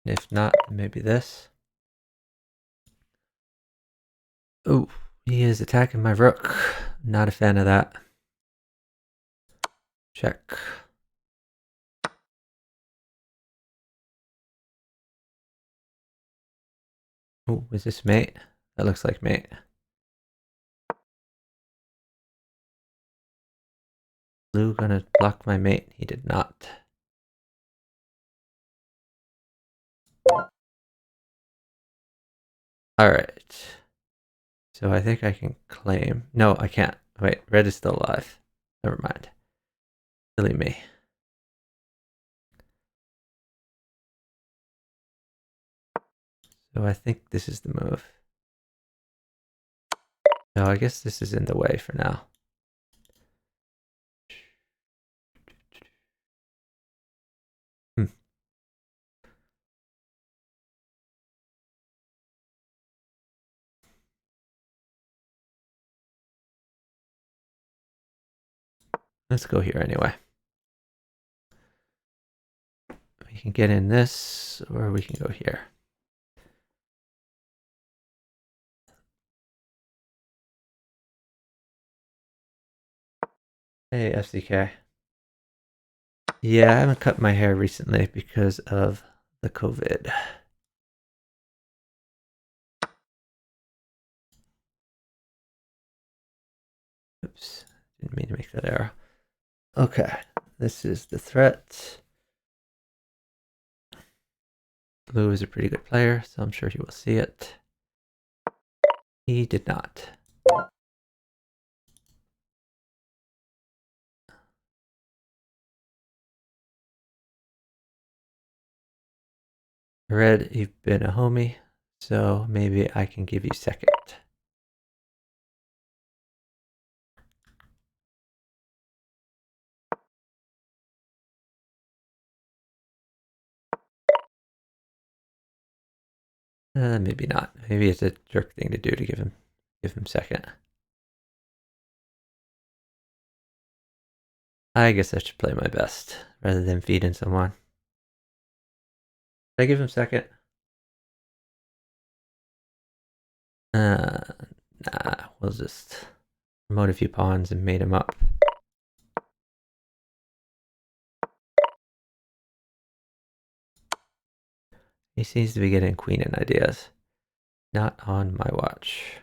If not, maybe this. Oh, he is attacking my rook. Not a fan of that. Check. Oh, is this mate? That looks like mate. Blue gonna block my mate. He did not. Alright. So I think I can claim. No, I can't. Wait, red is still alive. Never mind. Silly me. So I think this is the move. No, I guess this is in the way for now. Let's go here anyway. We can get in this, or we can go here. Hey, FCK. Yeah, I haven't cut my hair recently because of the COVID. Oops, didn't mean to make that error. Okay, this is the threat. Blue is a pretty good player, so I'm sure he will see it. He did not. Red, you've been a homie, so maybe I can give you second. Maybe not. Maybe it's a jerk thing to do to give him second. I guess I should play my best rather than feeding someone. Should I give him second? Nah, we'll just promote a few pawns and mate him up. He seems to be getting queen in ideas. Not on my watch.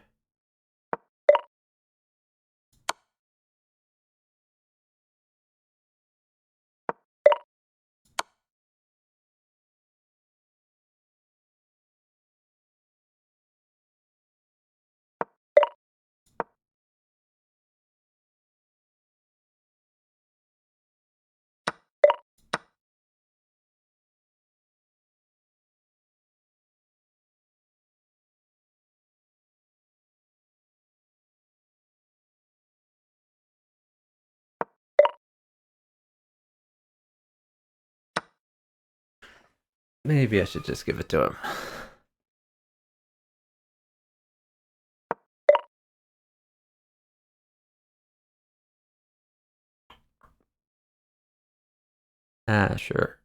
Maybe I should just give it to him. Sure.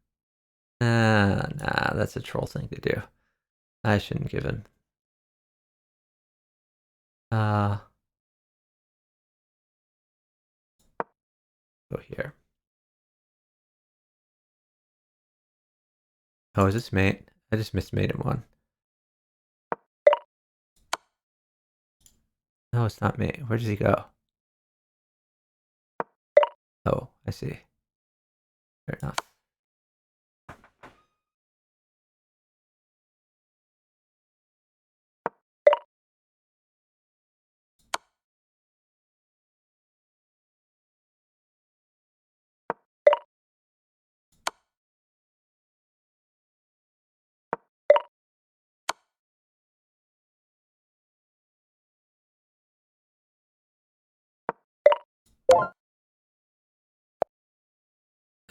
Nah, that's a troll thing to do. I shouldn't give him. Go here. Oh, is this mate? I just mismade him one. No, it's not mate. Where does he go? Oh, I see. Fair enough.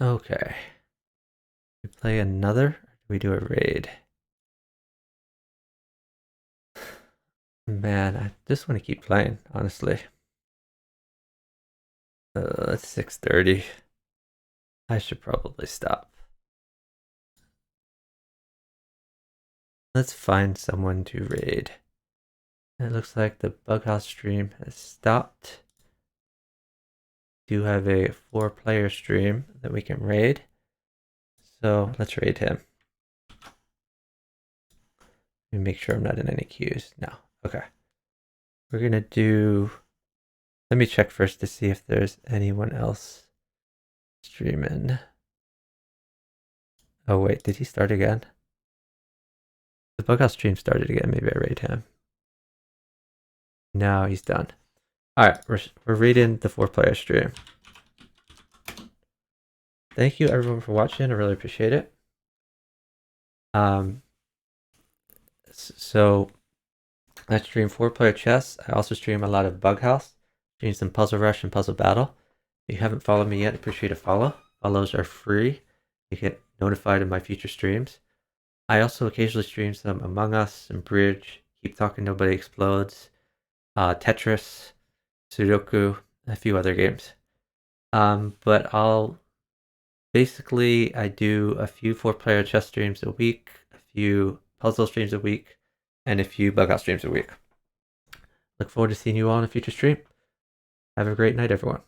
Okay. We play another, or do we do a raid? Man, I just want to keep playing, honestly. It's 6:30. I should probably stop. Let's find someone to raid. It looks like the Bughouse stream has stopped. Do have a 4-player stream that we can raid. So let's raid him. Let me make sure I'm not in any queues. No. Okay. We're gonna do. Let me check first to see if there's anyone else streaming. Oh wait, did he start again? The Bughouse stream started again. Maybe I raid him. No, he's done. All right, we're raiding the 4-player stream. Thank you everyone for watching. I really appreciate it. So I stream 4-player chess. I also stream a lot of Bughouse. Stream some Puzzle Rush and Puzzle Battle. If you haven't followed me yet, appreciate a follow. Follows are free. You get notified of my future streams. I also occasionally stream some Among Us, some Bridge, Keep Talking Nobody Explodes, Tetris, Sudoku, a few other games. But I do a few 4-player chess streams a week, a few puzzle streams a week, and a few Bughouse streams a week. Look forward to seeing you all in a future stream. Have a great night, everyone.